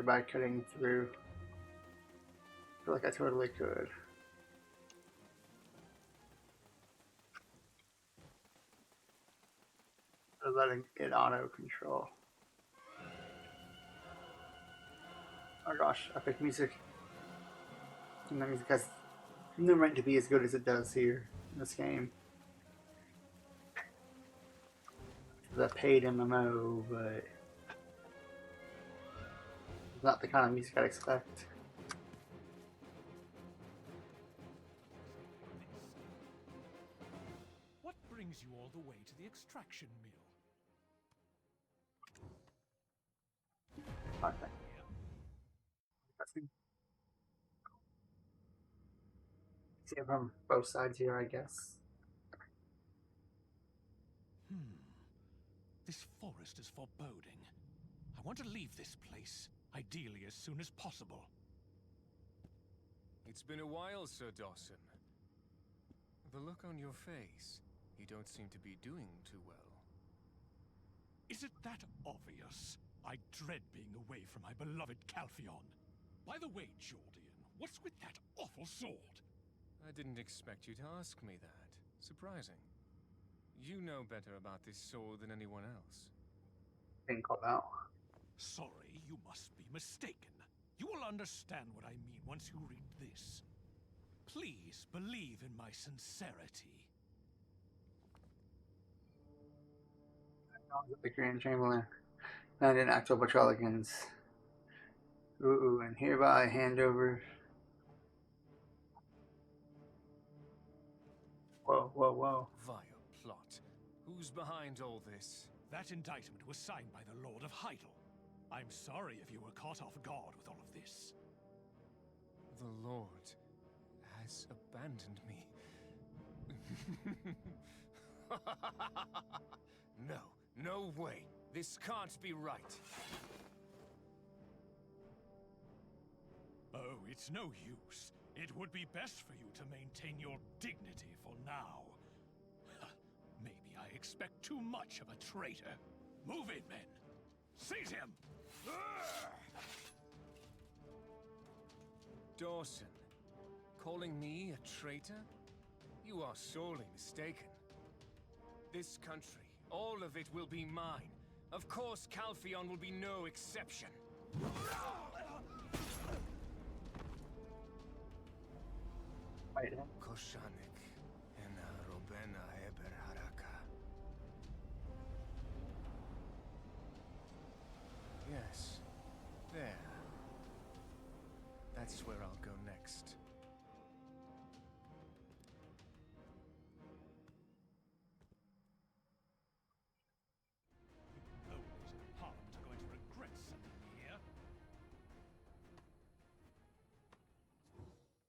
by cutting through. I feel like I totally could. Or letting it auto control. Oh gosh, epic music. And that music has no right to be as good as it does here in this game. The paid MMO, but it's not the kind of music I'd expect. What brings you all the way to the extraction mill? Okay. See it from both sides here, I guess. This forest is foreboding. I want to leave this place, ideally as soon as possible. It's been a while, Sir Dawson. The look on your face, you don't seem to be doing too well. Is it that obvious? I dread being away from my beloved Calpheon. By the way, Jordian, what's with that awful sword? I didn't expect you to ask me that. Surprising. You know better about this sword than anyone else. Didn't call out. Sorry, you must be mistaken. You will understand what I mean once you read this. Please believe in my sincerity. The Grand Chamberlain and an actual Petrolicans. Ooh, and hereby hand over. Whoa, whoa, whoa. Vile plot. Who's behind all this? That indictment was signed by the Lord of Heidel. I'm sorry if you were caught off guard with all of this. The Lord has abandoned me. No, no way. This can't be right. Oh, it's no use. It would be best for you to maintain your dignity for now. Maybe I expect too much of a traitor. Move in, men. Seize him! Dawson, calling me a traitor? You are sorely mistaken. This country, all of it will be mine. Of course, Calpheon will be no exception. Wait, Koshanik, ena robena eber haraka. Yes, there. That's where I'll go next. You nobles in Parliament are going to regret sending me here.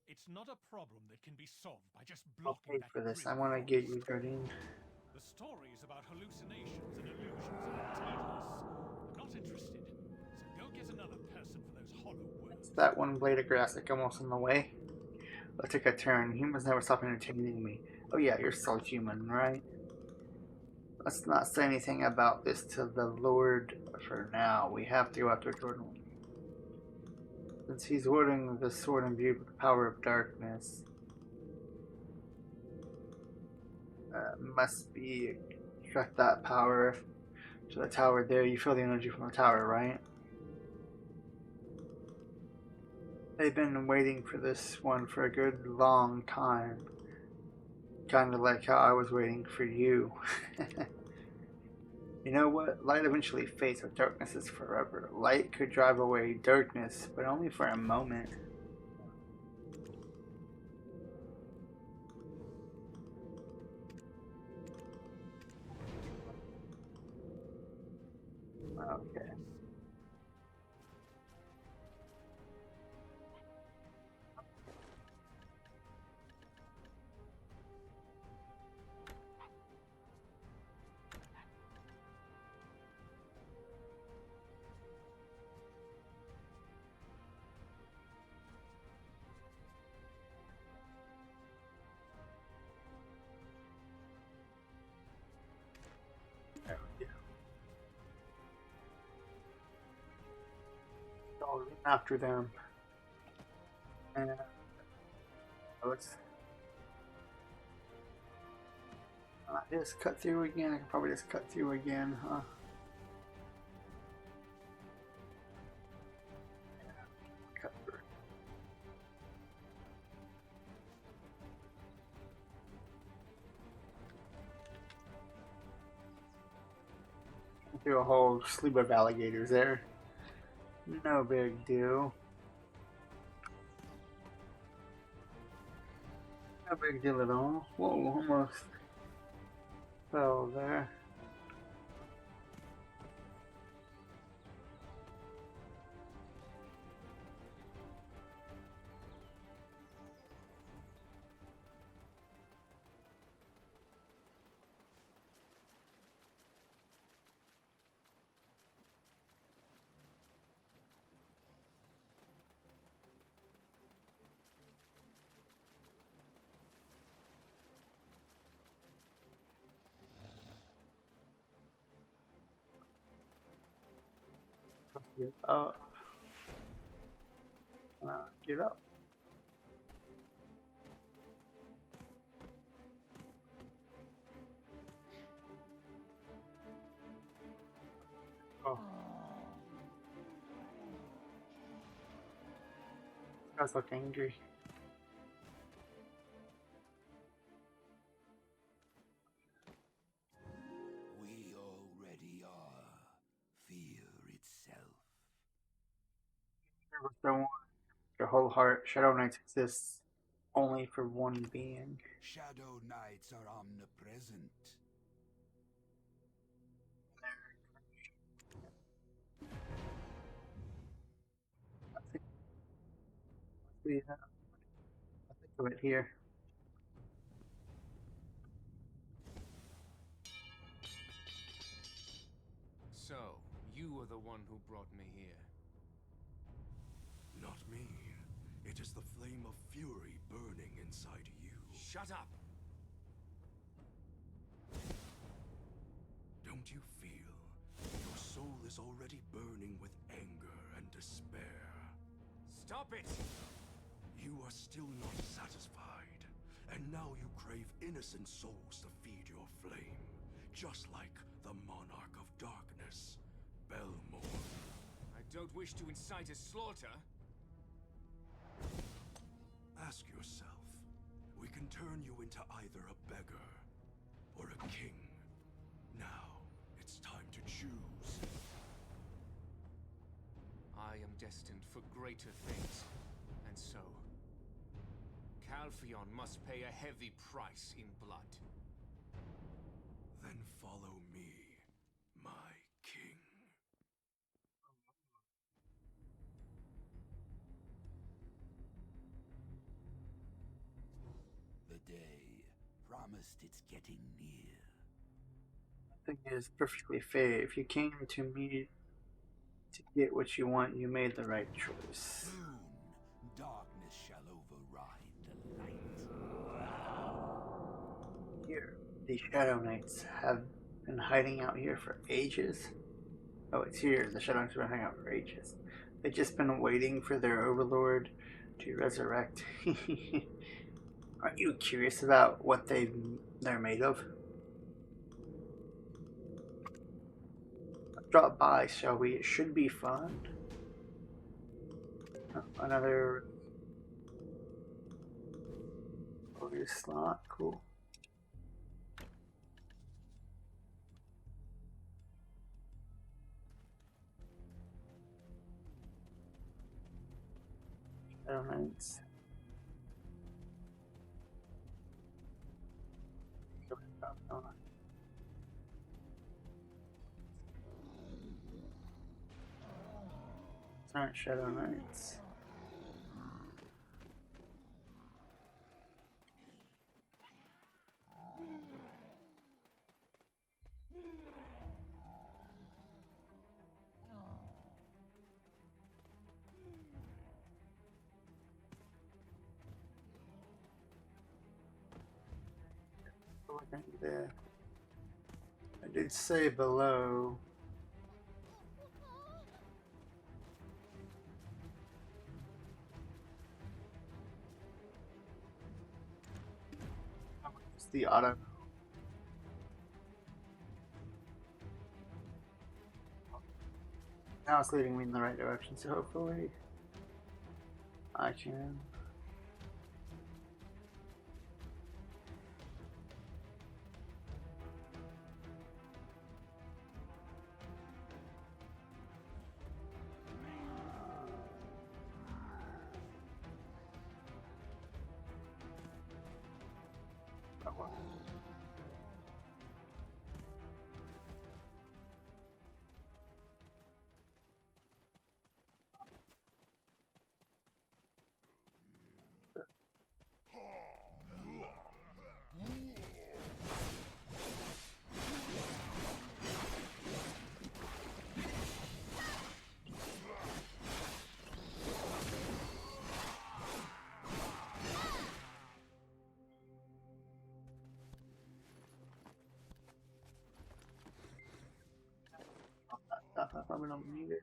It's not a problem that can be solved by just I'll blocking pay that for this. I grim want to forest. get you, Jardine. The stories about hallucinations and illusions are tedious. I'm not interested. So go get another person for those hollow words. That one blade of grass like almost in the way. I took a turn. Humans never stop entertaining me. Oh yeah, you're still human, right? Let's not say anything about this to the Lord for now. We have to go after Jordan. Since he's wielding the sword imbued with the power of darkness, must be extract that power to the tower there. You feel the energy from the tower, right? They've been waiting for this one for a good long time. Kind of like how I was waiting for you. You know what? Light eventually fades, but darkness is forever. Light could drive away darkness, but only for a moment. Okay. There we go. I'll run after them. And let's just cut through again. I can probably just cut through again, huh? Cut through. Through a whole slew of alligators there. No big deal. No big deal at all. Whoa, almost fell there. Get up. Get up. Oh. Guys look angry. We already are fear itself. There was no one. Your whole heart. Shadow Knights exists only for one being. Shadow Knights are omnipresent. I think of it here. So, you are the one who brought me here. Not me. It is the flame of fury burning inside you. Shut up! Don't you feel? Your soul is already burning with anger and despair. Stop it! You are still not satisfied, and now you crave innocent souls to feed your flame, just like the Monarch of Darkness, Belmore. I don't wish to incite a slaughter. Ask yourself, we can turn you into either a beggar or a king. Now, it's time to choose. I am destined for greater things, and so Calpheon must pay a heavy price in blood. Then follow me, my king. The day promised it's getting near. I think it is perfectly fair. If you came to me to get what you want, you made the right choice. Soon, darkness shall override the light. Here, the Shadow Knights have been hiding out here for ages. Oh, it's here. The Shadow Knights have been hiding out for ages. They've just been waiting for their overlord to resurrect. Aren't you curious about what they're made of? Drop by, shall we? It should be fun. Oh, another warrior slot. Cool. Shadow Knights. Aren't Shadow Knights. There. I did say below. the Otaku. Now it's leading me in the right direction, so hopefully I can. I probably don't need it.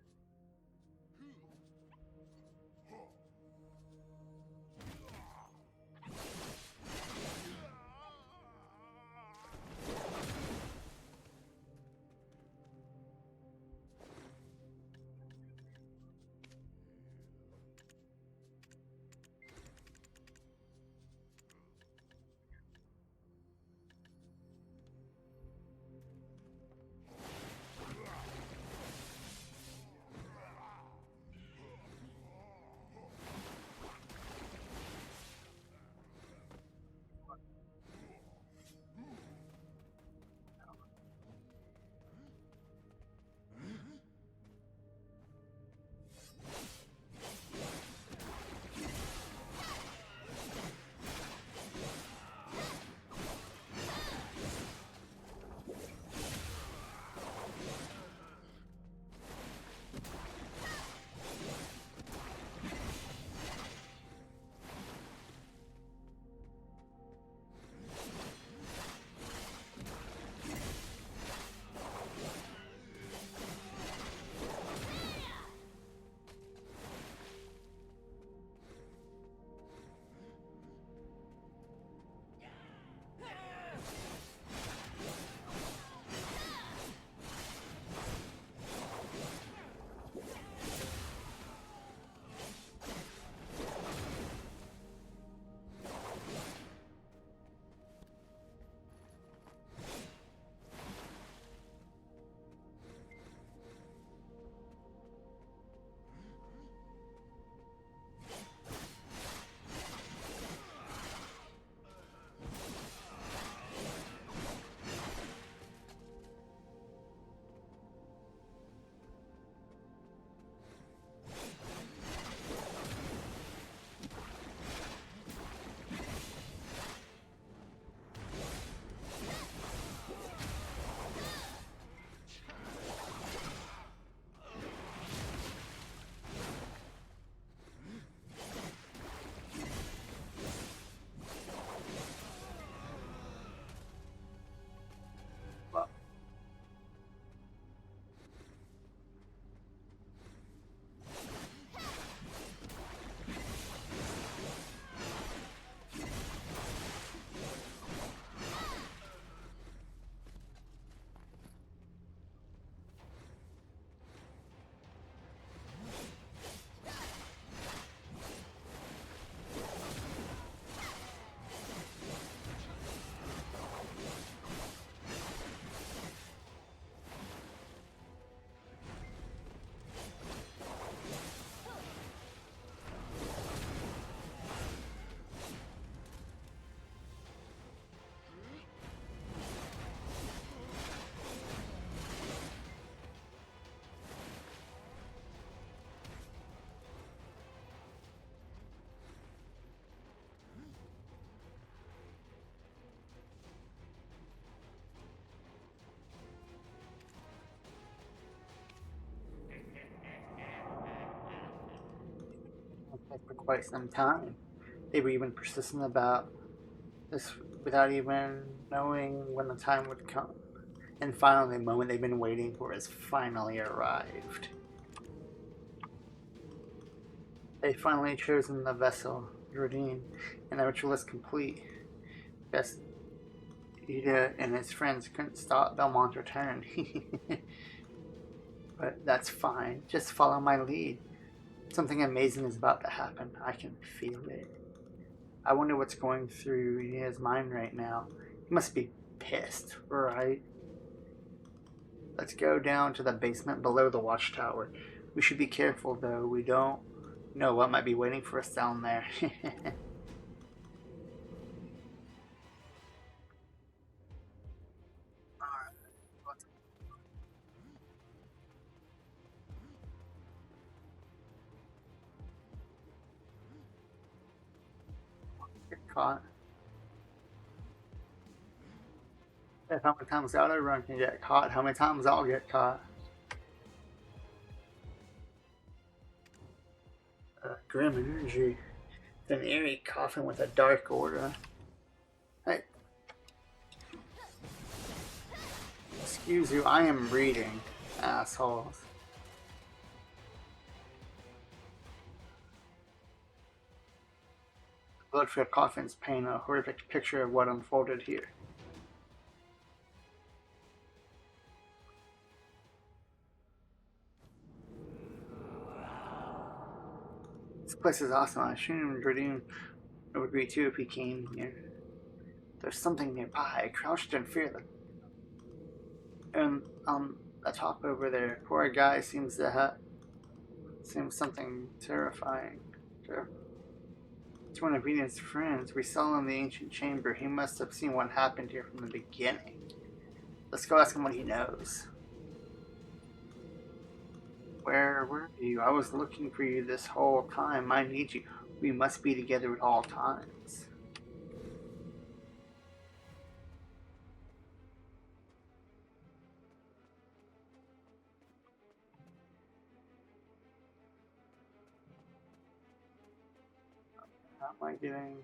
For quite some time. They were even persistent about this without even knowing when the time would come. And finally, the moment they've been waiting for has finally arrived. They've finally chosen the vessel, Rodine, and the ritual is complete. Best Ida and his friends couldn't stop Belmont's return. But that's fine. Just follow my lead. Something amazing is about to happen. I can feel it. I wonder what's going through his mind right now. He must be pissed, right? Let's go down to the basement below the watchtower. We should be careful, though. We don't know what might be waiting for us down there. Get caught. If how many times the other run can get caught, how many times I'll get caught. Grim energy. An eerie coffin with a dark aura. Hey, excuse you, I am reading, assholes. Blood-filled coffins paint a horrific picture of what unfolded here. This place is awesome. I assume Dradoon would agree too if he came here. There's something nearby, crouched in fear. And on the top over there, poor guy seems something terrifying. It's one of Venus' friends. We saw him in the ancient chamber. He must have seen what happened here from the beginning. Let's go ask him what he knows. Where were you? I was looking for you this whole time. I need you. We must be together at all times. How am I getting...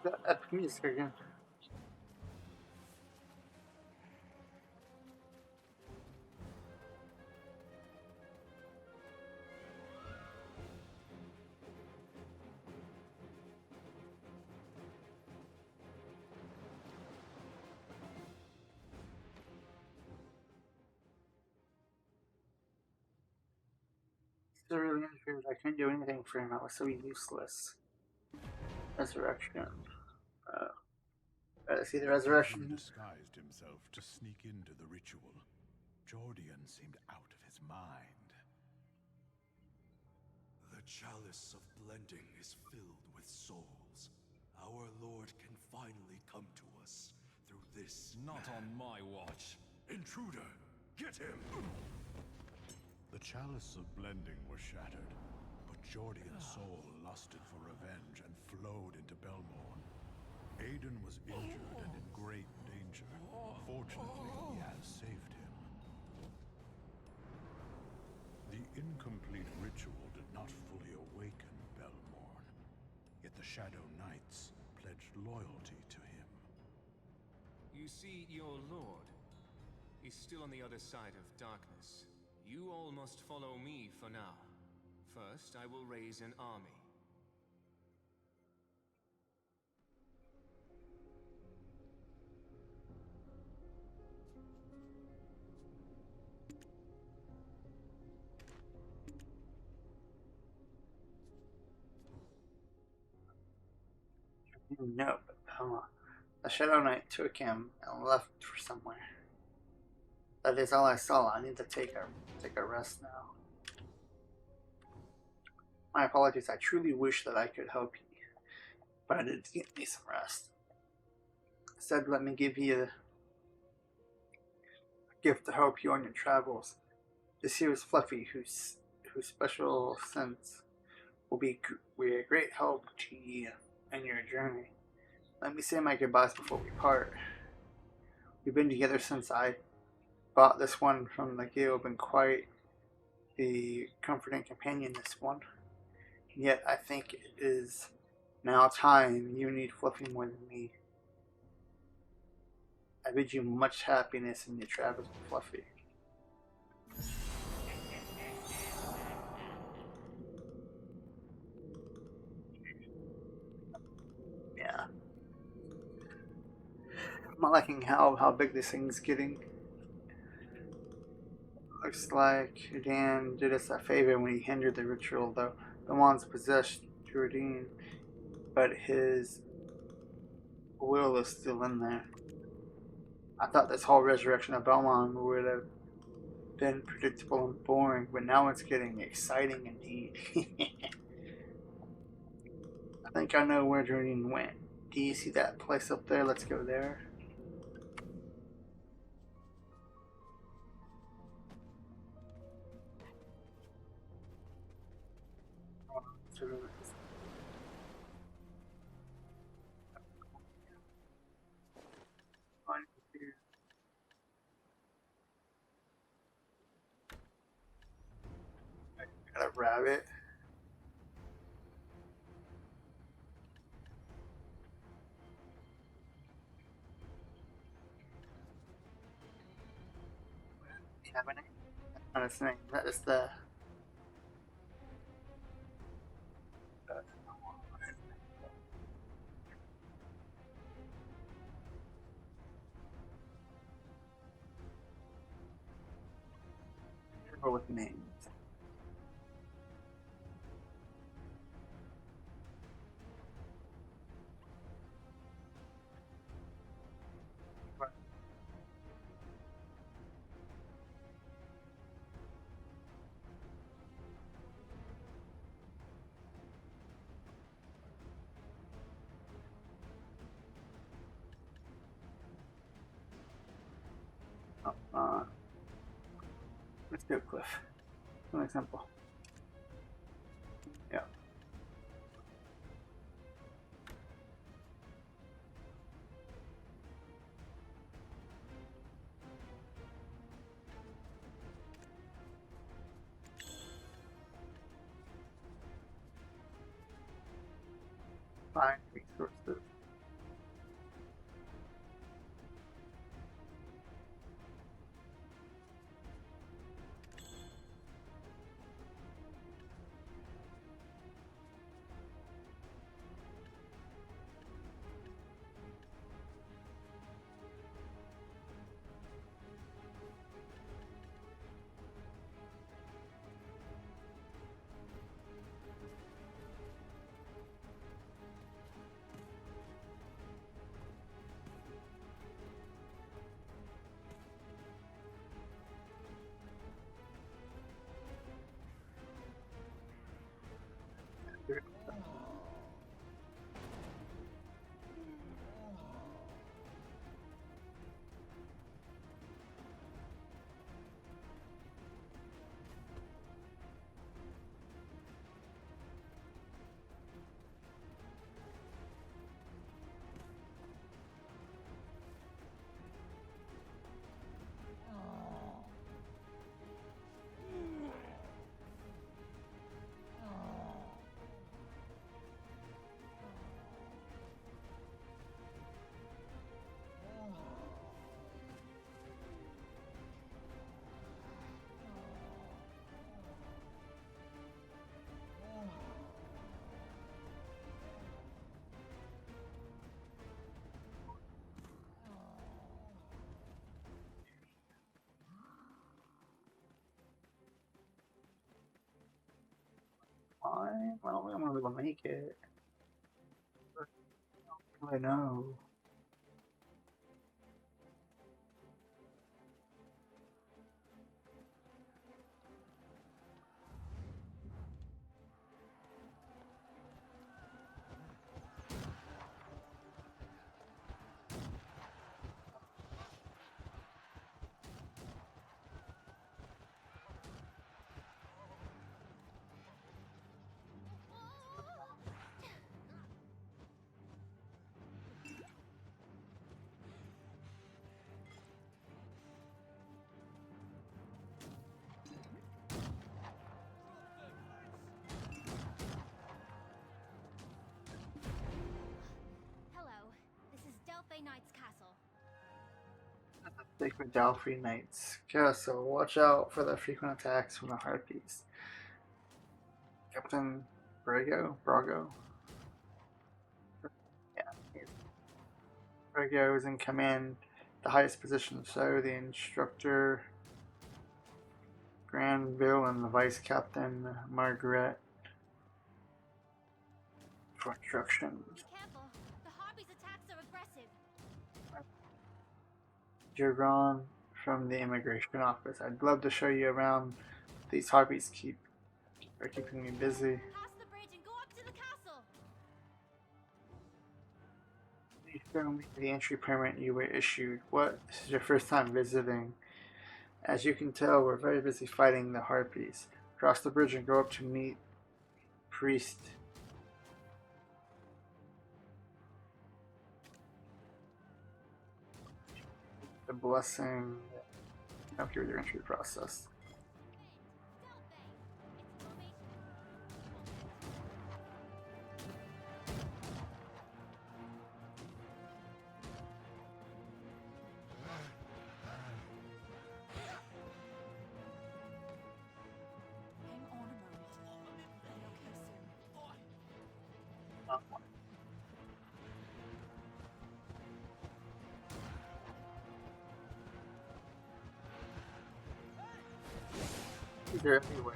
That epic music again. So really interfered. I couldn't do anything for him. I was so useless. Resurrection. See the He resurrection. disguised himself to sneak into the ritual. Jordian seemed out of his mind. The chalice of blending is filled with souls. Our Lord can finally come to us through this. Not on my watch. Intruder, get him! The chalice of blending was shattered, but Jordian's soul lusted for revenge and flowed into Belmorn. Aiden was injured and in great danger. Fortunately, he has saved him. The incomplete ritual did not fully awaken Belmorn, yet the Shadow Knights pledged loyalty to him. You see, your lord is still on the other side of darkness. You all must follow me for now. First, I will raise an army. No, but the Shadow Knight took him and left for somewhere. That is all I saw. I need to take a rest now. My apologies. I truly wish that I could help you, but I did get me some rest. Instead, let me give you a gift to help you on your travels. This here is Fluffy, whose special sense will be a great help to you in your journey. Let me say my goodbyes before we part. We've been together since I bought this one from the guild, and quite the comforting companion, this one. Yet I think it is now time you need Fluffy more than me. I bid you much happiness in your travels with Fluffy. Yeah. I'm not liking how big this thing's getting. Looks like Dan did us a favor when he hindered the ritual, though the ones possessed Jordan, but his will is still in there. I thought this whole resurrection of Belmont would have been predictable and boring, but now it's getting exciting indeed. I think I know where Jordan went. Do you see that place up there? Let's go there. Got a rabbit. Do you have any? Not a snake. That is the. With names. Uh, let's do it, Cliff. Something simple. Yeah. Find resources. Fine. Well, I'm gonna make it. I know. Hello, this is Delphi Knight's castle. Sacred Delphi Knights. So watch out for the frequent attacks from the Harpies. Captain Brago? Yeah, Brago is in command, the highest position, so the instructor, Granville, and the vice captain, Margaret, for instructions. Be careful. The Harpy's attacks are aggressive. Jurgon from the immigration office. I'd love to show you around. These Harpies are keeping me busy. Pass the bridge and go up to the castle. Please show me the entry permit you were issued. What? This is your first time visiting. As you can tell, we're very busy fighting the Harpies. Cross the bridge and go up to meet Priest. The blessing. Help you with your entry process. Hang on a moment. I'll be okay soon. They're everywhere.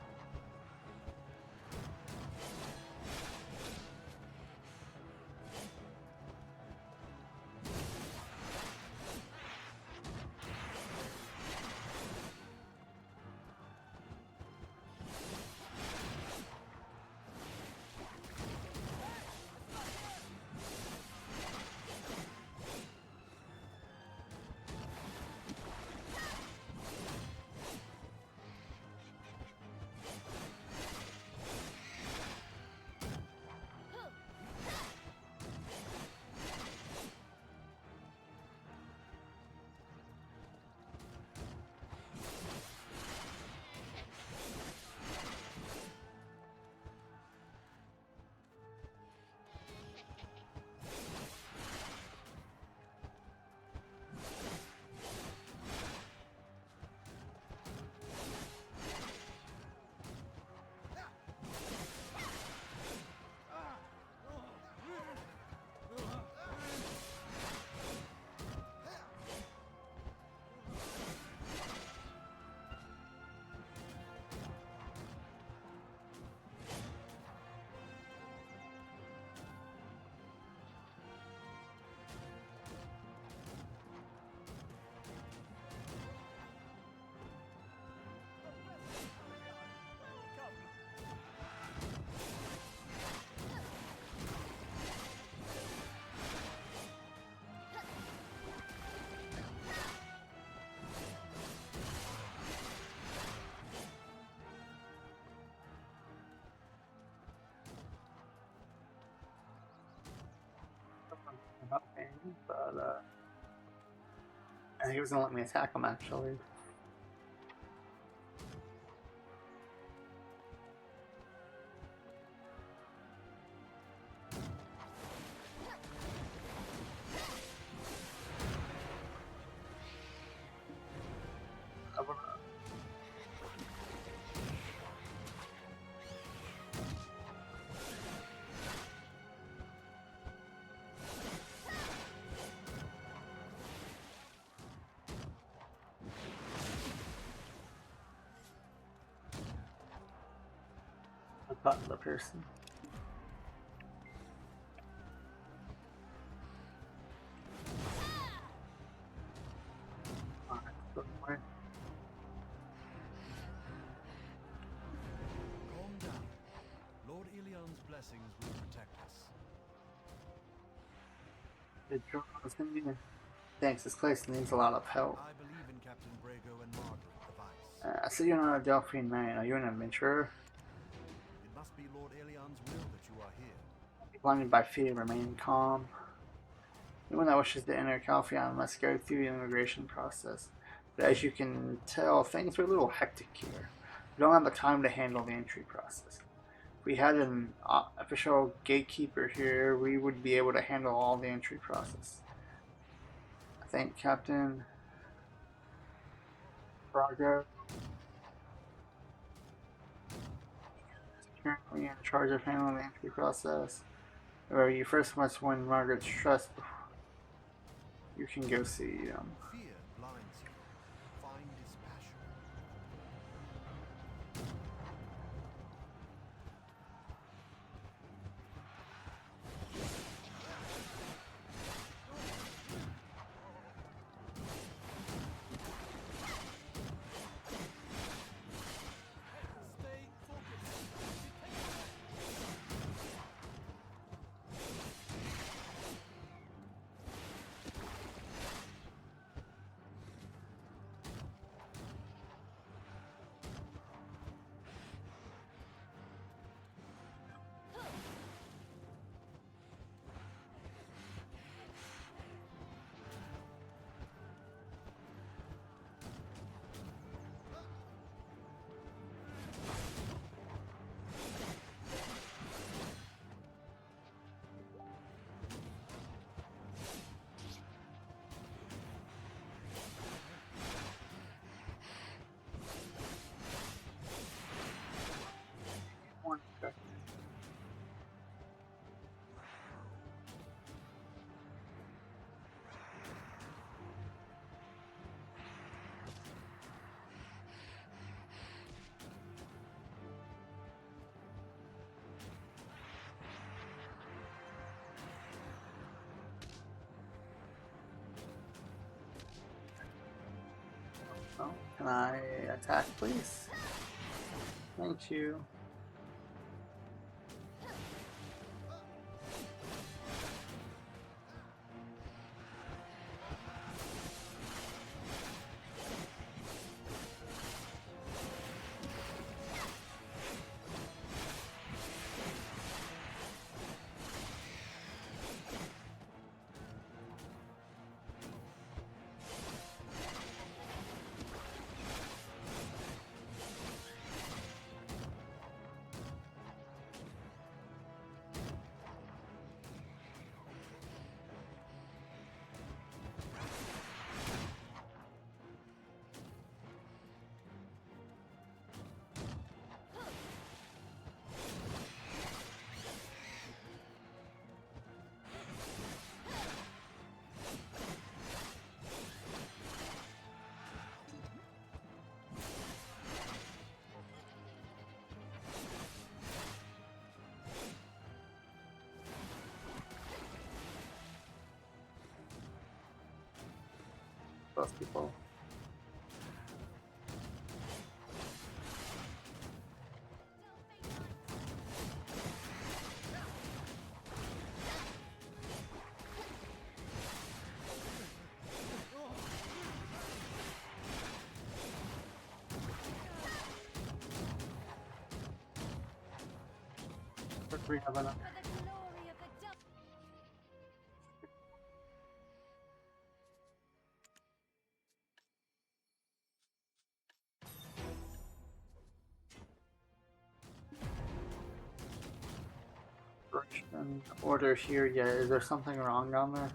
But he was gonna let me attack him actually. The person. blessings will protect us. Thanks, this place needs a lot of help. I believe in Captain Brago and Margaret the Vice. I see you're not a Delphine Knight. Are you an adventurer? It must be Lord Aelion's will that you are here. Blinded by fear, remain calm. Anyone that wishes to enter Calpheon must go through the immigration process. But as you can tell, things are a little hectic here. We don't have the time to handle the entry process. If we had an official gatekeeper here, we would be able to handle all the entry process. I think Captain Braga is currently in charge of handling the entry process. However, you first must win Margaret's trust before you can go see them. Fear blinds you. Find his passion. Stay focused. One second. Oh, can I attack, please? Thank you. Those people. But we have enough. For the glory of the devil. Order here yet. Is there something wrong down there?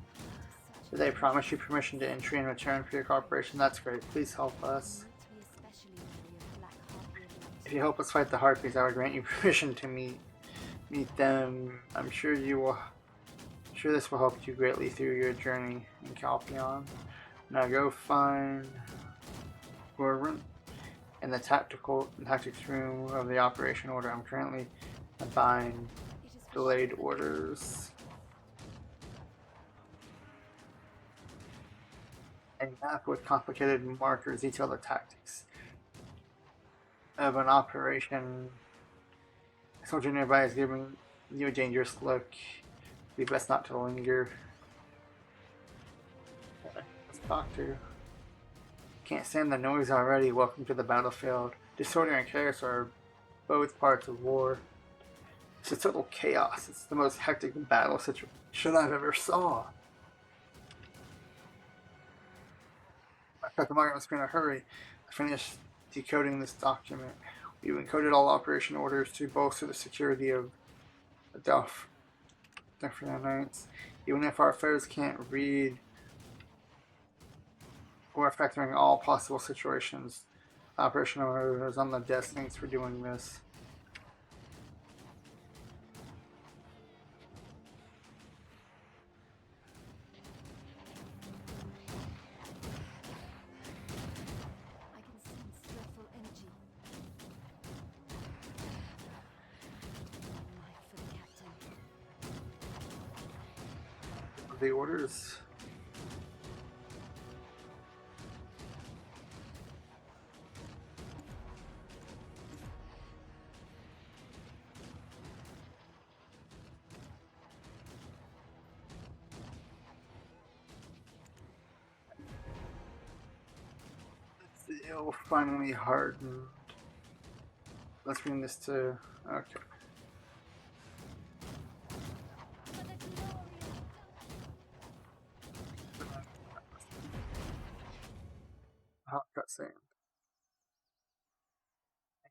Did they promise you permission to entry in return for your cooperation? That's great. Please help us. If you help us fight the Harpies, I will grant you permission to meet them. I'm sure this will help you greatly through your journey in Calpheon. Now go find Gorvin in the tactics room of the operation order. I'm currently buying delayed orders. A map with complicated markers detail the tactics of an operation. A soldier nearby is giving You a dangerous look. Be best not to linger. Okay, let's talk to you. Can't stand the noise already. Welcome to the battlefield. Disorder and chaos are both parts of war. It's a total chaos. It's the most hectic battle situation I've ever saw. I got the market must be in a hurry. I finished decoding this document. We've encoded all operation orders to bolster the security of the different nights. Even if our foes can't read, we're factoring all possible situations. Operation order is on the desk. Thanks for doing this. I can sense dreadful energy. One life for the captain. The orders. It'll finally hardened. Let's bring this to. Okay. Hot cutscene. Thank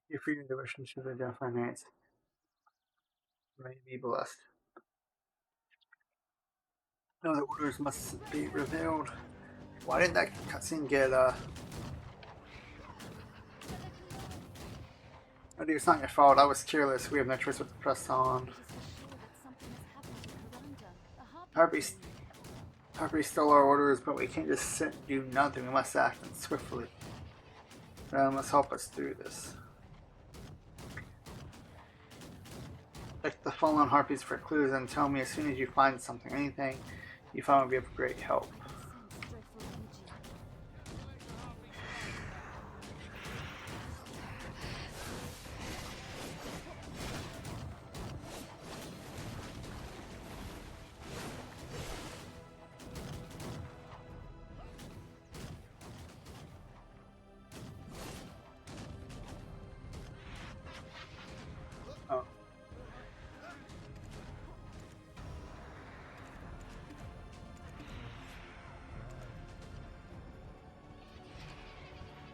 you for your devotion to the Delphi Knights. May be blessed. No, the orders must be revealed. Why did that cutscene get Oh, dude, it's not your fault. I was careless. We have no choice but to press on. It is for sure that something has happened to Karanda. The Harpy, Harpy stole our orders, but we can't just sit and do nothing. We must act swiftly. Ram must help us through this. Check the fallen harpies for clues and tell me as soon as you find something. Anything you find will be of great help. I sense dreadful energy. Oh.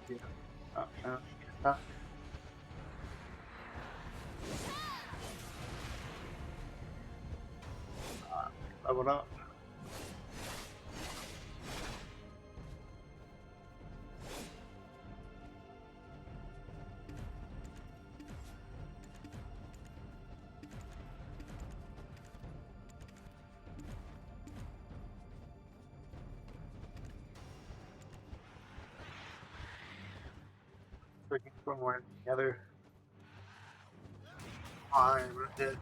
Yeah. Yeah. Leveled up. Looking for one or the other. I did.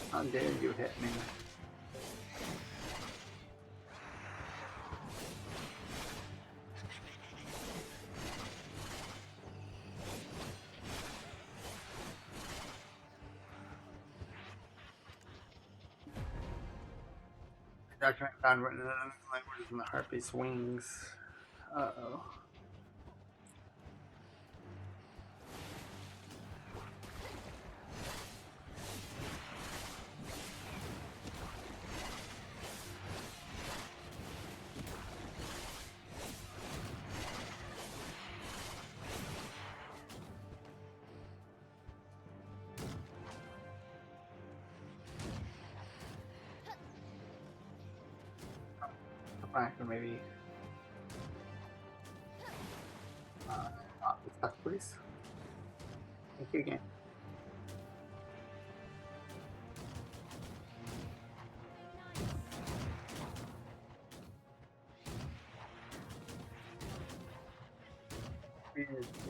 How dare you hit me? Document found written in another language in the harpy's wings. Uh-oh. Back or maybe stuff, please. Thank you again.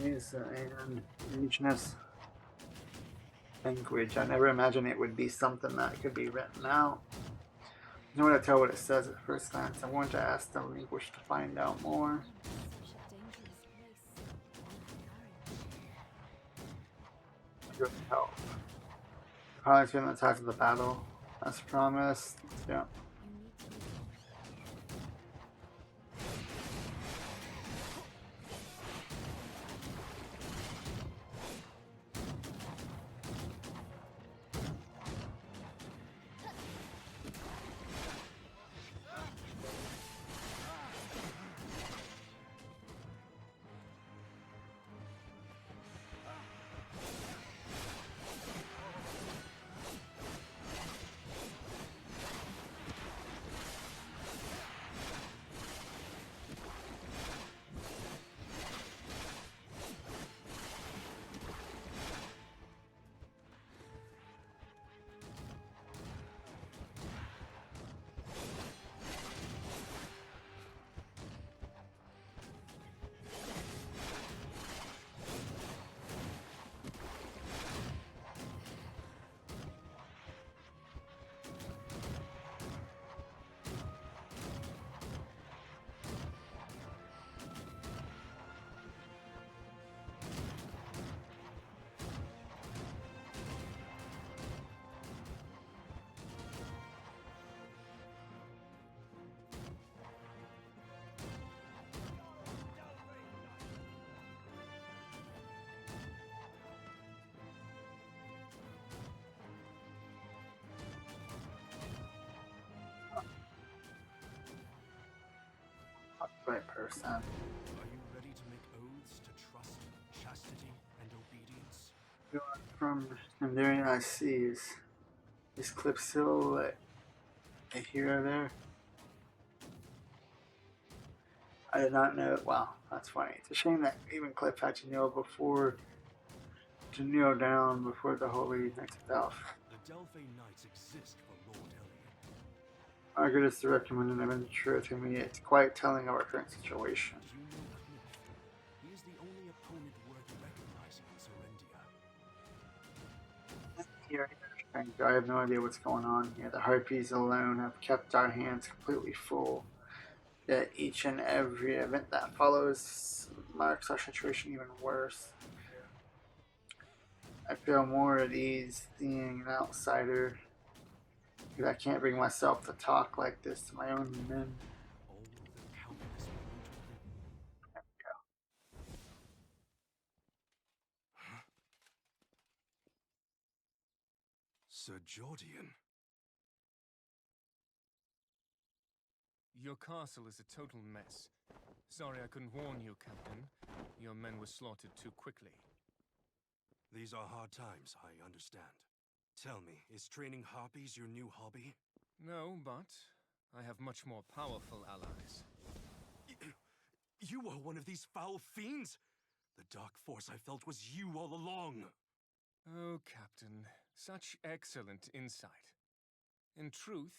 These and indigenous language. I never imagined it would be something that could be written out. In order to tell what it says at first glance, I'm going to ask the linguist to find out more. Such a dangerous place. Good help. Pilot's been attacked of the battle, as promised. Yeah. You need to be Right person. Are you ready to make oaths to trust, chastity, and obedience? From Enduring I see is Clip still a hero there? I did not know. Wow, that's funny. It's a shame that even Clip had to kneel down before the Holy Knights of Delph. The Delphi Knights exist for Lord Elliot. Margaret is the recommended adventurer to me. It's quite telling of our current situation. Do you know Knut? He is the only opponent worth recognizing in Serendia. Here, I have no idea what's going on here. The Harpies alone have kept our hands completely full. Yet each and every event that follows marks our situation even worse. I feel more at ease being an outsider, because I can't bring myself to talk like this to my own men. All the countless brutal. Sir Jordian. Your castle is a total mess. Sorry I couldn't warn you, Captain. Your men were slaughtered too quickly. These are hard times, I understand. Tell me, is training harpies your new hobby? No, but I have much more powerful allies. You are one of these foul fiends? The dark force I felt was you all along. Oh, Captain, such excellent insight. In truth,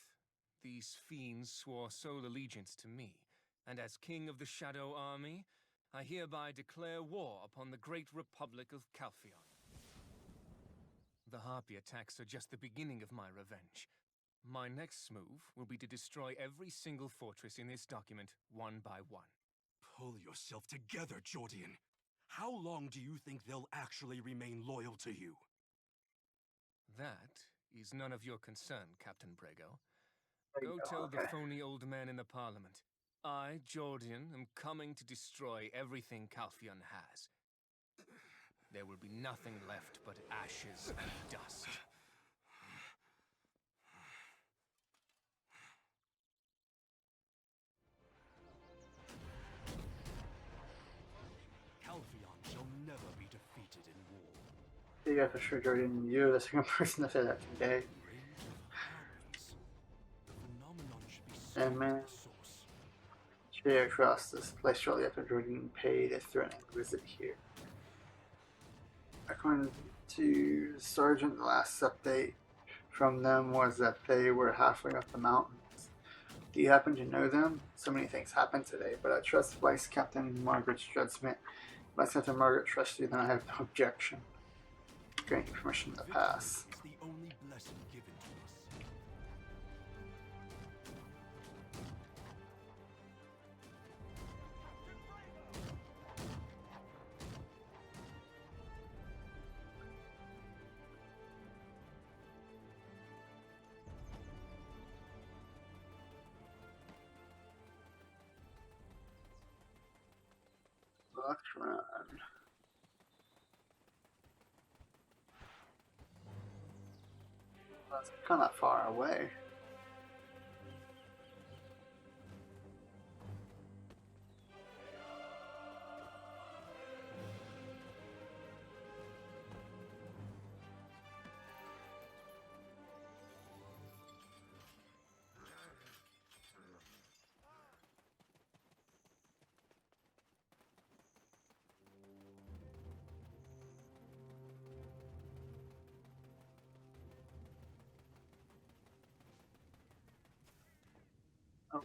these fiends swore sole allegiance to me, and as King of the Shadow Army, I hereby declare war upon the great Republic of Calphion. The Harpy attacks are just the beginning of my revenge. My next move will be to destroy every single fortress in this document, one by one. Pull yourself together, Jordian. How long do you think they'll actually remain loyal to you? That is none of your concern, Captain Brago. There you Go go, tell okay. the phony old man in the Parliament. I, Jordian, am coming to destroy everything Calphion has. There will be nothing left but ashes and dust. Calphion shall never be defeated in war. Yeah, for sure, Jordan. You're the second person to say that today. Rage of harpies. The phenomenon should be And solved man, at the source. she across this place shortly after Jordan paid a threatening visit here. According to Sergeant, the last update from them was that they were halfway up the mountains. Do you happen to know them? So many things happened today, but I trust Vice Captain Margaret's judgment If I sent to Margaret trust you, then I have no objection. Grant you permission to pass. It's the only blessing given to us. Let's run. That's kind of far away. Oh.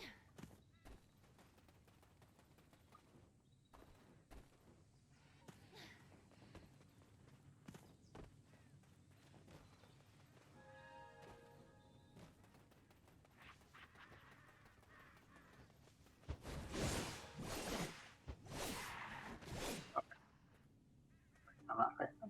I'm not fighting them.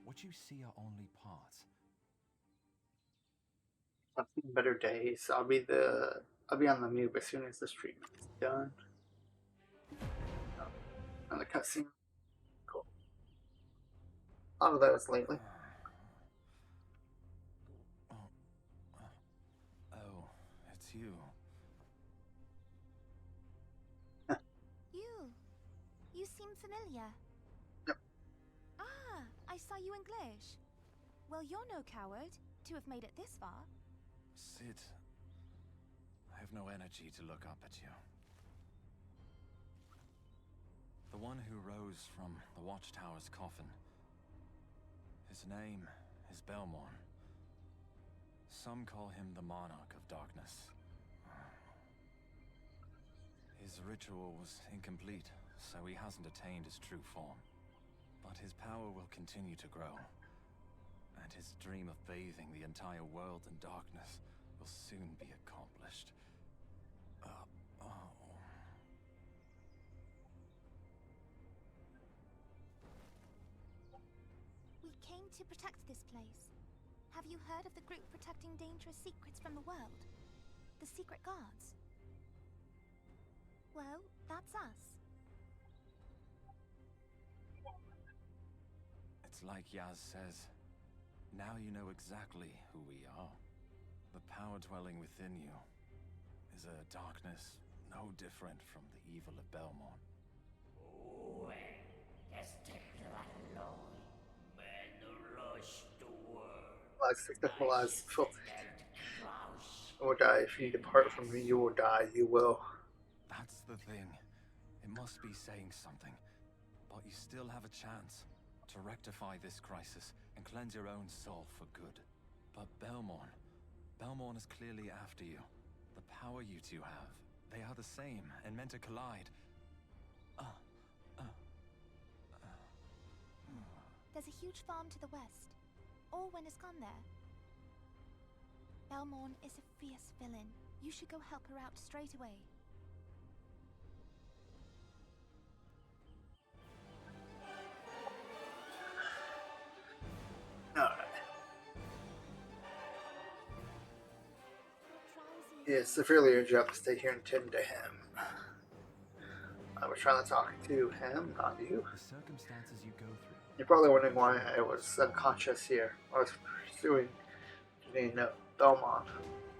What you see are only parts. I've seen better days. I'll be on the move as soon as this treatment is done. And the cutscene. Cool. A lot of those lately. Oh, it's you. You seem familiar. Yep. Ah, I saw you in Glish. Well, you're no coward to have made it this far. Sid, I have no energy to look up at you. The one who rose from the Watchtower's coffin. His name is Belmorn. Some call him the Monarch of Darkness. His ritual was incomplete, so he hasn't attained his true form. But his power will continue to grow. And his dream of bathing the entire world in darkness will soon be accomplished. We came to protect this place. Have you heard of the group protecting dangerous secrets from the world? The Secret Guards? Well, that's us. It's like Yaz says. Now you know exactly who we are. The power dwelling within you is a darkness no different from the evil of Belmorn. As successful as filthy. You will die if you depart from me. You will die. You will. That's the thing. It must be saying something. But you still have a chance to rectify this crisis and cleanse your own soul for good. But Belmorn is clearly after you. The power you two have, they are the same and meant to collide. There's a huge farm to the west. Orwen has gone there. Belmorn is a fierce villain. You should go help her out straight away. Alright. He is severely injured. You have to stay here and tend to him. I was trying to talk to him, not you. The circumstances you go through. You're probably wondering why I was unconscious here. I was pursuing Belmont.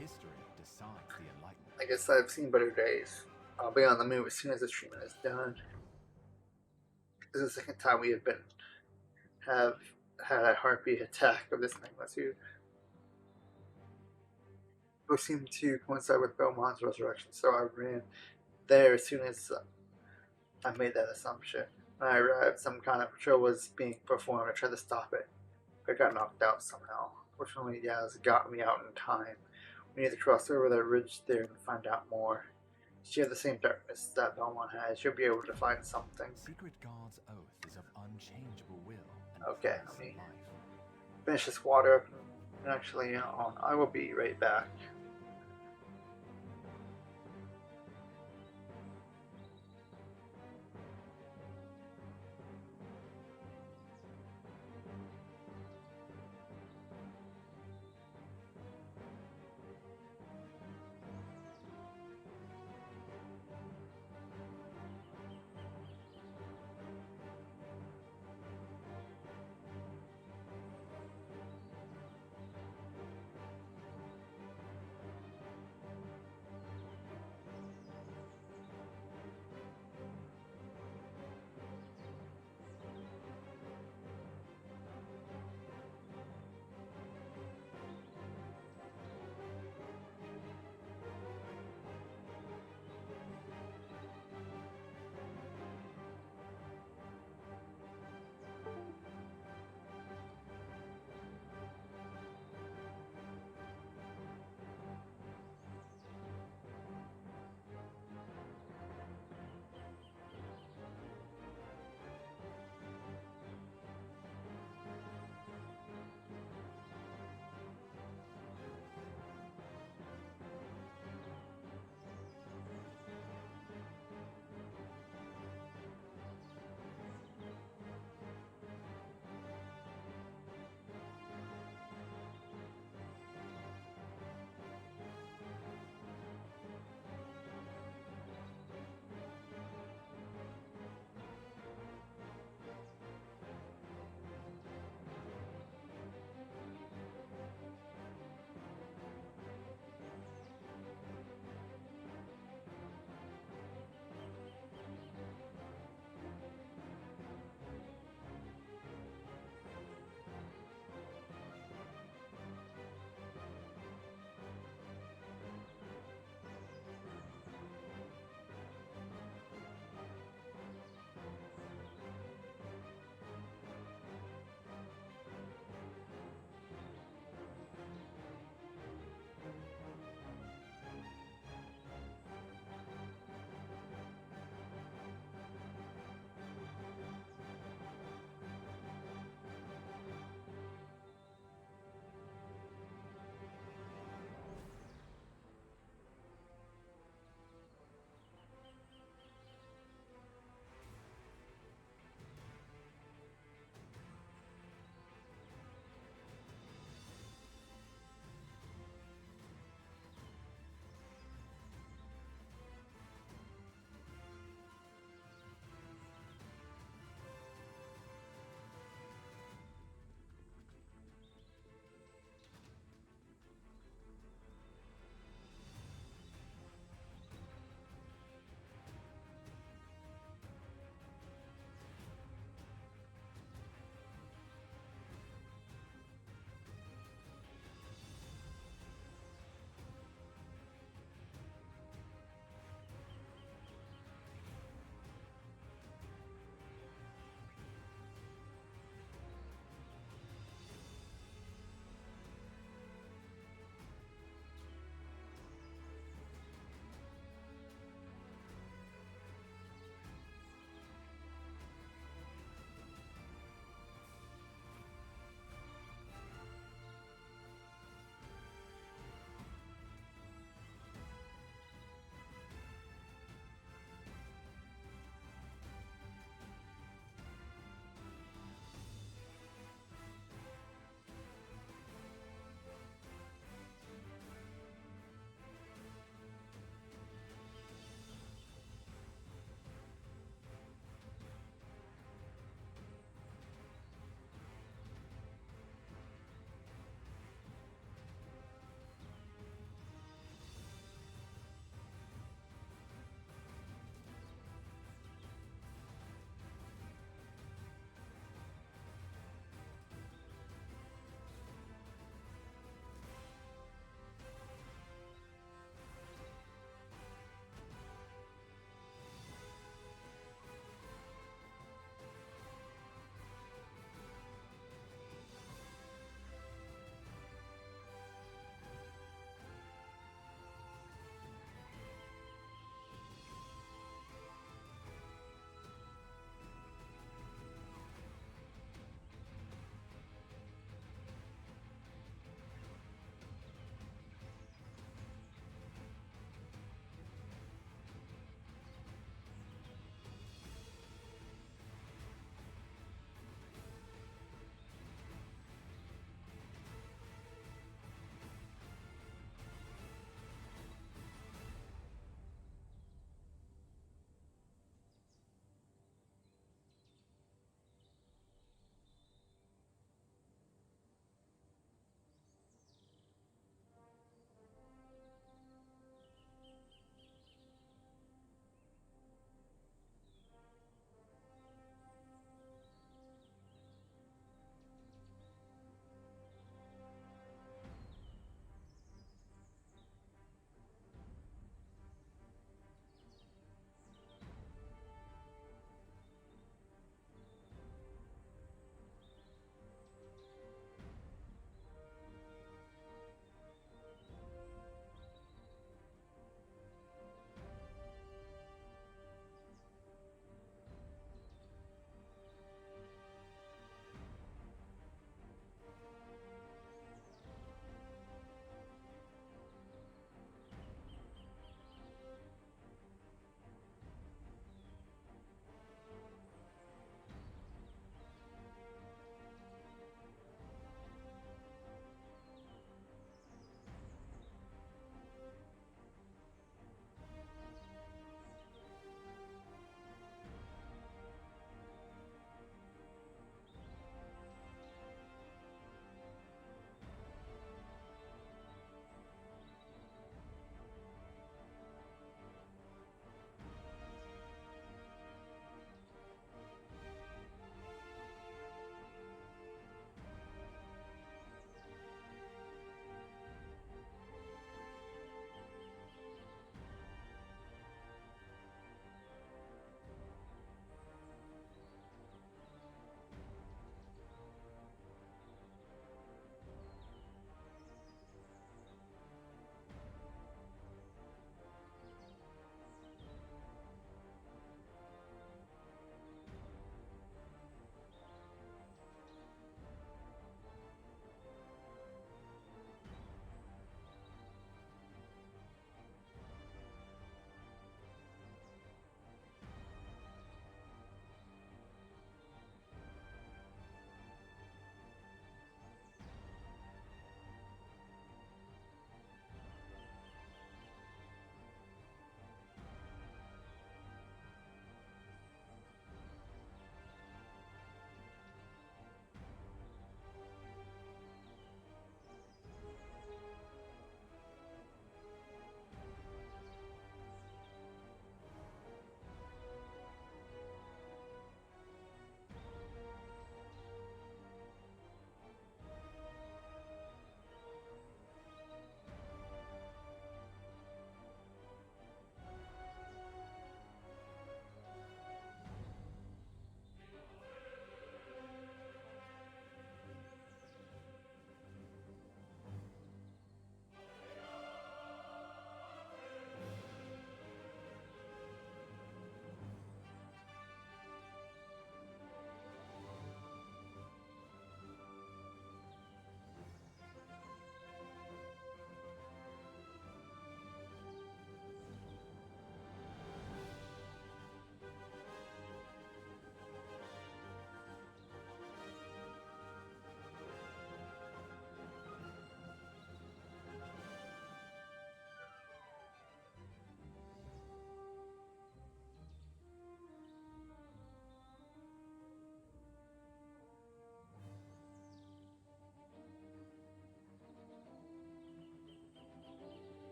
History decides the Enlightenment. I guess I've seen better days. I'll be on the move as soon as this treatment is done. This is the second time we have had a heartbeat attack of this magnitude. Both seemed to coincide with Belmont's resurrection, so I ran there as soon as I made that assumption. When I arrived, some kind of patrol was being performed. I tried to stop it, but got knocked out somehow. Fortunately, Yaz got me out in time. We need to cross over that ridge there and find out more. She had the same darkness that Belmont has. She'll be able to find something. Secret Guard's oath is of unchangeable will and Okay, purpose let me in life. finish this water up and actually on. I will be right back.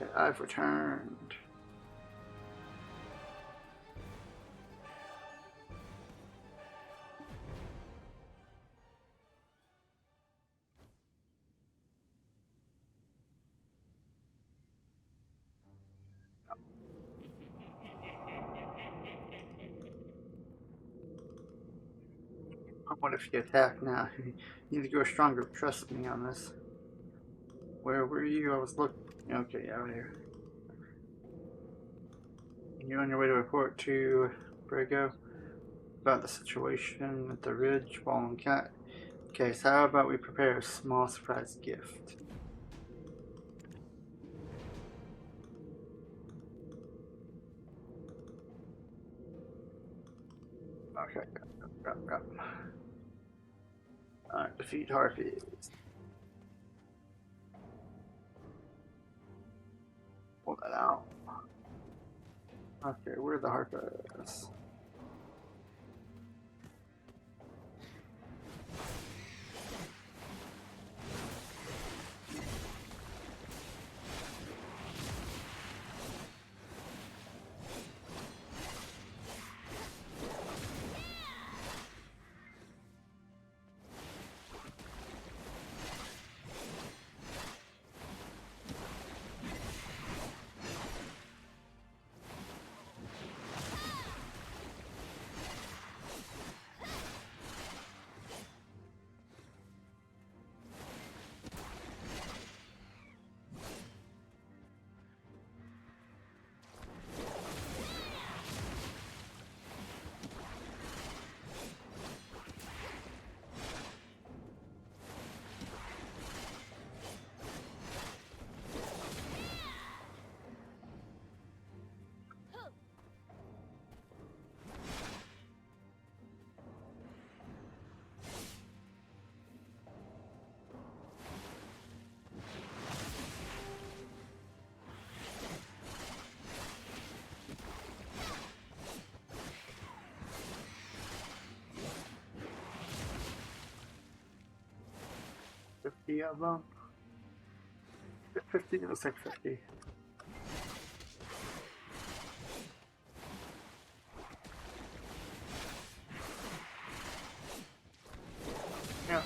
Okay, I've returned. What if you attack now? You need to go stronger. Trust me on this. Where were you? I was looking. Okay, out here. You're on your way to report to Brigo about the situation at the ridge, Ball Cat. Okay, so how about we prepare a small surprise gift? Okay, go. Alright, defeat harpies. Pull that out. Okay, where are the harpies? $50 of them. 50, it looks like 50. Yeah.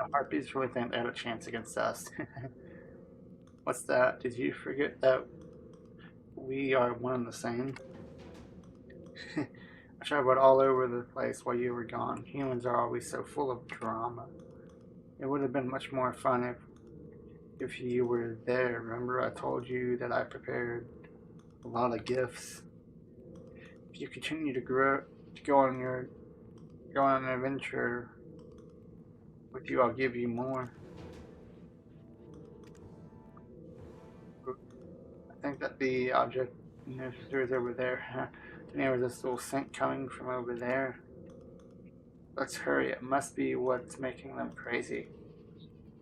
The Harpies really think they had a chance against us. What's that? Did you forget that we are one and the same? I traveled all over the place while you were gone. Humans are always so full of drama. It would have been much more fun if you were there. Remember, I told you that I prepared a lot of gifts. If you continue to go on an adventure with you, I'll give you more. I think that the object is over there. There was this little scent coming from over there. Let's hurry. It must be what's making them crazy.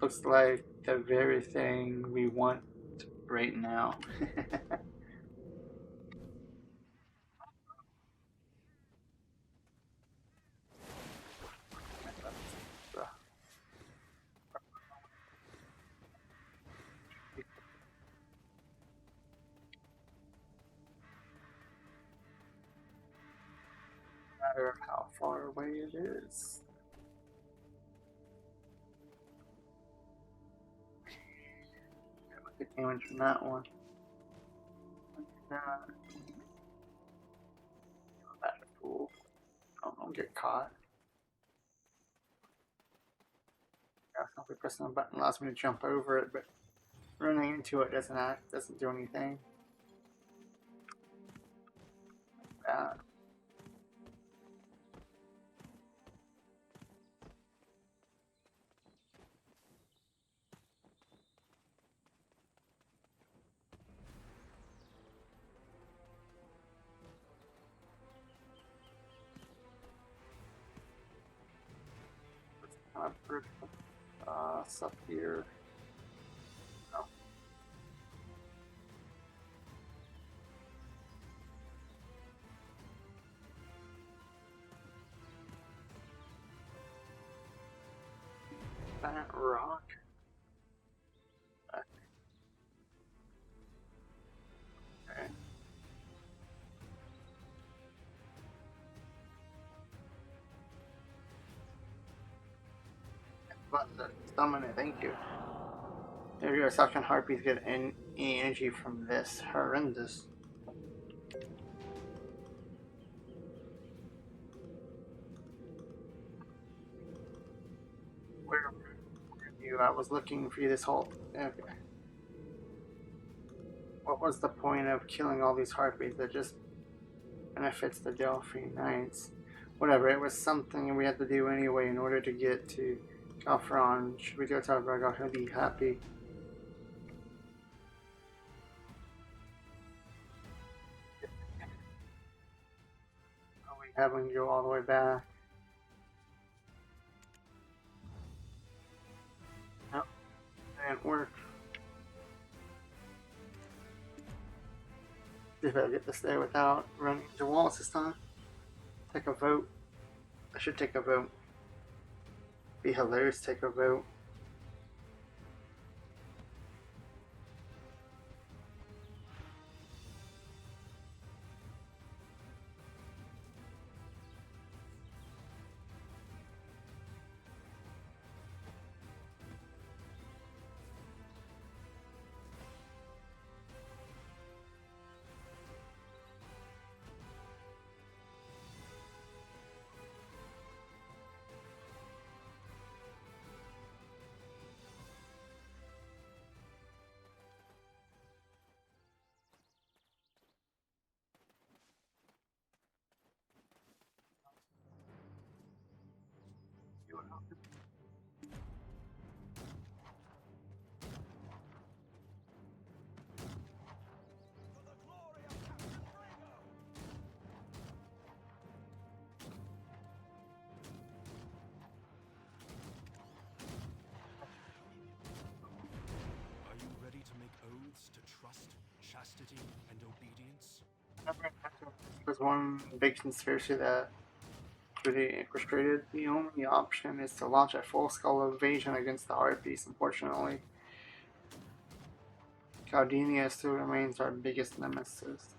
Looks like the very thing we want right now. No matter how far away it is. Look at the damage from that one. That's cool. Don't get caught. I'll be pressing the button allows me to jump over it, but running into it doesn't do anything. Bad. Stuff here. Oh. That rock. Okay. But the summon it, thank you. If you're sucking harpies get any energy from this. Horrendous. Where are you? I was looking for you this whole. Okay. What was the point of killing all these harpies? That just benefits the Delphi Knights. Whatever, it was something we had to do anyway in order to get to Galfron. Should we go talk about God? He'll be happy. Are we having to go all the way back? Nope, that didn't work. See if I get this there without running into walls this time. Take a vote. I should take a vote. Be hilarious, take a vote. Chastity and obedience? There's one big conspiracy that really orchestrated. The only option is to launch a full-scale invasion against the Harpies. Unfortunately, Galdenia still remains our biggest nemesis.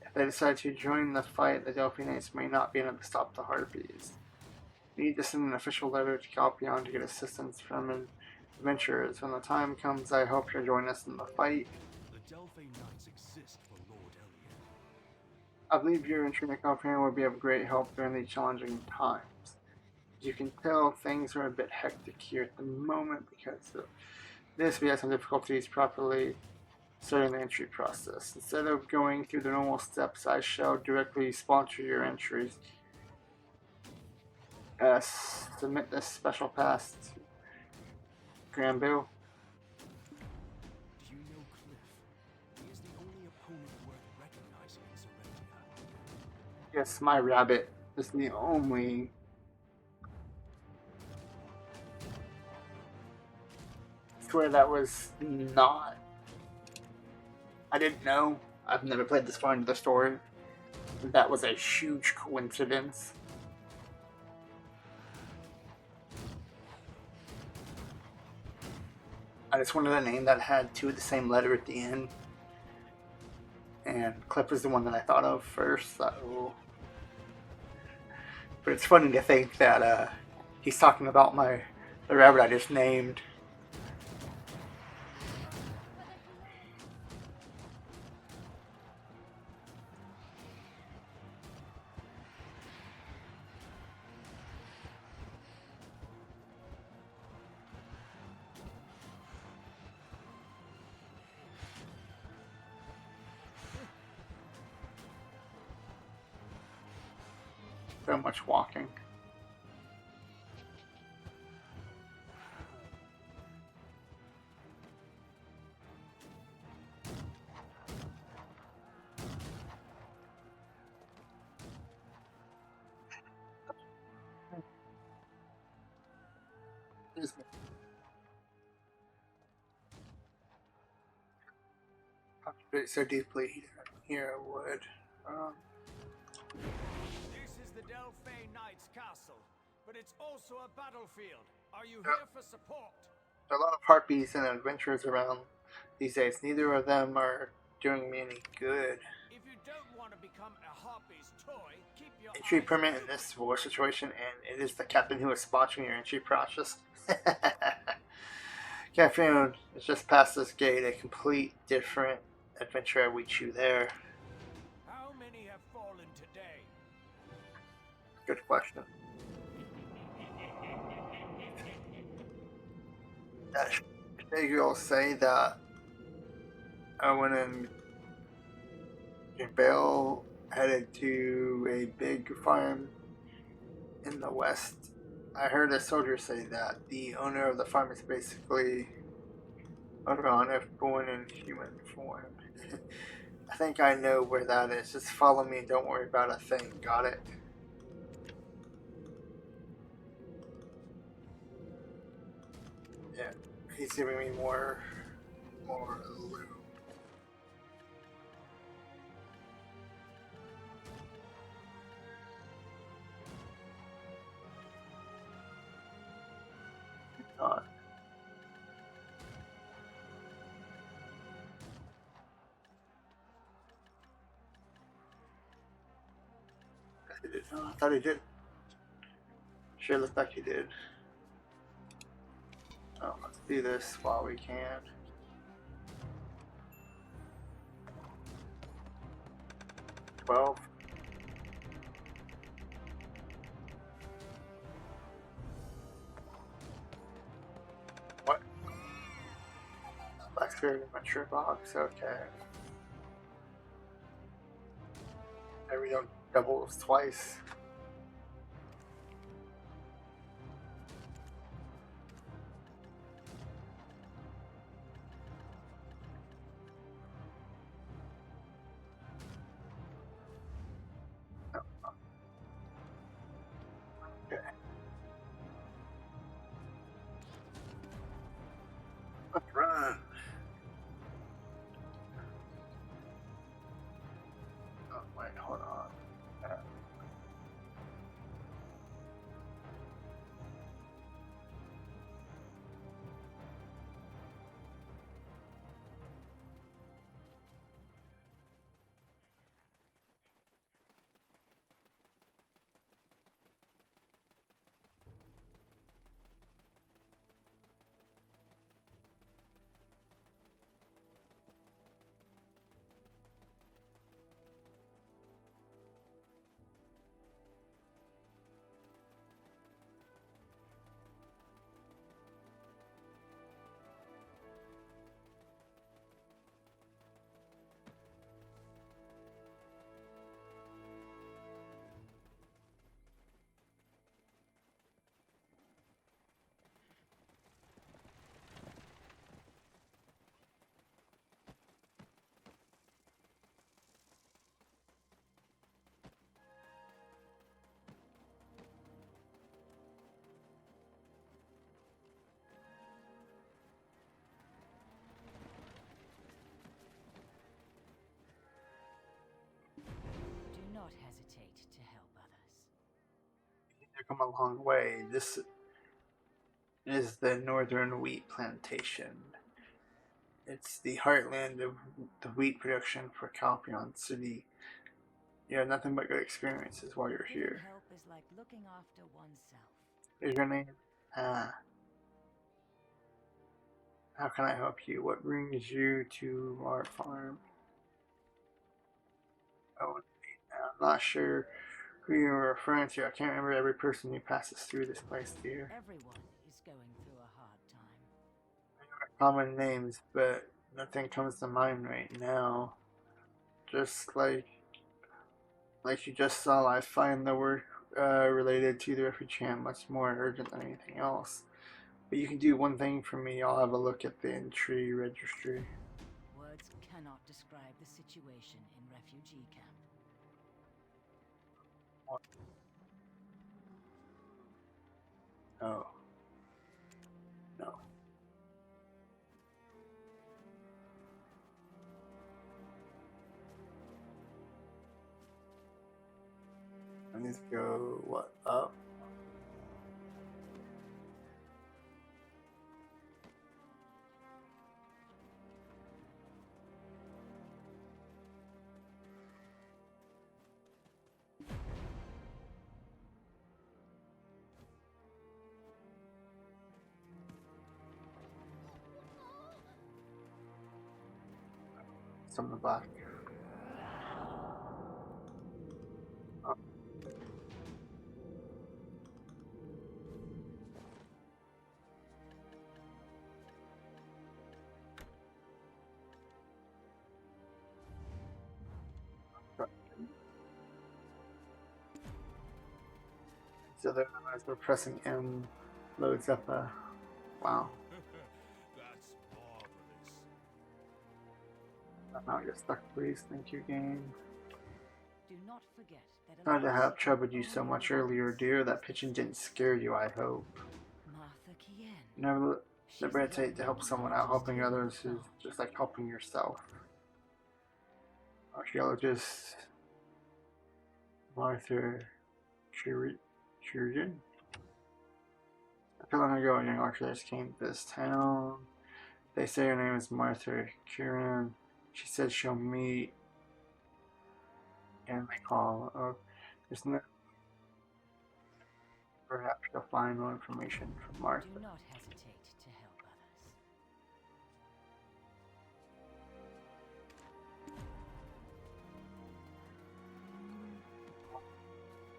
If they decide to join the fight, the Delphi Knights may not be able to stop the Harpies. You need to send an official letter to Calpion to get assistance from adventurers. When the time comes, I hope you'll join us in the fight. The Delphi Knights exist for Lord Elliot. I believe your entry in Calpion will be of great help during these challenging times. As you can tell, things are a bit hectic here at the moment because of this. We have some difficulties properly starting the entry process. Instead of going through the normal steps, I shall directly sponsor your entries. Submit this special pass to Granville. Do you know Cliff? He is the only opponent worth recognizing in Serendia. Yes, my rabbit is the only. I swear that was not. I didn't know. I've never played this far into the story. That was a huge coincidence. I just wanted a name that had two of the same letter at the end. And Clip was the one that I thought of first. So. But it's funny to think that he's talking about the rabbit I just named. So much walking. So deeply here I would. This is the Delphi Knights Castle, but it's also a battlefield. Are you here for support? There are a lot of harpies and adventurers around these days. Neither of them are doing me any good. If you don't want to become a harpy's toy, keep your Entry eyes permit in open. this war situation, and it is the captain who is sponsoring your entry process. Captain is just past this gate. A complete different adventure awaits you there. How many have fallen today? Good question. You'll say that Owen and Bill headed to a big farm in the west. I heard a soldier say that the owner of the farm is basically Otaku born in human form. I think I know where that is. Just follow me and don't worry about a thing. Got it? Yeah, he's giving me more loot. Not. I thought he did. Sure looked like he did. Oh, let's do this while we can. $12. What? Black Spirit in my trip box, okay. There we go, doubles twice. Okay. Let's run. Oh, wait, hold on. I've come a long way. This is the Northern Wheat Plantation. It's the heartland of the wheat production for Calpion City. You have nothing but good experiences while you're Getting here. help is like looking after oneself. Is your name? Ah. How can I help you? What brings you to our farm? Oh, I'm not sure who you're referring to. I can't remember every person who passes through this place, dear. Everyone is going through a hard time. Common names, but nothing comes to mind right now. Just like you just saw, I find the work related to the refugee camp much more urgent than anything else. But you can do one thing for me. I'll have a look at the entry registry. Words cannot describe the situation in refugee camp. Oh. No. I need to go, what, up? Some of the back. Oh. So then as we're pressing M, loads up a, wow. That's marvelous. I'm not get stuck, please. Thank you, game. Do not forget that Sorry to alas, have troubled you so only much the earlier, ones- dear. That pigeon didn't scare you, I hope. Martha Kien. Never She's never the hesitate to only help someone out. archaeologist Helping here in others is Blanche. just like helping yourself. Archaeologist Martha Curie. Not long ago, a young archaeologist came to this town. They say her name is Martha Curie. She said she'll meet and they call. Oh, there's no. Perhaps you'll find more information from Martha. Do not hesitate to help others.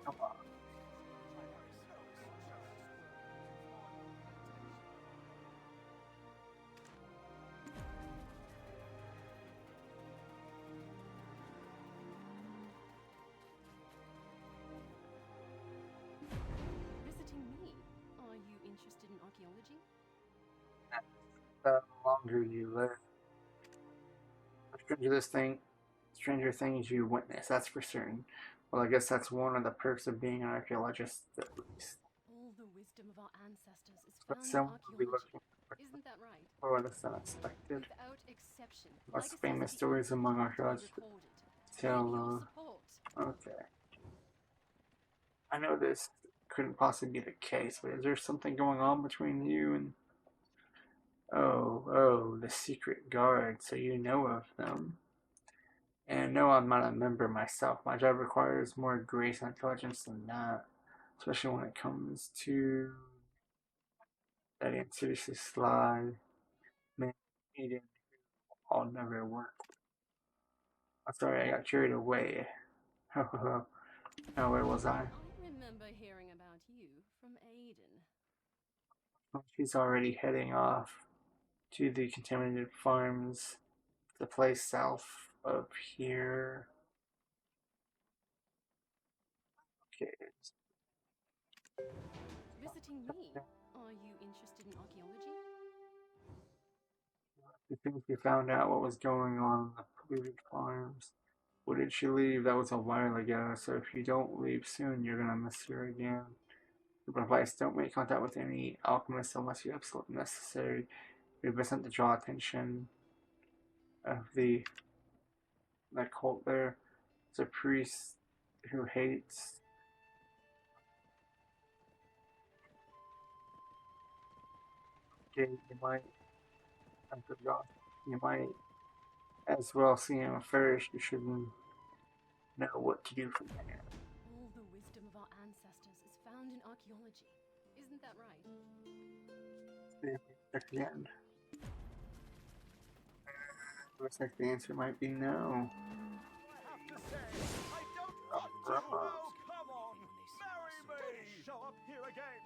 Come on. Visiting me? Are you interested in archaeology? The longer you live, stranger things you witness. That's for certain. Well, I guess that's one of the perks of being an archaeologist, at least. All the wisdom of our ancestors is But found in someone will be archaeology. looking Isn't that right? for the unexpected. Without exception, Most legacies famous of the stories ancient among have to be archaeologists recorded. We tell. need your support. Okay. I know this couldn't possibly be the case, but is there something going on between you and. Oh, the secret guard, so you know of them. And no, I'm not a member myself. My job requires more grace and intelligence than that, especially when it comes to that seriously sly man eating. I'll never work. I'm sorry, I got carried away. Now, where was I? I remember hearing about you from Aiden. She's already heading off to the contaminated farms, the place south of here. Okay. Visiting me? Are you interested in archaeology? You think you found out what was going on in the polluted farms? When did she leave? That was a while ago, so if you don't leave soon, you're gonna miss her again. Your advice, don't make contact with any alchemists unless you absolutely necessary. We've been sent to draw attention of that cult there. It's a priest who hates Okay, you might, I forgot, you might as well see him first. You should know what to do from there. All the wisdom of our ancestors is found in archaeology. Isn't that right? Maybe check again. Looks like the answer might be no. I have to say, I don't want to. Oh, come on. Marry me. Don't show up here again.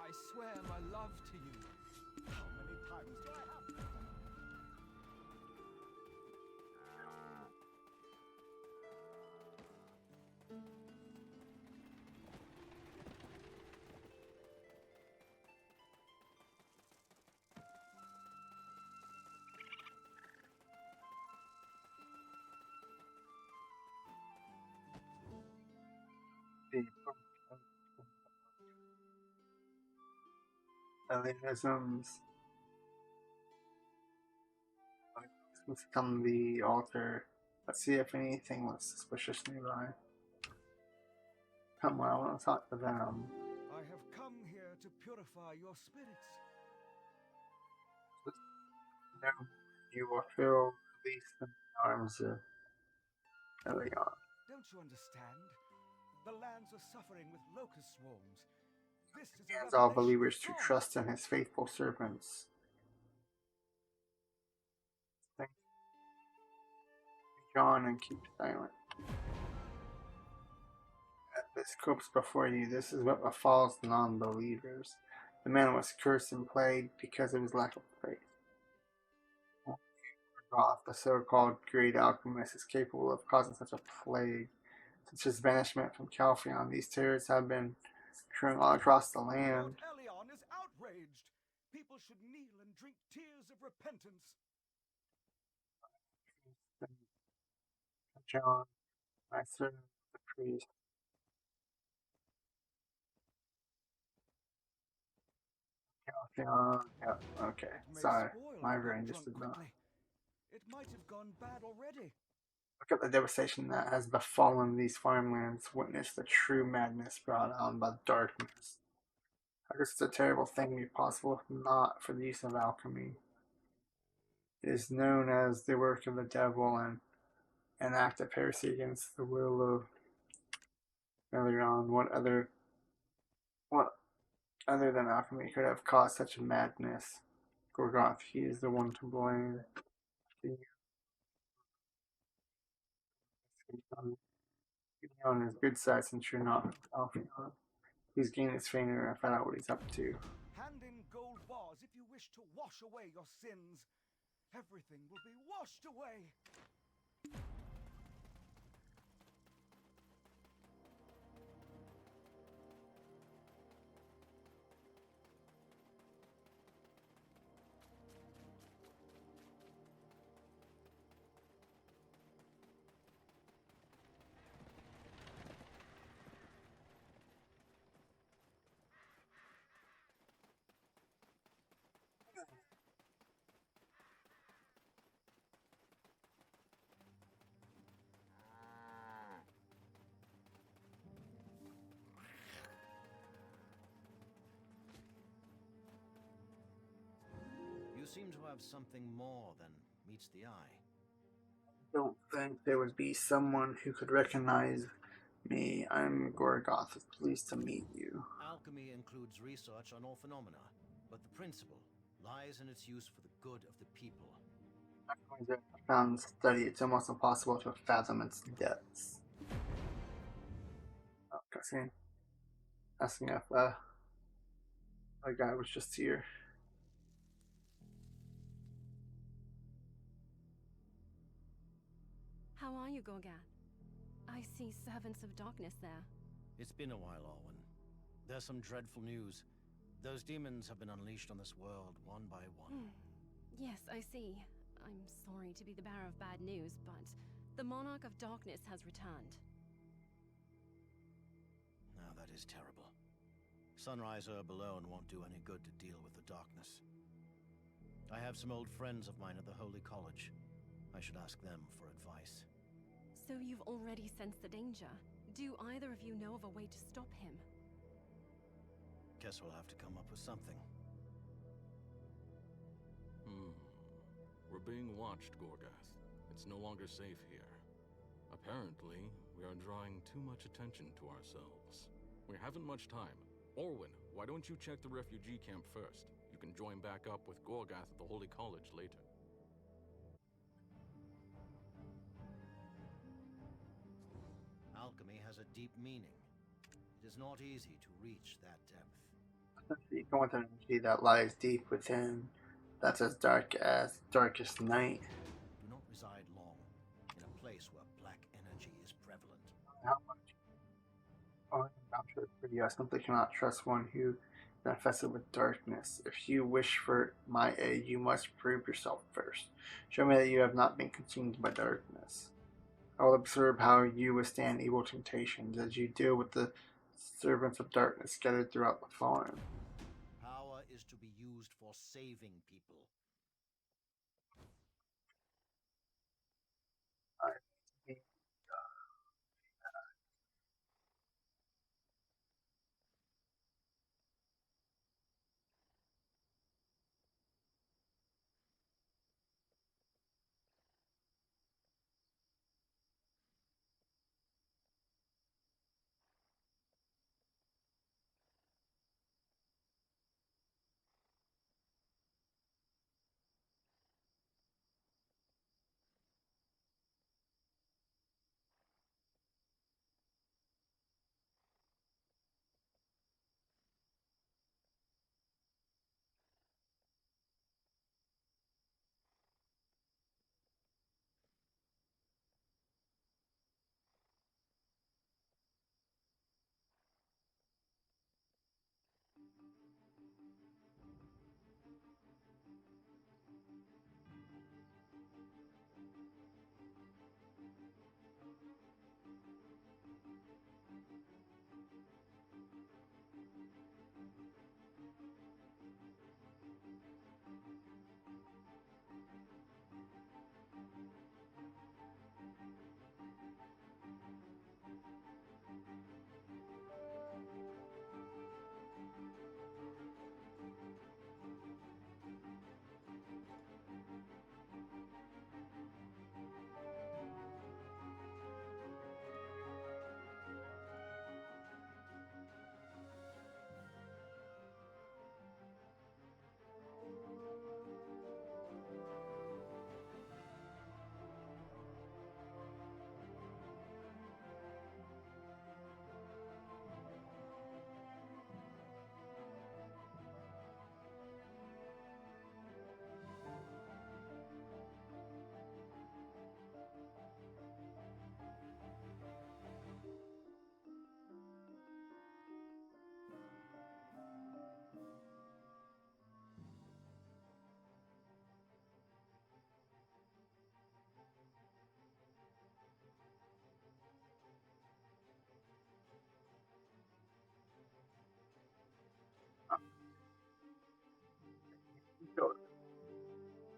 I swear my love to you. How many times do I have to? Hellenisms. Let's come to the altar. Let's see if anything looks suspicious nearby. Come on, I want to talk to them. I have come here to purify your spirits. Now you will feel released in the arms of Elion. Don't you understand? The lands are suffering with locust swarms. This is a Commands all revelation believers to from God. trust in his faithful servants. Thank John and keep silent. This corpse before you, this is what befalls non-believers. The man was cursed and plagued because of his lack of faith. Roth, the so-called great alchemist, is capable of causing such a plague, such as banishment from Calphion. These terrors have been occurring all across the land. Lord Elion is outraged. People should kneel and drink tears of repentance. John, my servant, the priest. Calphion. Yep, okay. It may Sorry, spoil my if I brain get just drunk did not. quickly. It might have gone bad already. Look at the devastation that has befallen these farmlands. Witness the true madness brought on by darkness. How could such a terrible thing be possible if not for the use of alchemy? It is known as the work of the devil and an act of heresy against the will of Elion. What other than alchemy could have caused such madness? Gorgoth, he is the one to blame. On his good side since you're not Alphion. He's gained his finger and found out what he's up to. Hand in gold bars if you wish to wash away your sins. Everything will be washed away. You seem to have something more than meets the eye. I don't think there would be someone who could recognize me. I'm Gorgoth. It's pleased to meet you. Alchemy includes research on all phenomena, but the principle lies in its use for the good of the people. Alchemy is a profound study. It's almost impossible to fathom its depths. Oh, cutscene. Asking if a guy was just here. How are you, Gorgath? I see servants of darkness there. It's been a while, Alwyn. There's some dreadful news. Those demons have been unleashed on this world, one by one. Yes, I see. I'm sorry to be the bearer of bad news, but the Monarch of Darkness has returned. Now that is terrible. Sunrise Herb alone won't do any good to deal with the darkness. I have some old friends of mine at the Holy College. I should ask them for advice. So you've already sensed the danger. Do either of you know of a way to stop him? Guess we'll have to come up with something. being watched, Gorgath. It's no longer safe here. Apparently, we are drawing too much attention to ourselves. We haven't much time. Orwin, why don't you check the refugee camp first? You can join back up with Gorgath at the Holy College later. Alchemy has a deep meaning. It is not easy to reach that depth. You can with an energy that lies deep within, that's as darkest night. Do not reside long in a place where black energy is prevalent. How much? Oh, I'm not sure for you. I simply cannot trust one who is infested with darkness. If you wish for my aid, you must prove yourself first. Show me that you have not been consumed by darkness. I will observe how you withstand evil temptations as you deal with the servants of darkness scattered throughout the farm. Power is to be used for saving people.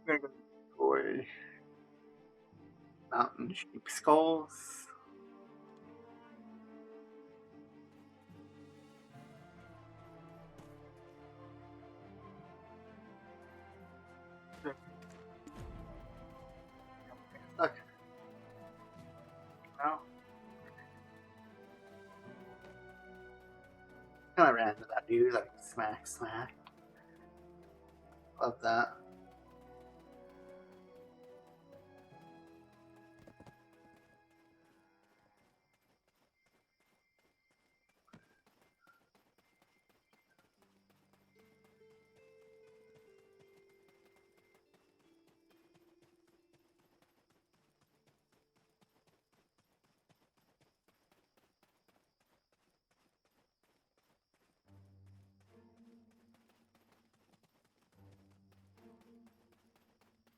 I'm gonna destroy mountain sheep skulls. Okay. Now, kind of ran into that dude, like smack, smack. Love that.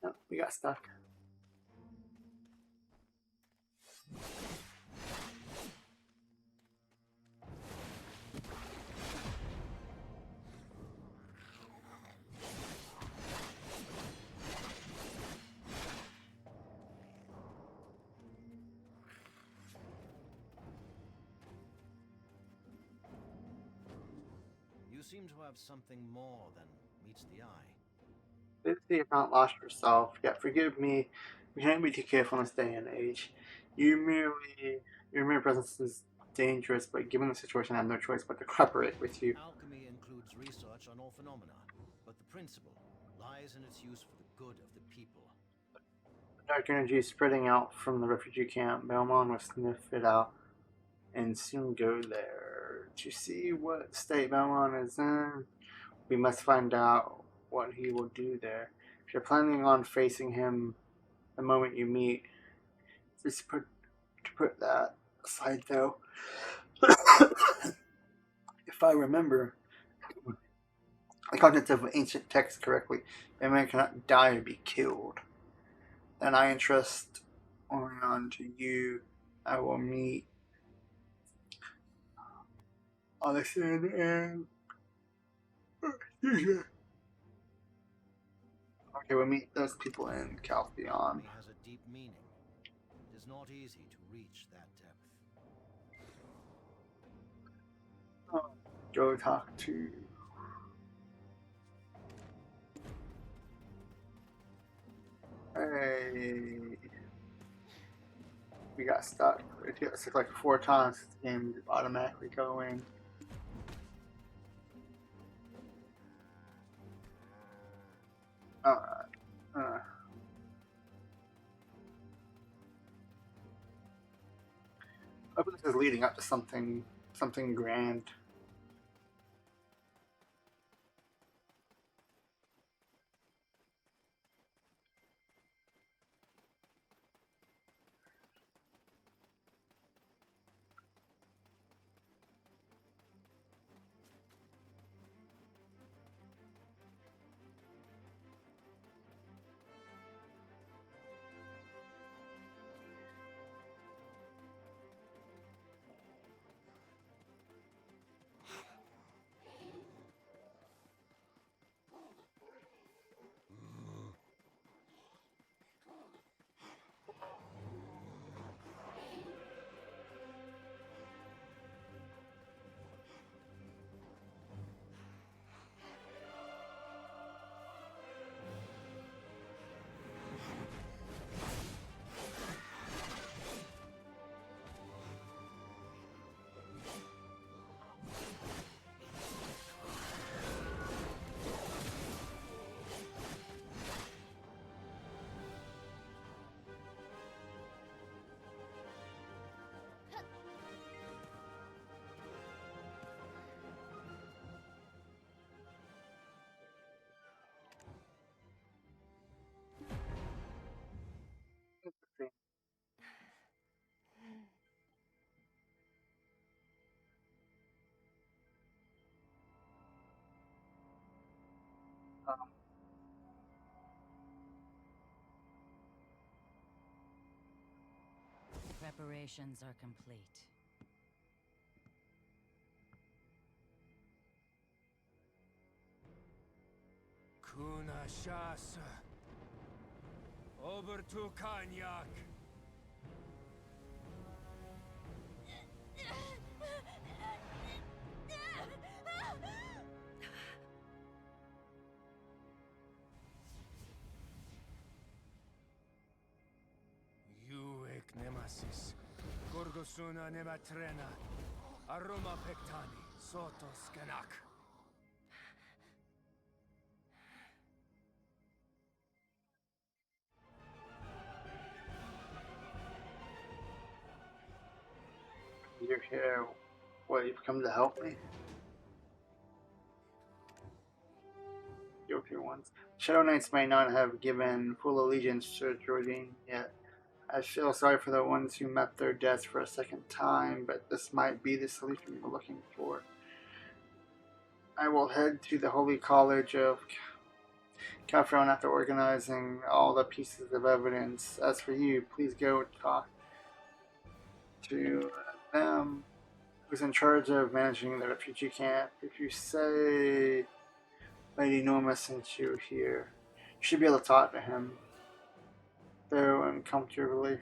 Oh, we got stuck. You seem to have something more than meets the eye. Lucy, you've not lost yourself, yet forgive me, we can't be too careful in this day and age. You merely, your mere presence is dangerous, but given the situation, I have no choice but to cooperate with you. Alchemy includes research on all phenomena, but the principle lies in its use for the good of the people. Dark energy is spreading out from the refugee camp. Belmont will sniff it out and soon go there. To see what state Belmont is in, we must find out what he will do there. If you're planning on facing him the moment you meet, just put that aside though. If I remember the contents of ancient text correctly, a man cannot die or be killed. Then I entrust only unto you. I will meet Alison and okay, we'll meet those people in Caltheon. Alchemy has a deep meaning. It is not easy to reach that depth. Go talk to hey, we got stuck. It took like 4 times. The game automatically going. Alright. I hope this is leading up to something grand. Preparations are complete. Kuna shasa. Over to Kanyak. Yuek nemasis. Gorgosuna nematrena. Aroma pectani. Soto skenak. You're here. What, you've come to help me? Guilty ones. Shadow Knights may not have given full allegiance to Jordan yet. I feel sorry for the ones who met their deaths for a second time, but this might be the solution you were looking for. I will head to the Holy College of Calphron after organizing all the pieces of evidence. As for you, please go talk to them who's in charge of managing the refugee camp. If you say Lady Norma sent you here, you should be able to talk to him, though uncomfortably.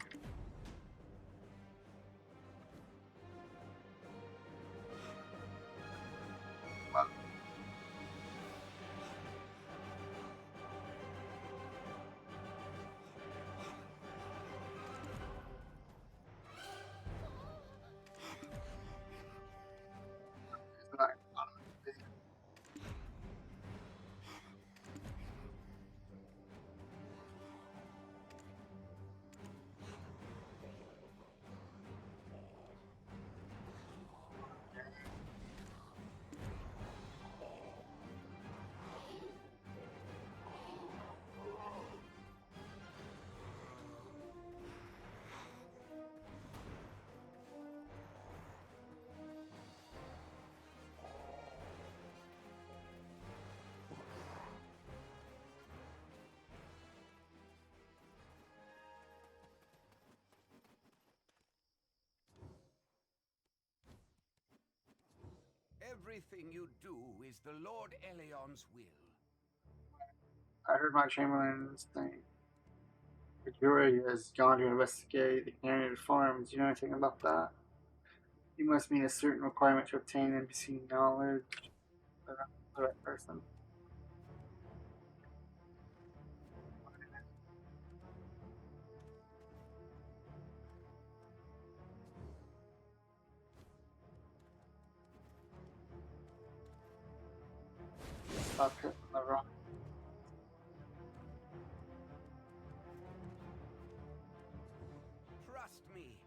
everything you do is the Lord Elion's will. I heard my Chamberlain's thing. The jury has gone to investigate the contaminated farms. Do you know anything about that? You must meet a certain requirement to obtain NPC knowledge. I'm the right person. Stop hitting the rock. Trust me,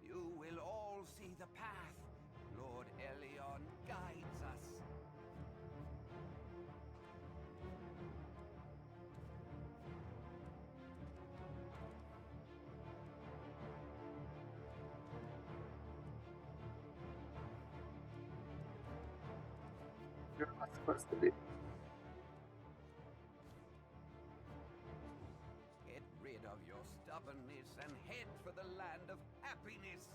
you will all see the path. Lord Elion guides us. You're not supposed to be. Get rid of your stubbornness and head for the land of happiness.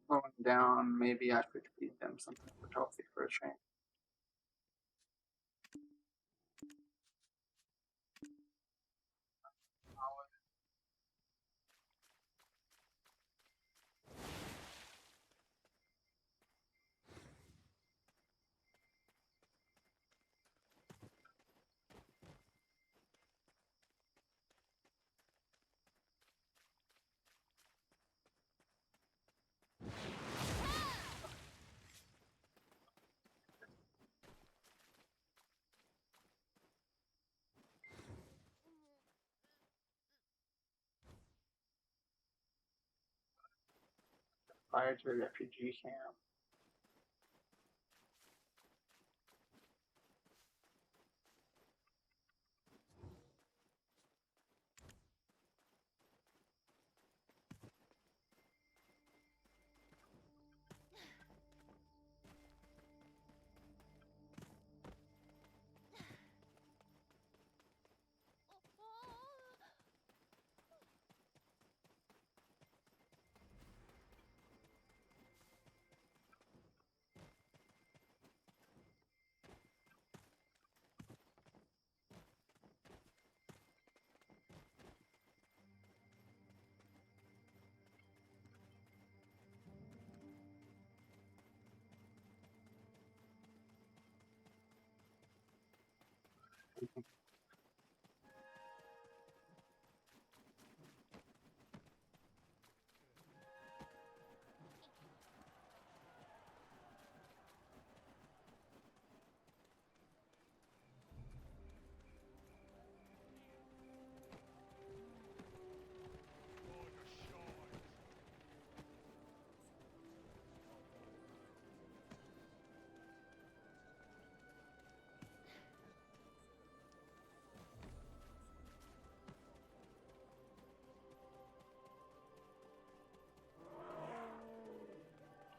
Slowing down, maybe I could feed them something for healthy for a change. Fire to the refugee camp.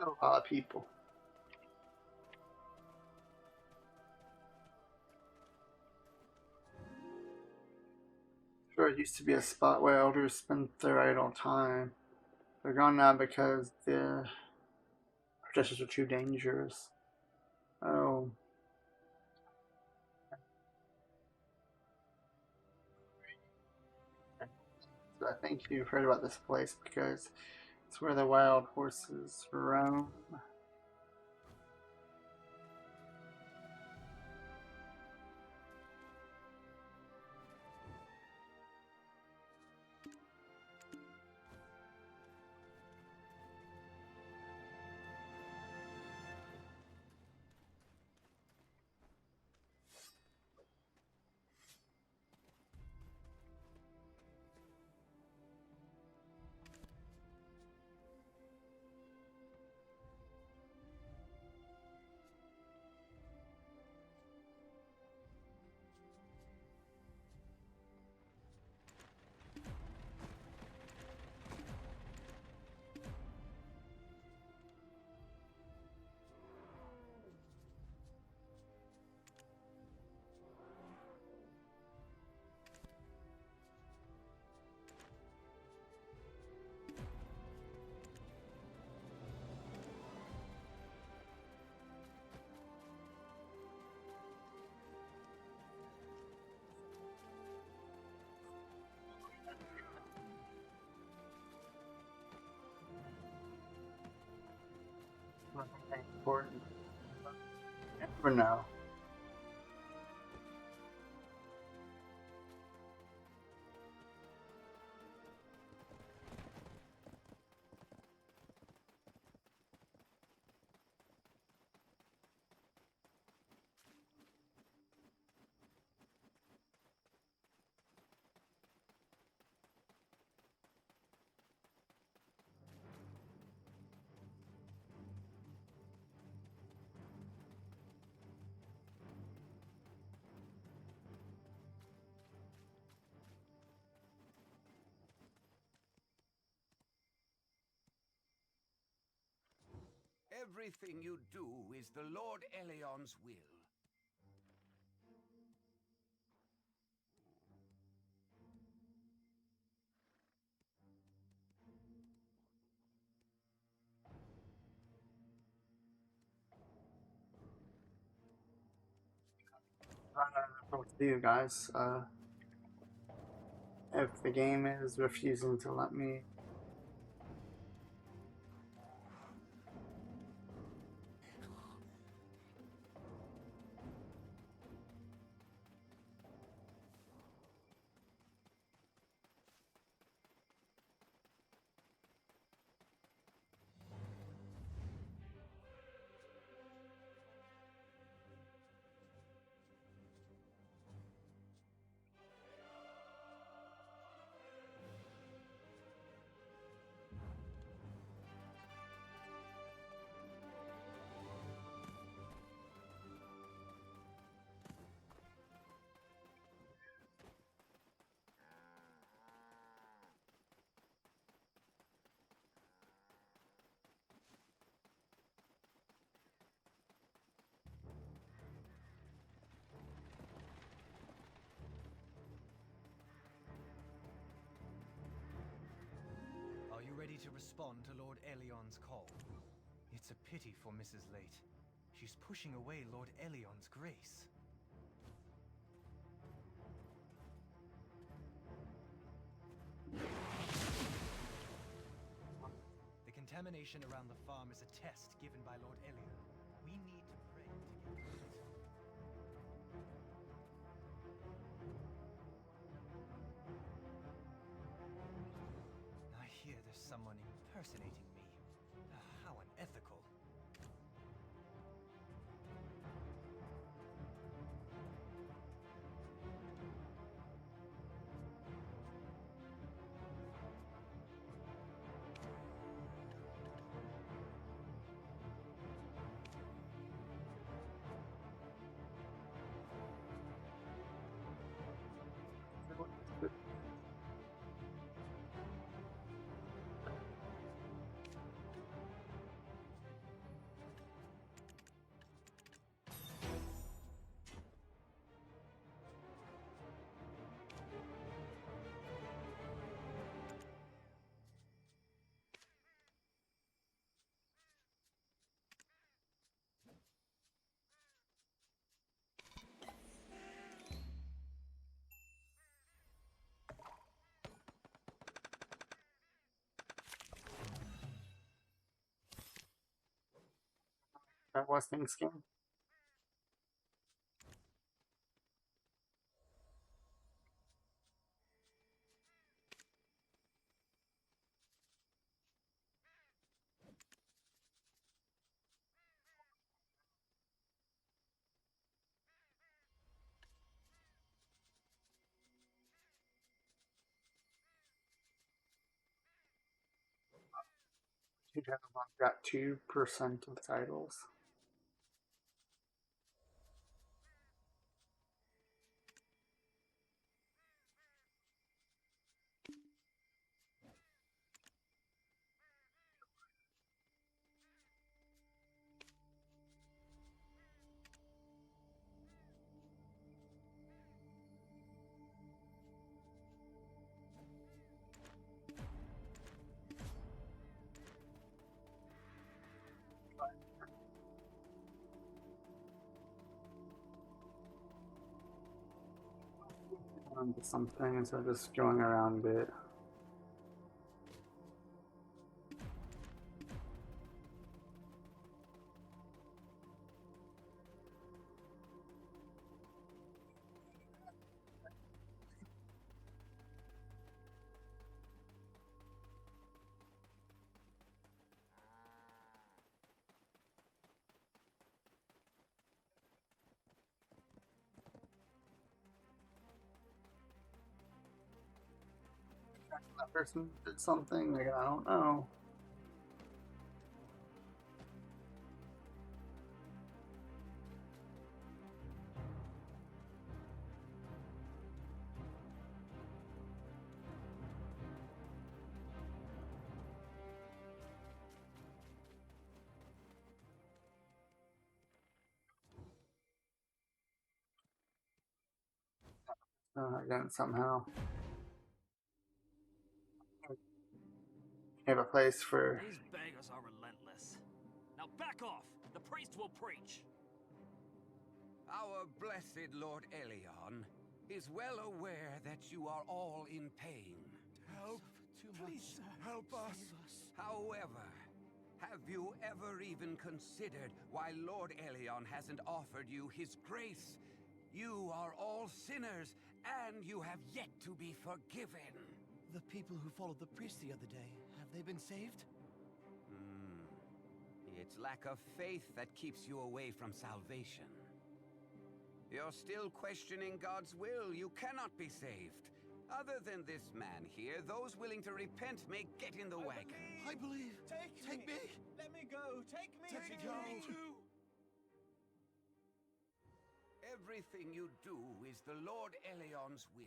A lot of people. Sure, it used to be a spot where elders spent their idle time. They're gone now because the protesters are too dangerous. Oh. So I think you've heard about this place because it's where the wild horses roam. Nothing important. You never know. Everything you do is the Lord Elion's will. I don't know what to do, guys. If the game is refusing to let me. Are you ready to respond to Lord Elion's call? It's a pity for Mrs. Late. She's pushing away Lord Elion's grace. The contamination around the farm is a test given by Lord Elion. We need to pray to get rid of it. I hear there's someone impersonating me. How unethical. That was Thanksgiving. You'd have got 2% of titles. Onto something instead of just going around it. that person did something. Like, I don't know. Again, somehow. Have a place for. These beggars are relentless. Now back off! The priest will preach! Our blessed Lord Elion is well aware that you are all in pain. Help! Please help us! However, have you ever even considered why Lord Elion hasn't offered you his grace? You are all sinners, and you have yet to be forgiven. The people who followed the priest the other day, have they been saved? It's lack of faith that keeps you away from salvation. You're still questioning God's will. You cannot be saved. Other than this man here, those willing to repent may get in the wagon. I believe. Take me. Let me go. Take me. Take me too. Everything you do is the Lord Elion's will.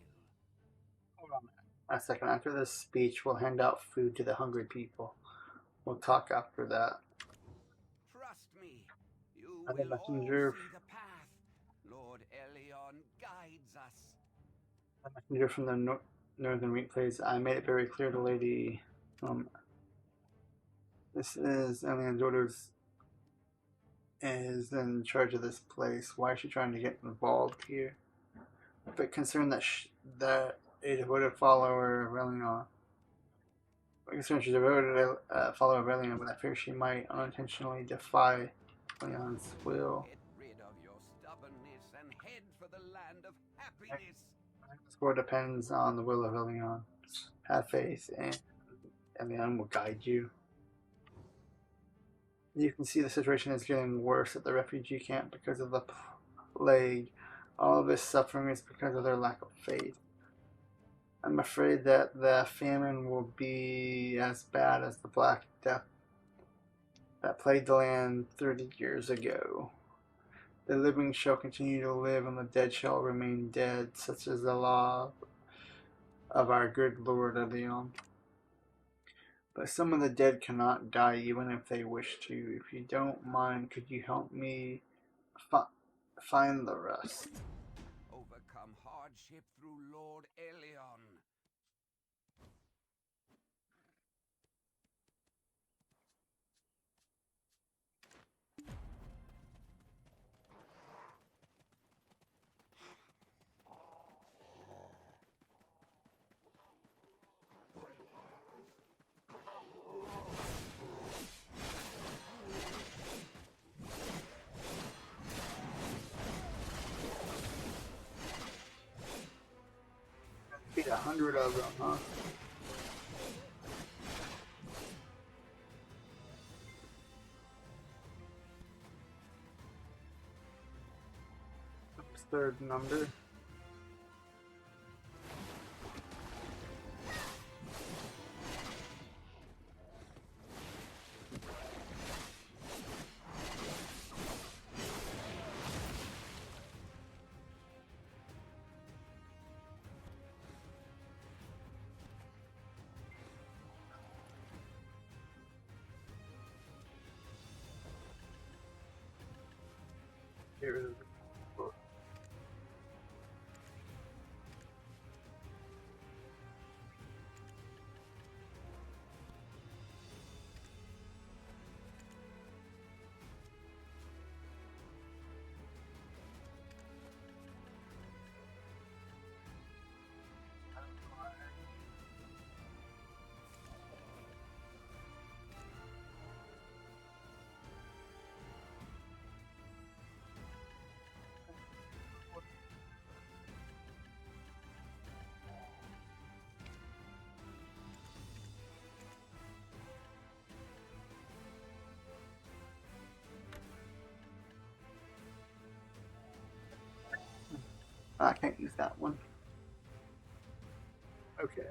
Hold on a second. After this speech, we'll hand out food to the hungry people. We'll talk after that. Trust me, you I think will all messenger. see the path. Lord Elion guides us. The messenger from the northern replays. I made it very clear to Lady. This is Elion's orders. Is in charge of this place. Why is she trying to get involved here? A bit concerned that a devoted follower of Elion. I'm concerned she's a devoted follower of Elion, but I fear she might unintentionally defy Elion's will. Get rid of your stubbornness and head for the land of happiness. This war depends on the will of Elion. Have faith, and Elion will guide you. You can see the situation is getting worse at the refugee camp because of the plague. All of this suffering is because of their lack of faith. I'm afraid that the famine will be as bad as the Black Death that plagued the land 30 years ago. The living shall continue to live, and the dead shall remain dead, such is the law of our good Lord Elion. But some of the dead cannot die even if they wish to. If you don't mind, could you help me find the rest? Overcome hardship through Lord Elion. Beat 100 of them, huh? Third number. Here it is. I can't use that one. Okay.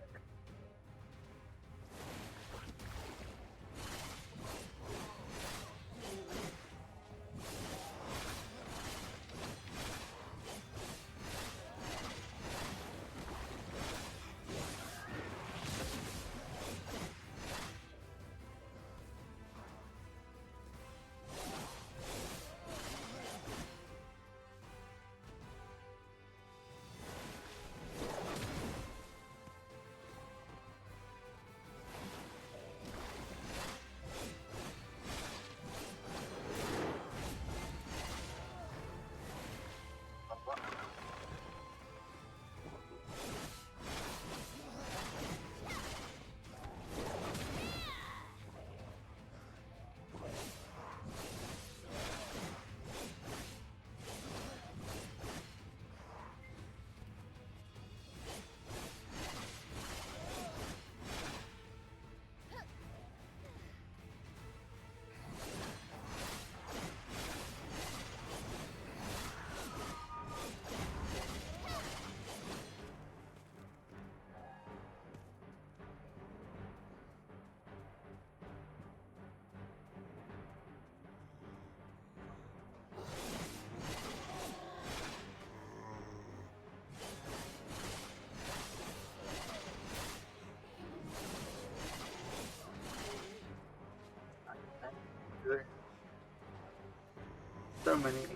so many.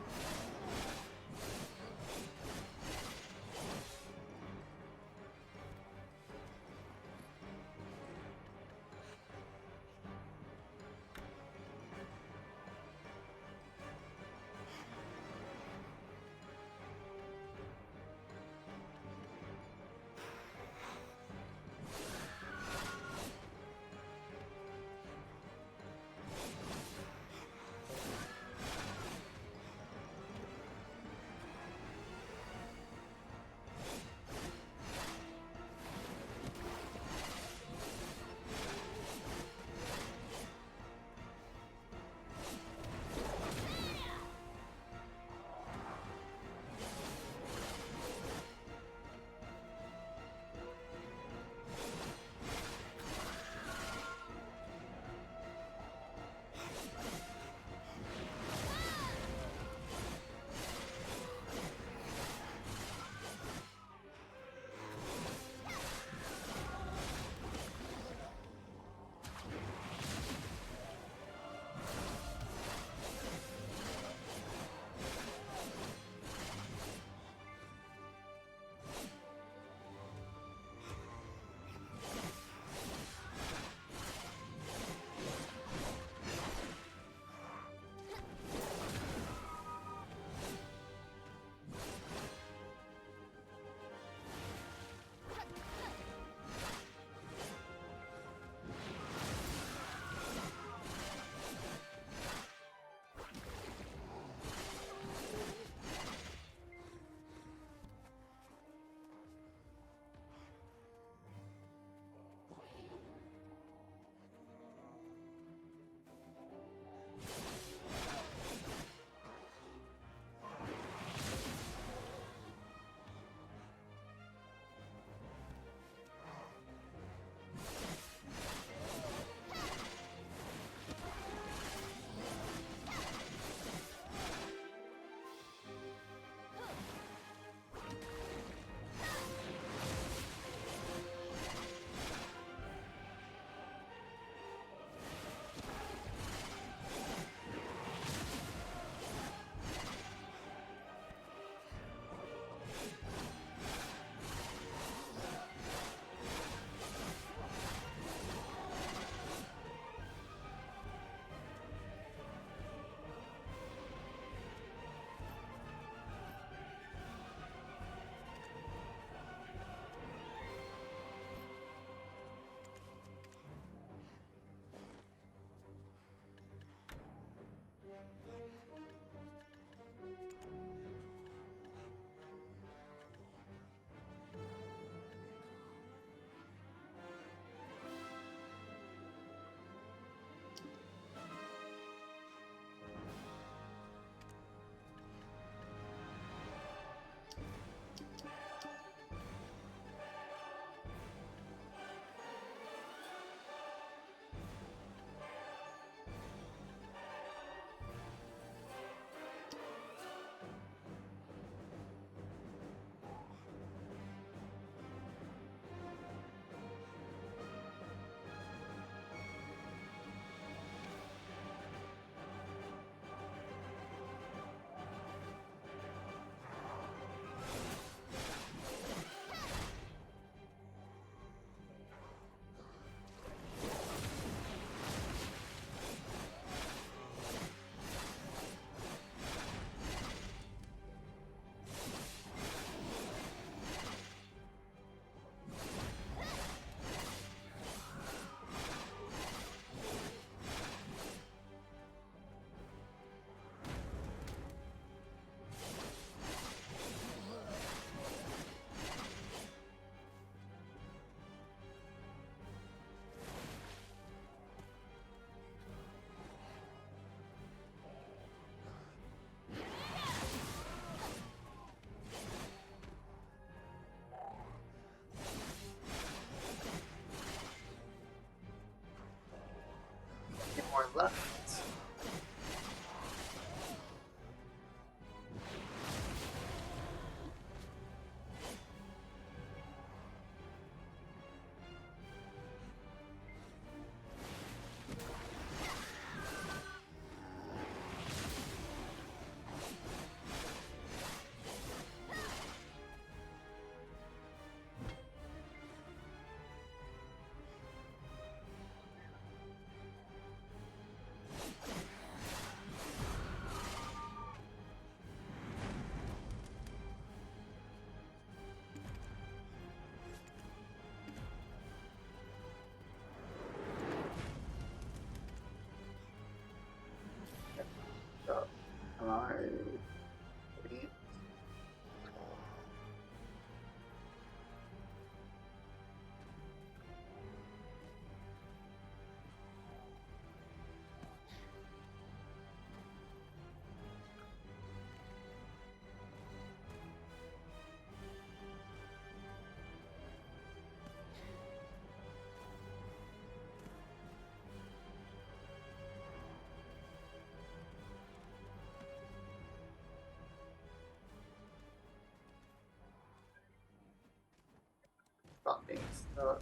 Uh,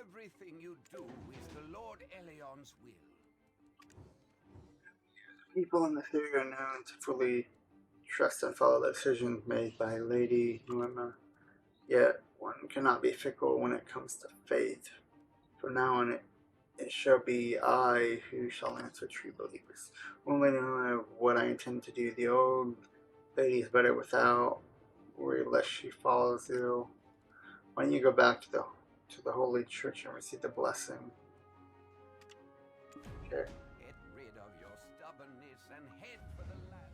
Everything you do is the Lord Eleon's will. People in the city are known to fully trust and follow the decisions made by Lady Nuema, yet one cannot be fickle when it comes to faith. From now on, it shall be I who shall answer true believers. When Lady Nuema what I intend to do, the old lady is better without worry lest she falls ill. Why don't you go back to the holy church and receive the blessing? Okay. Get rid of your stubbornness and head for the land.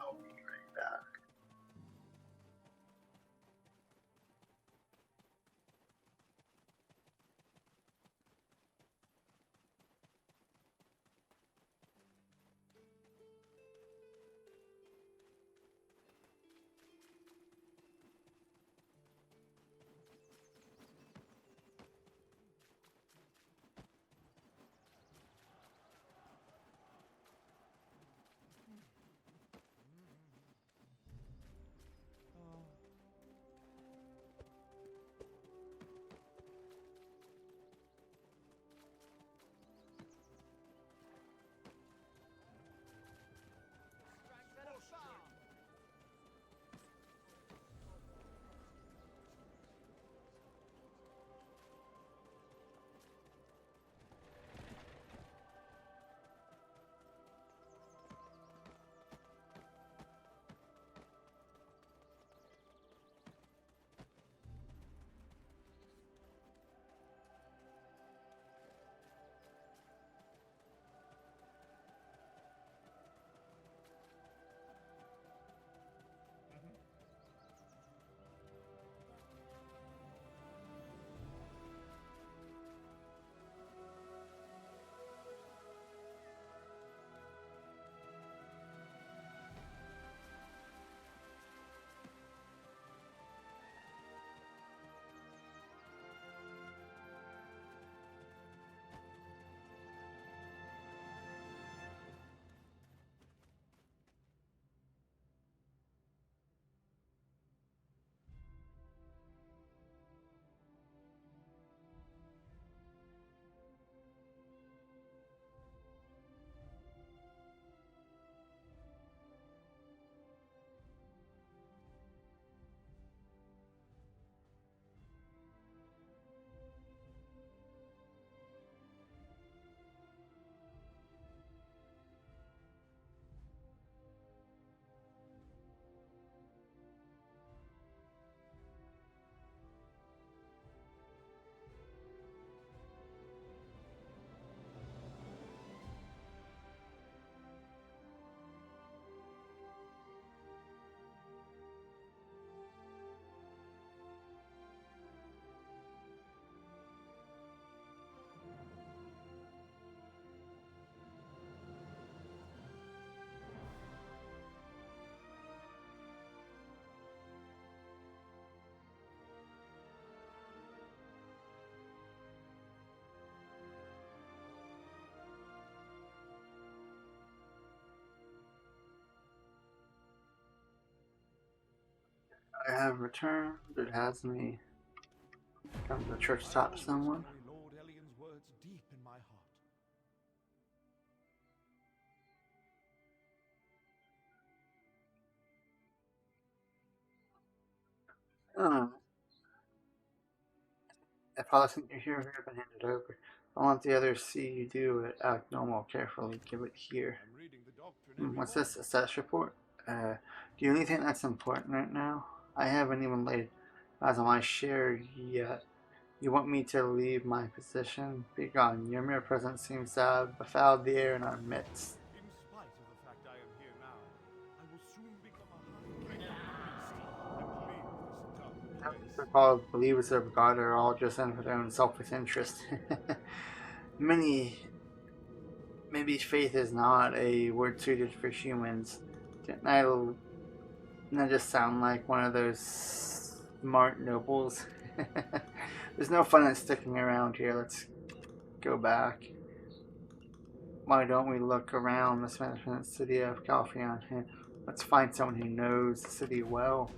I'll be right back. I have returned. It has me come to the church to talk to someone. Lord Elion's words deep in my heart. If I think you're here, then hand it over. I want the others to see you do it. Act normal, carefully. Give it here. What's this? A status report? Do you really think that's important right now? I haven't even laid eyes on my share yet. You want me to leave my position? Be gone. Your mere presence seems to have befouled the air in our midst. In spite of the fact I am here now, I will soon become a high-ranking priest and leave this dumb place. So-called believers of God are all just in for their own selfish interest. Maybe faith is not a word suited for humans. Didn't I just sound like one of those smart nobles? There's no fun in sticking around here. Let's go back. Why don't we look around this magnificent city of Calpheon? Let's find someone who knows the city well.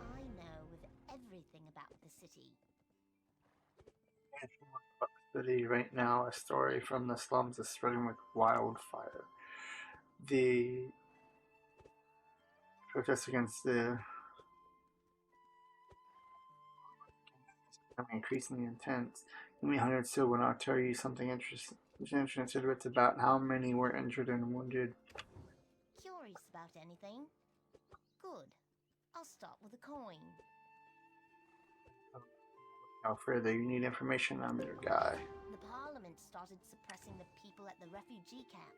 I know everything about the city. City right now, a story from the slums is spreading like wildfire. The protests against the becoming increasingly intense. Enemy hundreds still will not tell you something interesting tidbits about how many were injured and wounded. Curious about anything? Good. I'll start with a coin. Now further, you need information on your guy. The Parliament started suppressing the people at the refugee camp.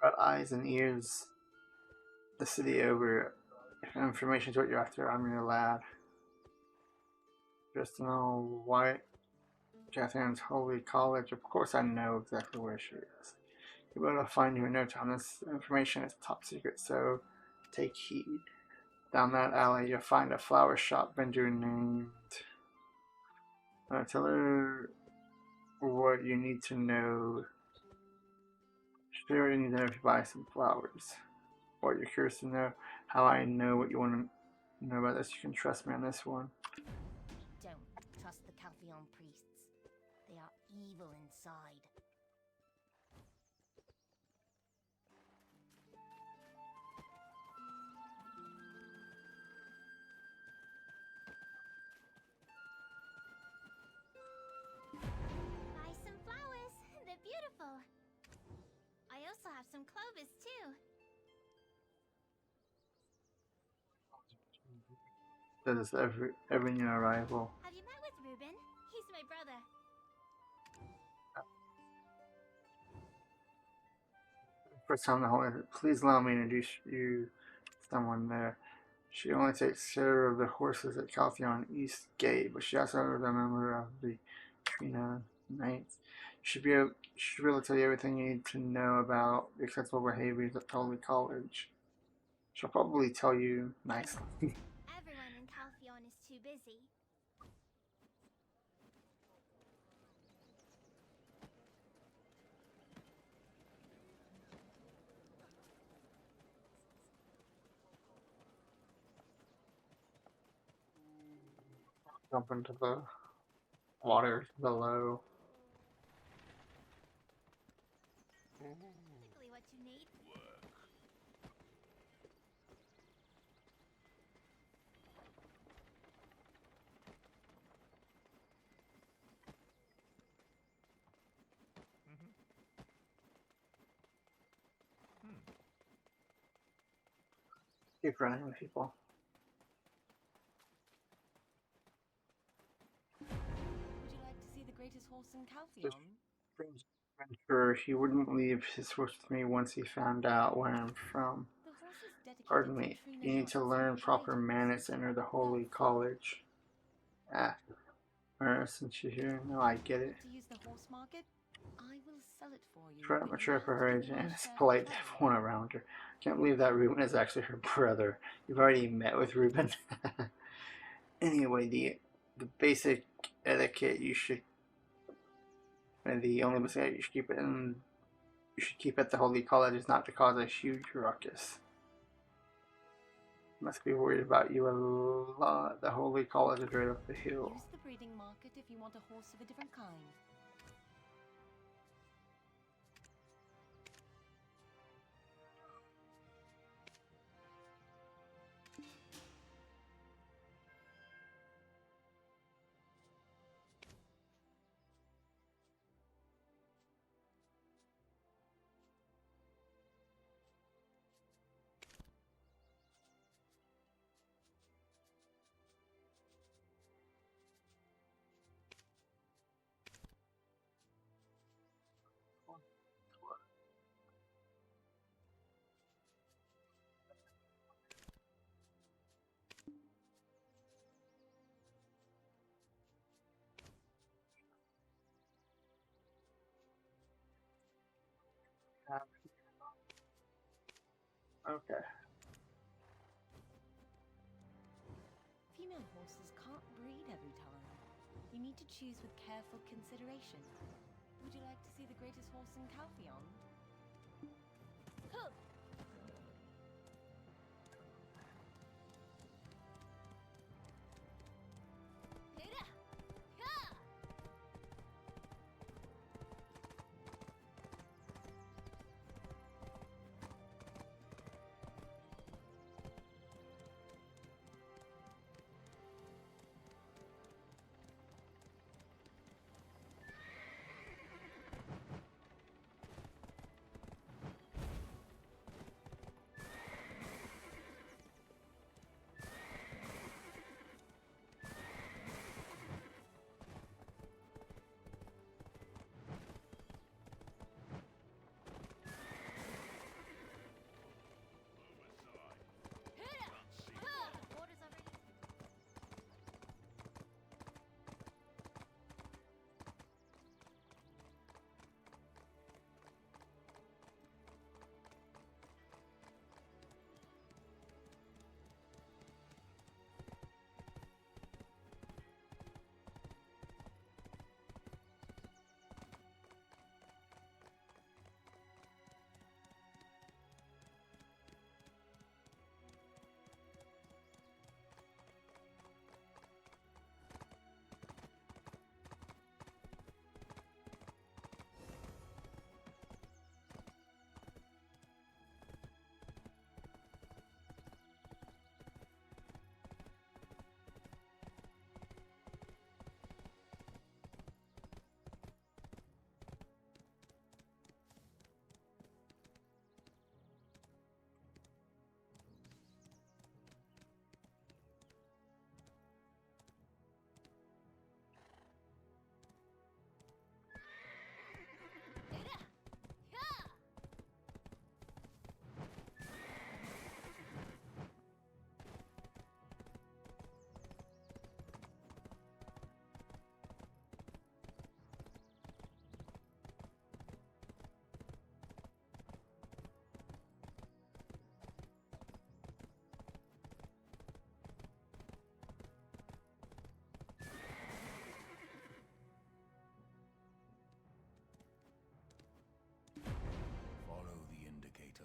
Got eyes and ears. The city over. Information is what you're after. I'm your lad. Just to know why Catherine's Holy College. Of course, I know exactly where she is. You'll be able to find your notes on this information. It's top secret, so take heed. Down that alley, you'll find a flower shop vendor named. Tell her what you need to know. Sure, you need to know if you buy some flowers. What you're curious to know, how I know what you want to know about this. You can trust me on this one. Don't trust the Calpheon priests. They are evil inside. Buy some flowers. They're beautiful. I also have some clovers too. That is every new arrival. Have you met with Reuben? He's my brother. First time the whole. Please allow me to introduce you to someone there. She only takes care of the horses at Calpheon East Gate, but she also is a member of the Trina Knights. She should be able to tell you everything you need to know about the acceptable behaviors at Holy College. She'll probably tell you nicely. Everyone in Calpheon is too busy. Jump into the water below. Typically what you need. keep running with people. Would you like to see the greatest horse in Caltheon? Sure, he wouldn't leave his horse with me once he found out where I'm from. Pardon me, you need to learn proper manners to enter the Holy College. Ah, since you're here, no, I get it. To use the horse market? I will sell it for you. She's mature for her age, and it's polite to have one around her. Can't believe that Ruben is actually her brother. You've already met with Ruben. Anyway, the basic etiquette you should, and the only mistake you should keep at the Holy College is not to cause a huge ruckus. Must be worried about you a lot. The Holy College is right up the hill. Use the breeding market if you want a horse of a different kind. Okay. Female horses can't breed every time. You need to choose with careful consideration. Would you like to see the greatest horse in Caltheon?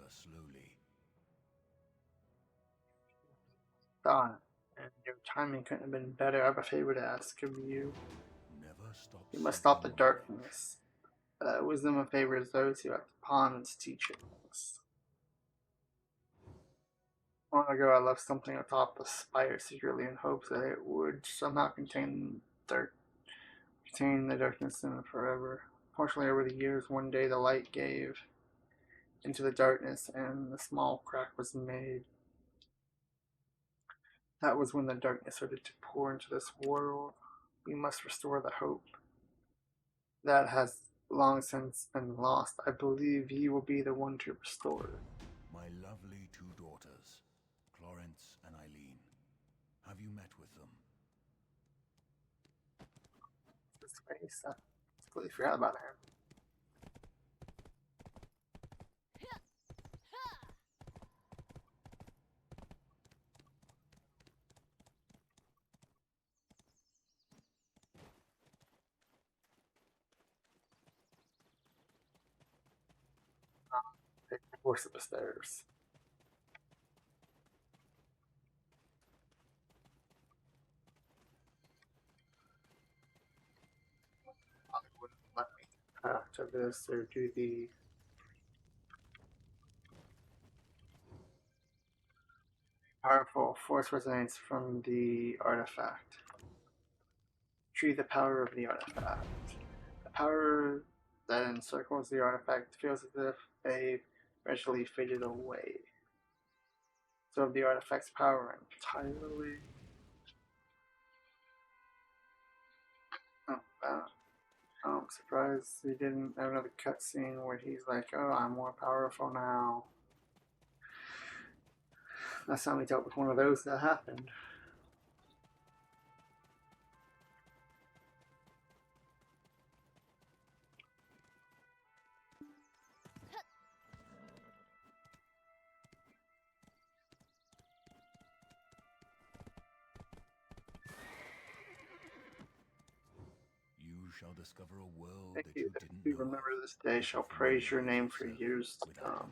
Slowly. Done. And your timing couldn't have been better. I have a favor to ask of you. Never stop. You must stop the darkness. Wisdom and favor is those who have the pawns teachings. Long ago, I left something atop the spire secretly in hopes that it would somehow contain the darkness in it forever. Fortunately, over the years, one day the light gave into the darkness, and a small crack was made. That was when the darkness started to pour into this world. We must restore the hope that has long since been lost. I believe you will be the one to restore it. My lovely two daughters, Florence and Eileen. Have you met with them? This face, I completely forgot about him. Take the horse up the stairs. Wouldn't let me to this or do the powerful force resonates from the artifact. Retrieve the power of the artifact. The power that encircles the artifact feels as if they gradually faded away. So the artifact's power entirely. Oh, wow. I'm surprised he didn't have another cutscene where he's like, oh, I'm more powerful now. Last time we dealt with one of those, that happened. You shall discover a world Thank that you. you If didn't you know. remember this day, shall praise your name for years to come.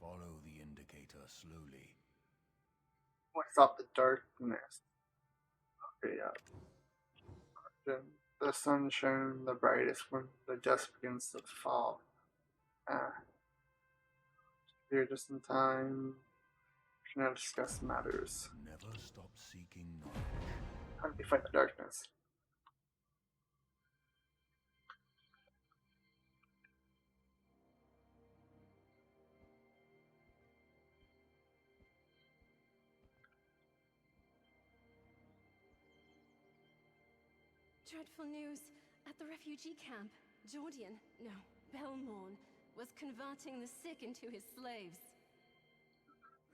Follow the indicator slowly. What's up the darkness? Okay, yeah. Then the sun shone the brightest when the dusk begins to fall. Here just in time. We can now discuss matters. Never stop seeking knowledge. How do we fight the darkness? Dreadful news. At the refugee camp, Jordian, no, Belmorn, was converting the sick into his slaves.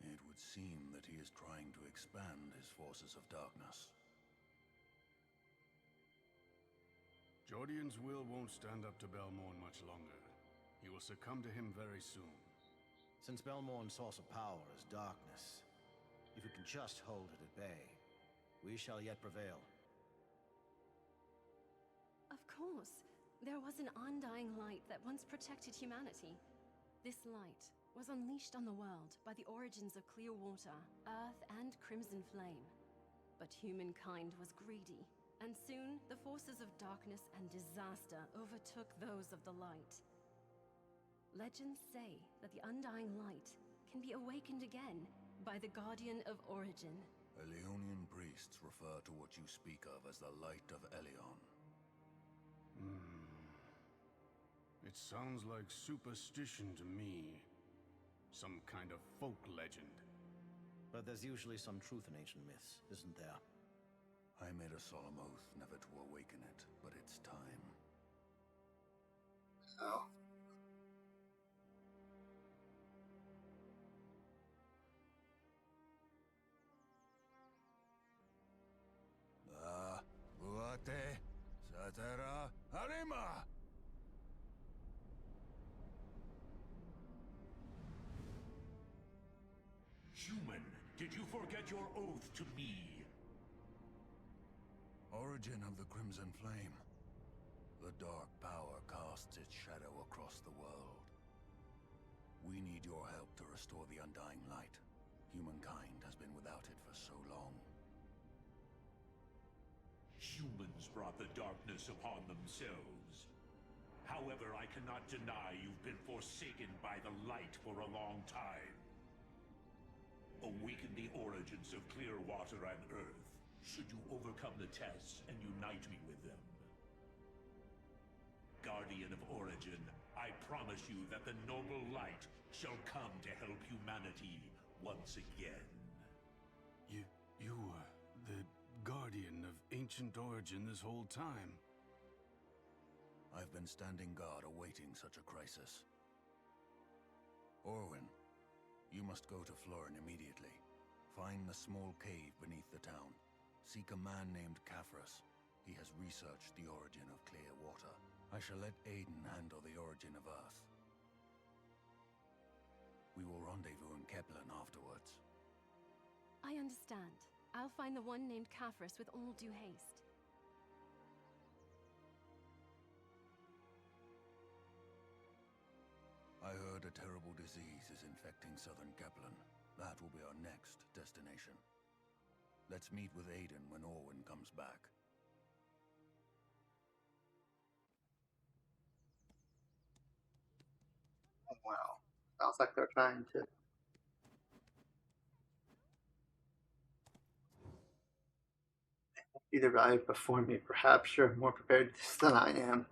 It would seem that he is trying to expand his forces of darkness. Jordian's will won't stand up to Belmorn much longer. He will succumb to him very soon. Since Belmorn's source of power is darkness, if we can just hold it at bay, we shall yet prevail. Of course. There was an undying light that once protected humanity. This light was unleashed on the world by the origins of clear water, earth, and crimson flame. But humankind was greedy, and soon the forces of darkness and disaster overtook those of the light. Legends say that the undying light can be awakened again by the Guardian of Origin. Elionian priests refer to what you speak of as the Light of Elion. It sounds like superstition to me. Some kind of folk legend. But there's usually some truth in ancient myths, isn't there? I made a solemn oath never to awaken it, but it's time. Oh. Buate, Satara, Harima! Human, did you forget your oath to me? Origin of the Crimson Flame. The dark power casts its shadow across the world. We need your help to restore the undying light. Humankind has been without it for so long. Humans brought the darkness upon themselves. However, I cannot deny you've been forsaken by the light for a long time. Awaken the origins of clear water and earth, should you overcome the tests and unite me with them. Guardian of Origin, I promise you that the noble light shall come to help humanity once again. You were the guardian of ancient origin this whole time. I've been standing guard awaiting such a crisis. Orwin, you must go to Florin immediately. Find the small cave beneath the town. Seek a man named Caphras. He has researched the origin of clear water. I shall let Aiden handle the origin of Earth. We will rendezvous in Kepler afterwards. I understand. I'll find the one named Caphras with all due haste. I heard a terrible disease is infecting southern Kaplan. That will be our next destination. Let's meet with Aiden when Orwin comes back. Wow. Sounds like they're trying to either arrive before me. Perhaps you're more prepared than I am.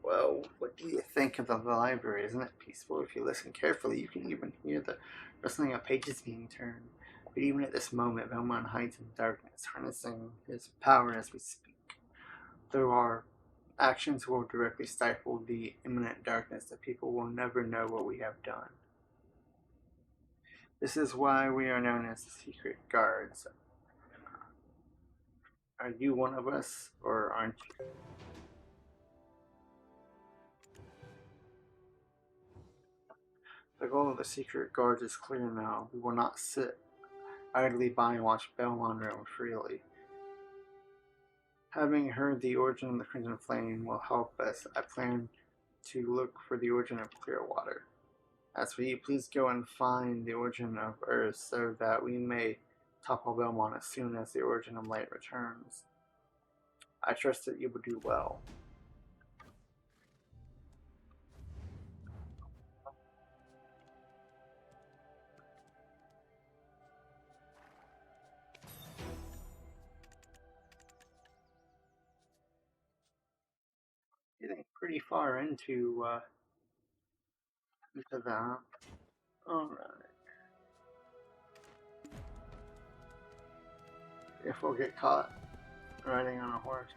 Well, what do you think of the library? Isn't it peaceful? If you listen carefully, you can even hear the rustling of pages being turned. But even at this moment, Belmont hides in darkness, harnessing his power as we speak. Though our actions will directly stifle the imminent darkness, the people will never know what we have done. This is why we are known as the Secret Guards. Are you one of us, or aren't you? The goal of the Secret Guards is clear now. We will not sit idly by and watch Belmont roam freely. Having heard the origin of the Crimson Flame will help us. I plan to look for the origin of Clearwater. As for you, please go and find the origin of Earth so that we may topple Belmont as soon as the origin of light returns. I trust that you will do well. Getting pretty far into that. Alright. If we'll get caught riding on a horse.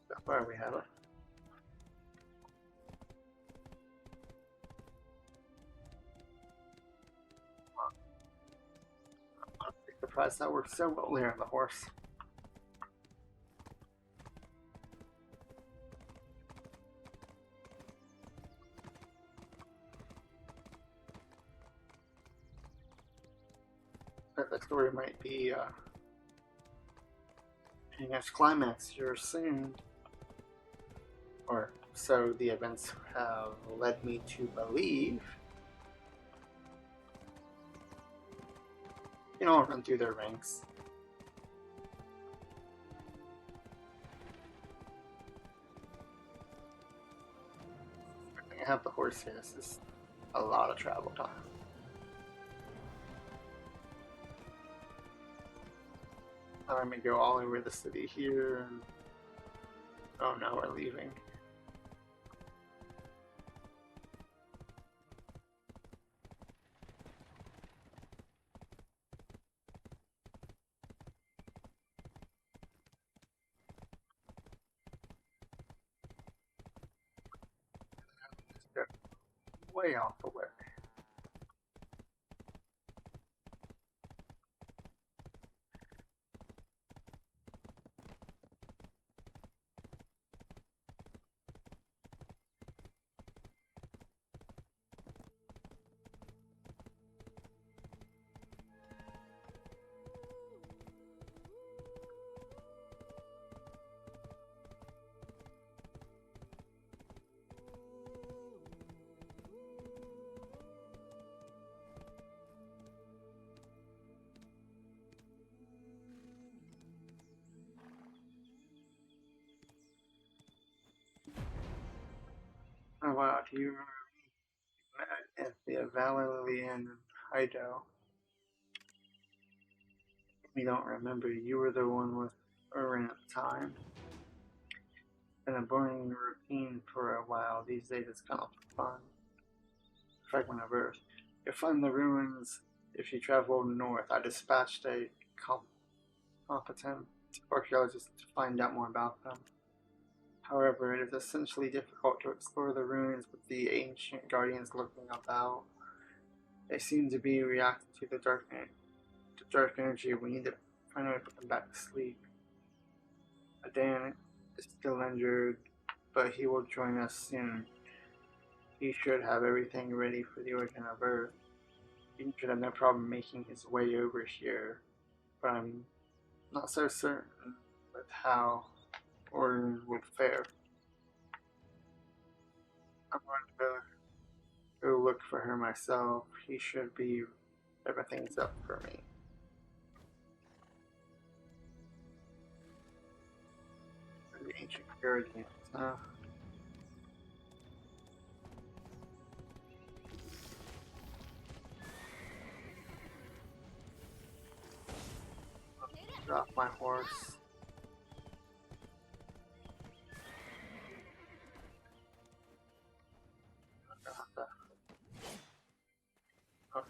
That's where we have it. I'm surprised that worked so well there on the horse. But the story might be hitting its climax here soon. Or so the events have led me to believe. You know, I'll run through their ranks. I have the horse here. This is a lot of travel time. I may go all over the city here. And... oh no, we're leaving. Way off the way. Oh wow, do you remember me? The Valerian Hideout. We don't remember. You were the one with Urin at the time. Been a boring routine for a while. These days it's kind of fun. Fragment of Earth. You'll find the ruins if you travel north. I dispatched a competent archaeologist to find out more about them. However, it is essentially difficult to explore the ruins with the ancient guardians lurking about. They seem to be reacting to the dark energy. We need to finally put them back to sleep. Dan is still injured, but he will join us soon. He should have everything ready for the origin of Earth. He should have no problem making his way over here, but I'm not so certain with how Orton would fare. I'm going to go look for her myself. He should be. Everything's up for me. The ancient guardians, huh? Drop my horse. Okay.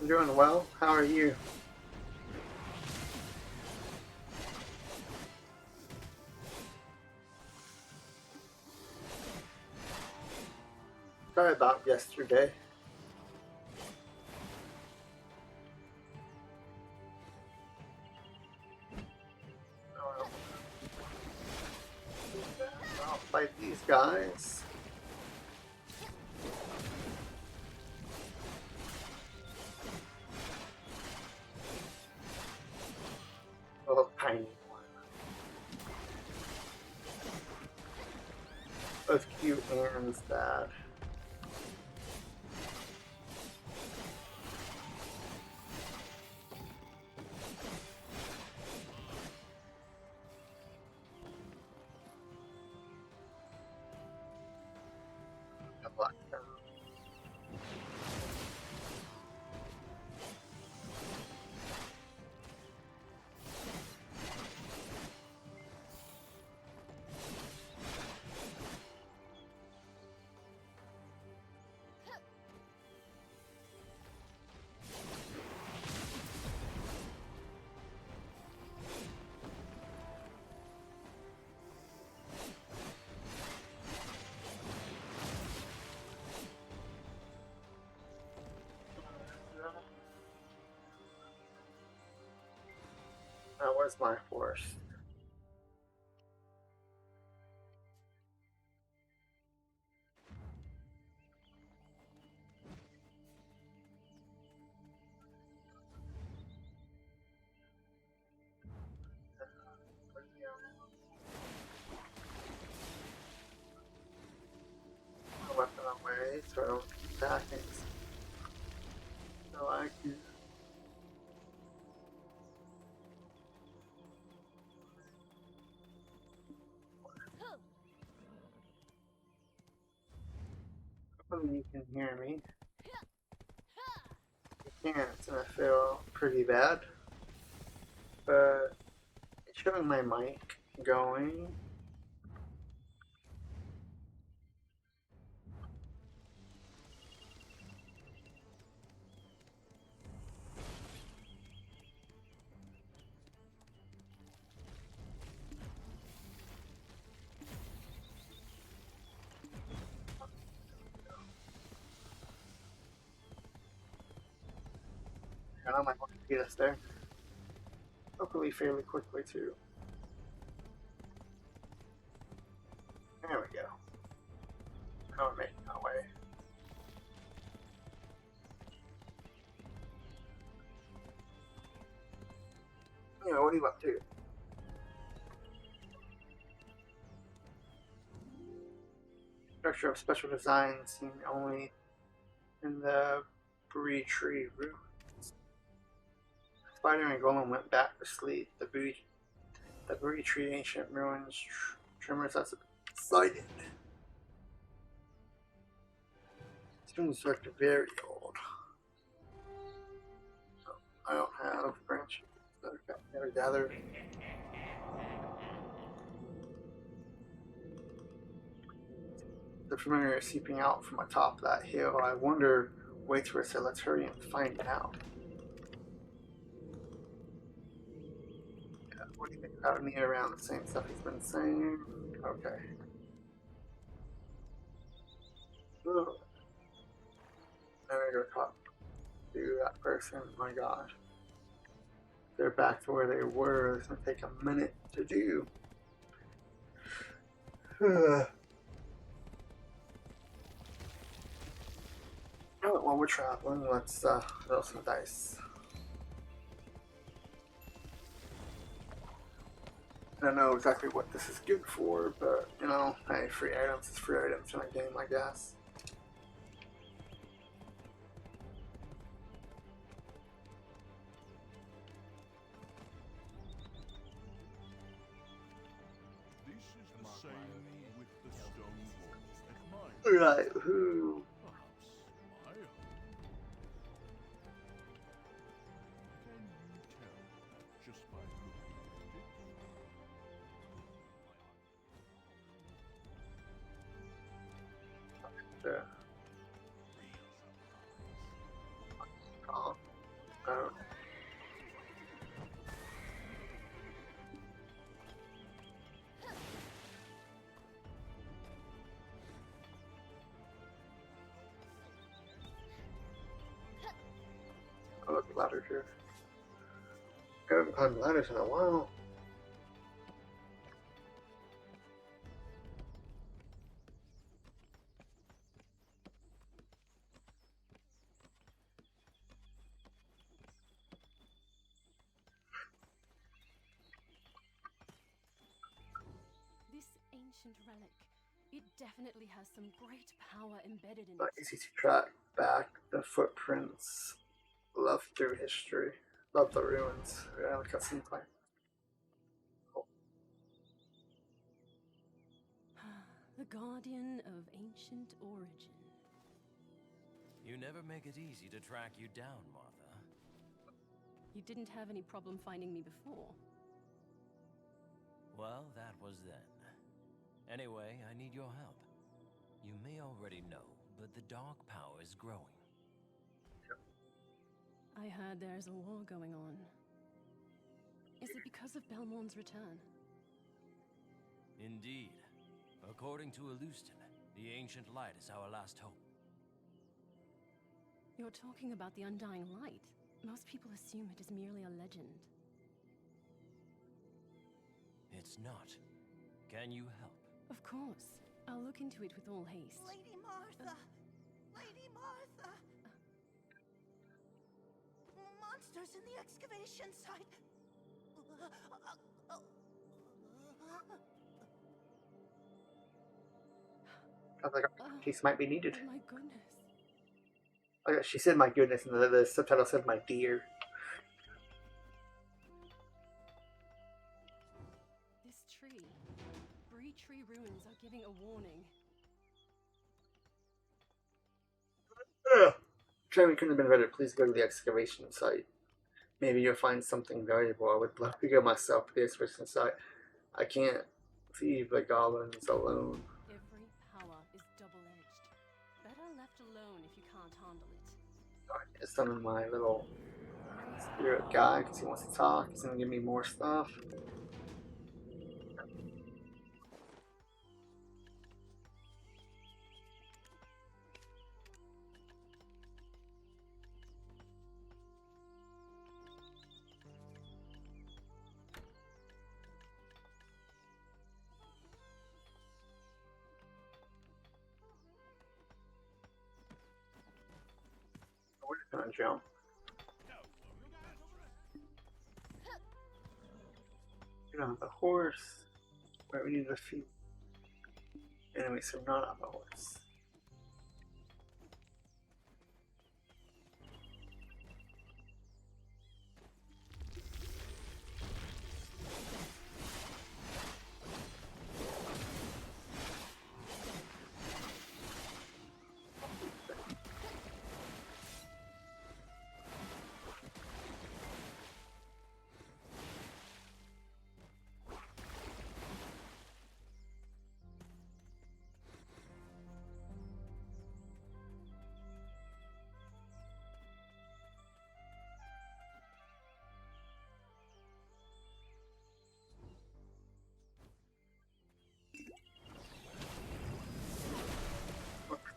I'm doing well. How are you? Sorry about yesterday. I'll fight these guys. Little tiny one. Both cute and sad. That was my force. so I don't keep attacking. So I can. Hopefully you can hear me. If you can't, it's gonna feel pretty bad. But it's showing my mic going. And I might want to get us there. Hopefully fairly quickly too. There we go. Now we're making our way. Yeah, what are you up to? Structure of special design seen only in the Bree Tree ruins. Spider and Golem went back to sleep. The Bree Tree ancient ruins tremors as excited. Students look very old. So I don't have branches that are gathered. The familiar is seeping out from atop that hill. I wonder, waits for a Solitarian to find out. Yeah, what do you think about me around the same stuff he's been saying? Okay. Ugh. Now I gotta talk to that person. My gosh. They're back to where they were. It's gonna take a minute to do. Oh, while we're traveling, let's roll some dice. I don't know exactly what this is good for, but you know, hey, free items is free items in a game, I guess. This is the same with the stone wall at mine. Right, who? Can you tell that just by looking at it? Yeah. Oh. Oh. I look ladder here. I haven't climbed ladders in a while. This ancient relic, it definitely has some great power embedded in Not it. easy to track back the footprints left through history. Love the ruins. Yeah, the cutscene play. The guardian of ancient origin. You never make it easy to track you down, Martha. You didn't have any problem finding me before. Well, that was then. Anyway, I need your help. You may already know, but the dark power is growing. I heard there's a war going on. Is it because of Belmont's return? Indeed. According to Alustin, the ancient light is our last hope. You're talking about the Undying Light. Most people assume it is merely a legend. It's not. Can you help? Of course. I'll look into it with all haste. Lady Martha! Lady Martha! Monsters in the excavation site! I was like, case might be needed. Oh my goodness. She said my goodness, and the subtitle said my dear. This tree. Bree Tree ruins are giving a warning. Training couldn't have been better. Please go to the excavation site. Maybe you'll find something valuable. I would love to go myself to the excavation site. I can't leave the goblins alone. Every power is double-edged. Better left alone if you can't handle it. I summon my little spirit guy because he wants to talk. He's gonna give me more stuff. We're just gonna jump. Get on the horse. Right, we need to defeat enemies who are not on the horse.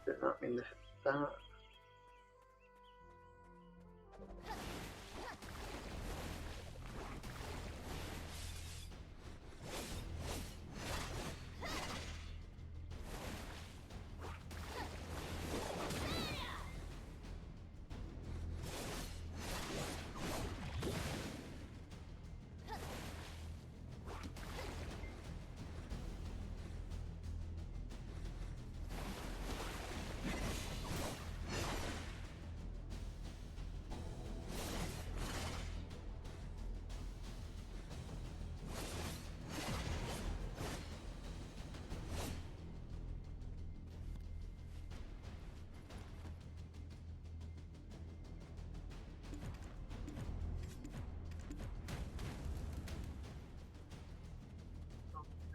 Did not mean to hit that.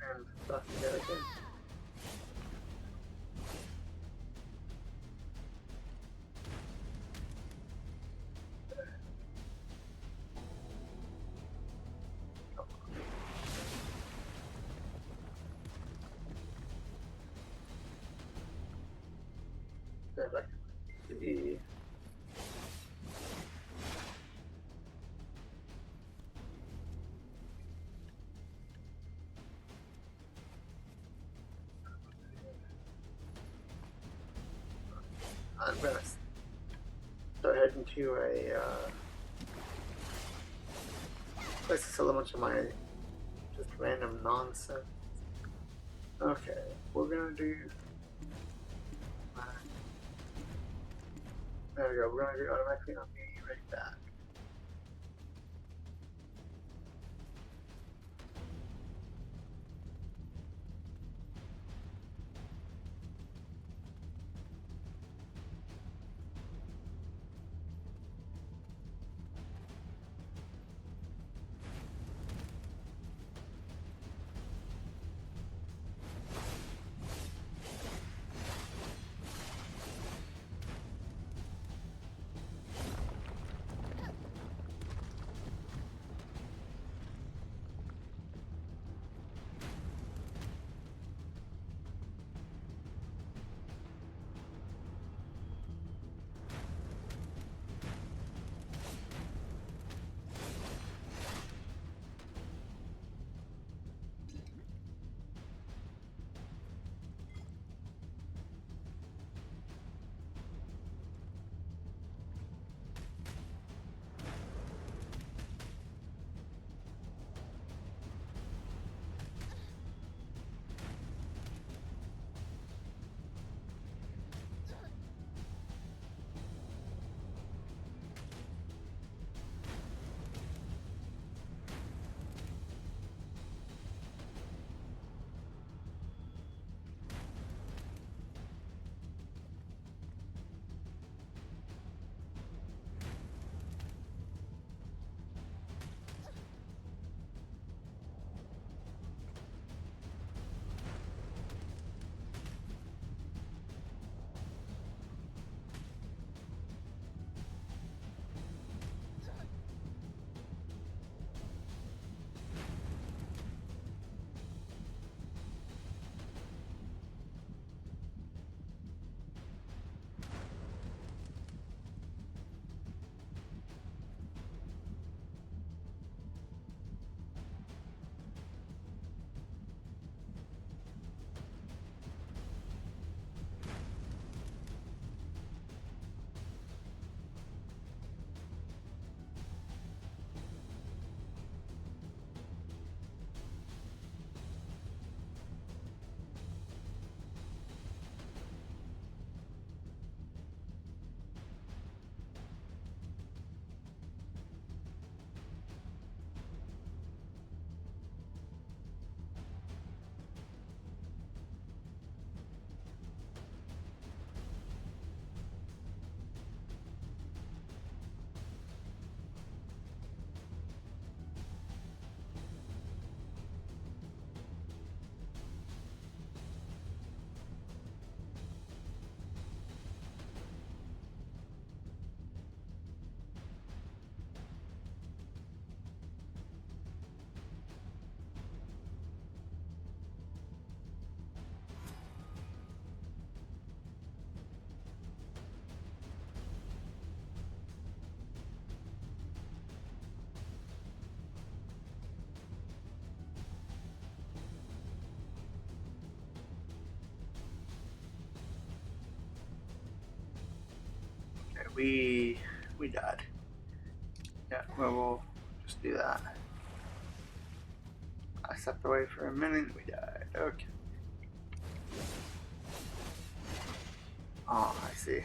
And stuff together again. There's like the I'm gonna start heading to a place to sell a bunch of my just random nonsense. Okay, we're gonna do. There we go. We're gonna do automatically on me right back. We died. Yeah, well, we'll just do that. I stepped away for a minute, we died. Okay. Oh, I see.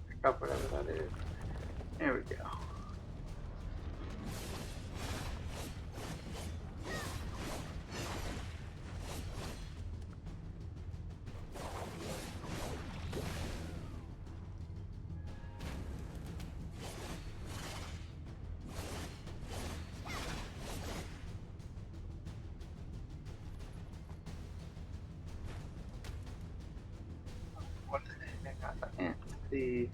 Pick up whatever that is. There we go. What the heck? I can't see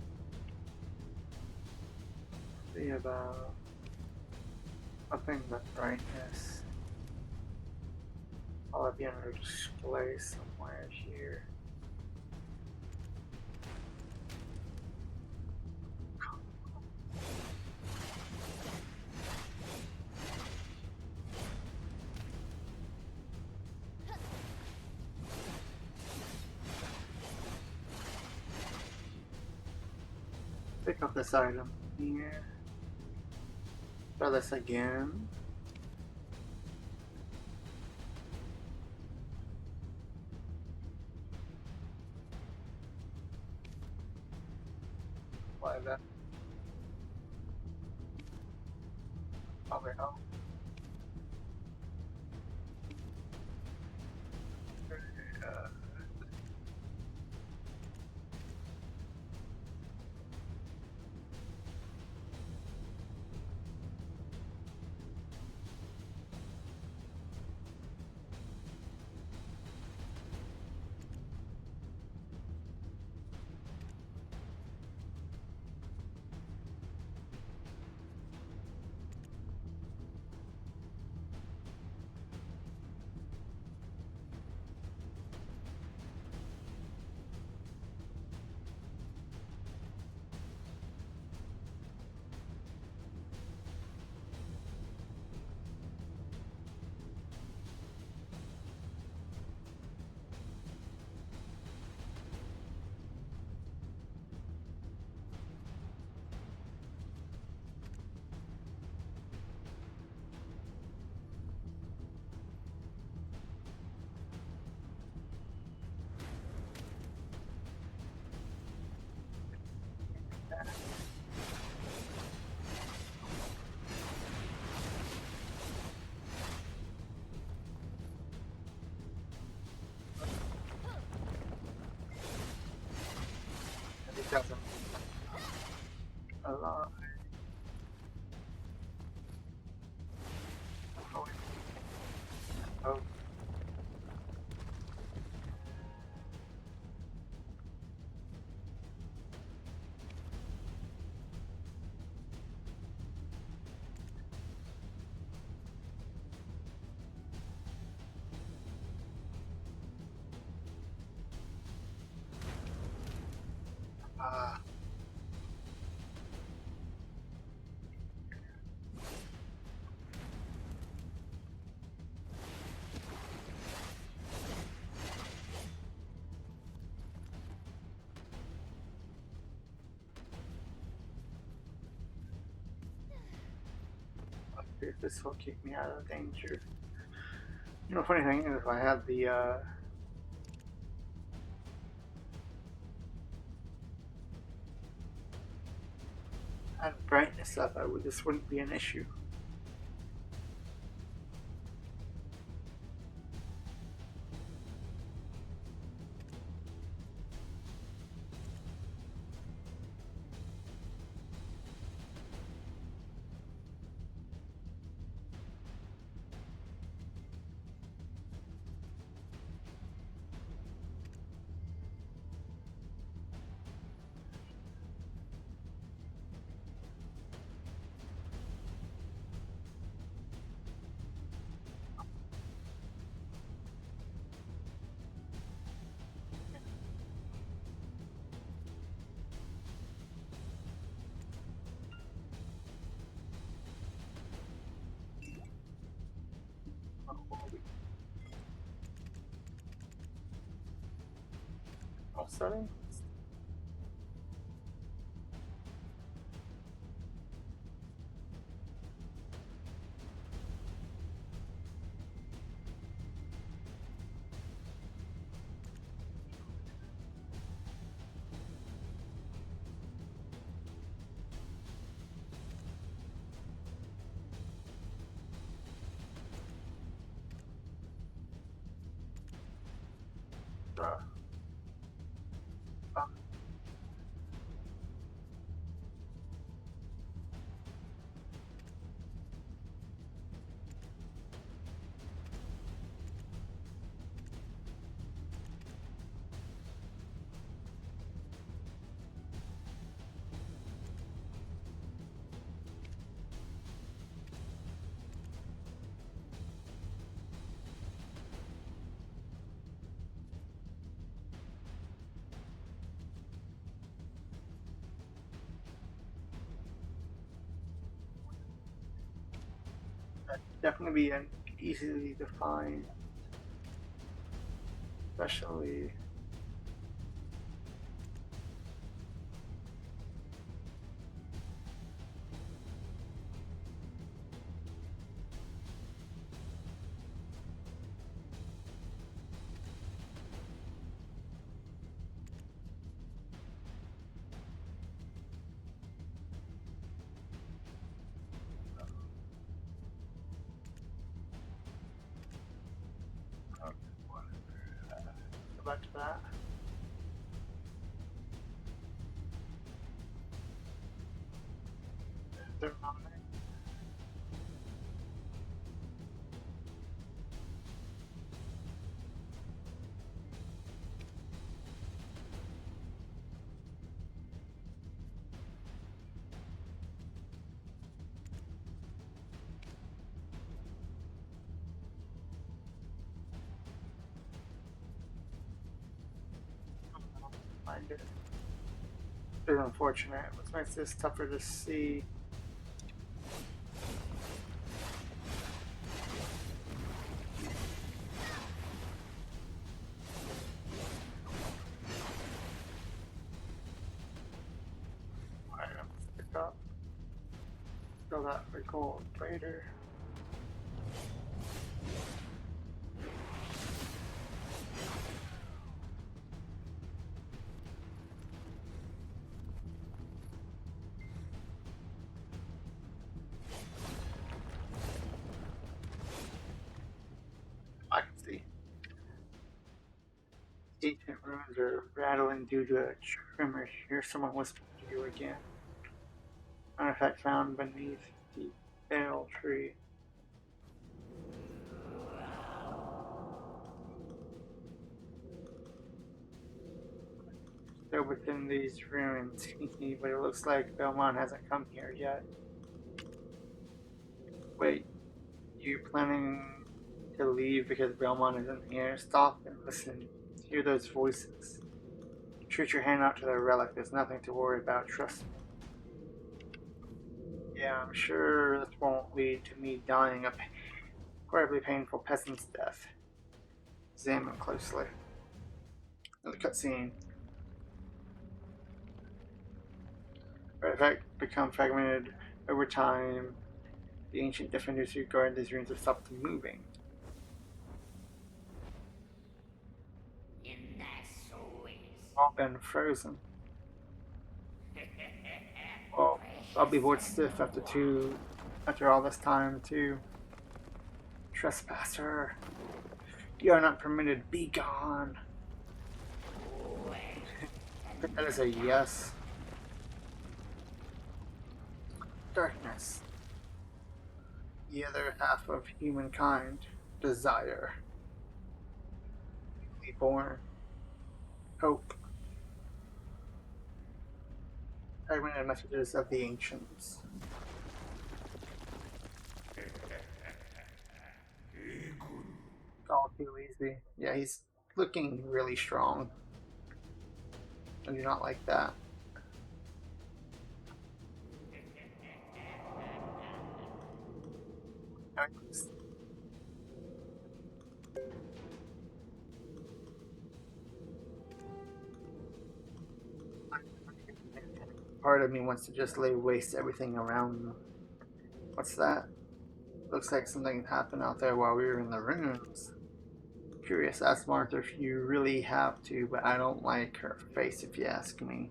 about nothing but brightness. I'll be under display somewhere here. Pick up this item here. Try this again. Why that? Probably not. It doesn't. Alive. Oh. Ah. If this will keep me out of danger. You know, funny thing is, if I had the had brightness up, this wouldn't be an issue. All settings. Definitely be an easily defined, especially go back to that. Thermometer. Find it. It's unfortunate, which makes this tougher to see. Items pick up. Fill that for gold later. I can see. Ancient ruins are rattling due to a tremor. Hear someone whispering to you again. Artifact found beneath the bale tree. Still within these ruins, but it looks like Belmont hasn't come here yet. Wait, you planning to leave because Belmont isn't here? Stop and listen. Hear those voices. Shoot your hand out to the relic. There's nothing to worry about. Trust me. Yeah, I'm sure this won't lead to me dying a incredibly painful peasant's death. Examine closely. Another cutscene. Artifact become fragmented over time. The ancient defenders who guard these ruins have stopped moving. All been frozen. Well, I'll be bored stiff after all this time too. Trespasser, you are not permitted. Be gone. That is a yes. Darkness. The other half of humankind. Desire. Newly born. Hope. Fragmented messages of the ancients. All too easy. Yeah, he's looking really strong. I do not like that. Part of me wants to just lay waste to everything around them. What's that? Looks like something happened out there while we were in the ruins. Curious, ask Martha if you really have to, but I don't like her face if you ask me.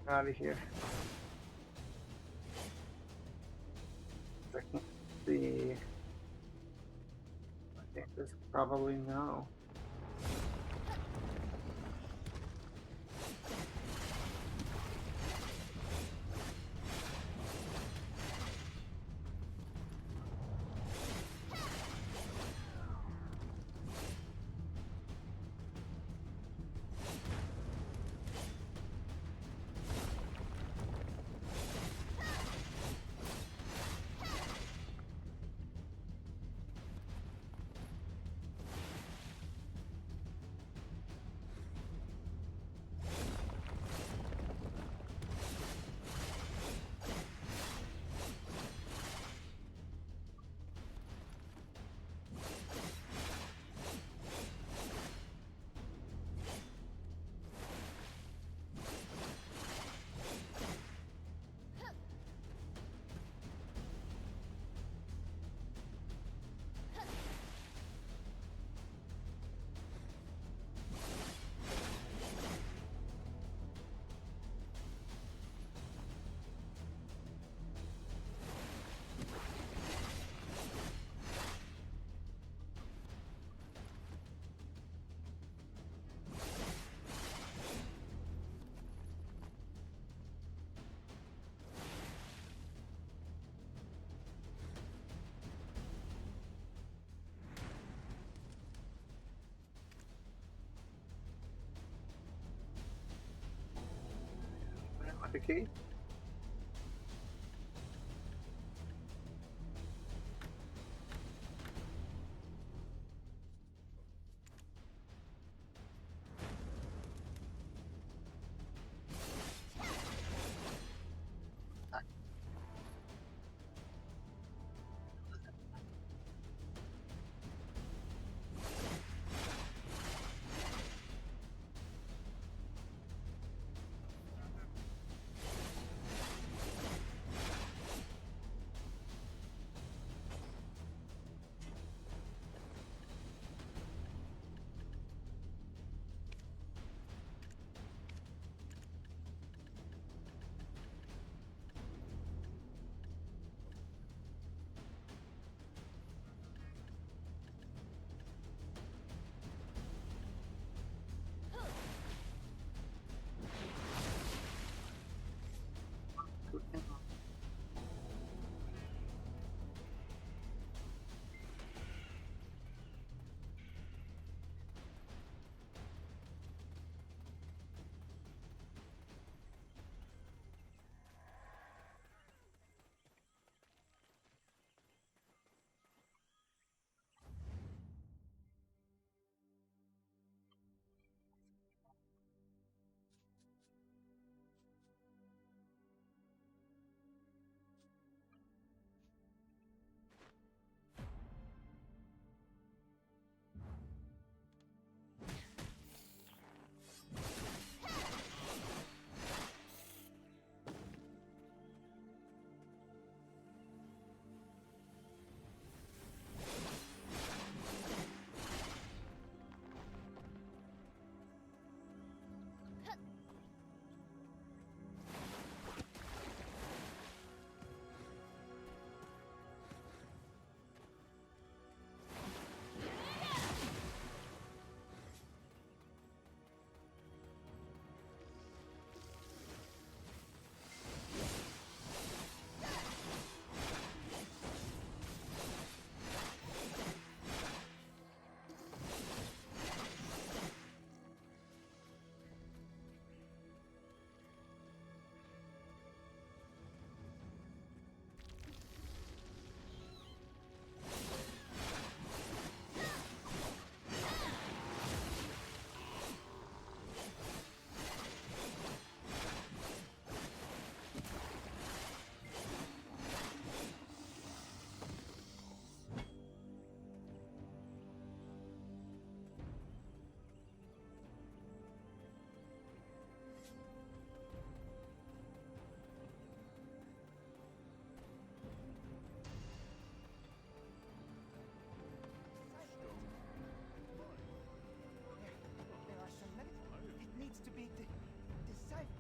Out of here. I can't see. I think there's probably no. The key?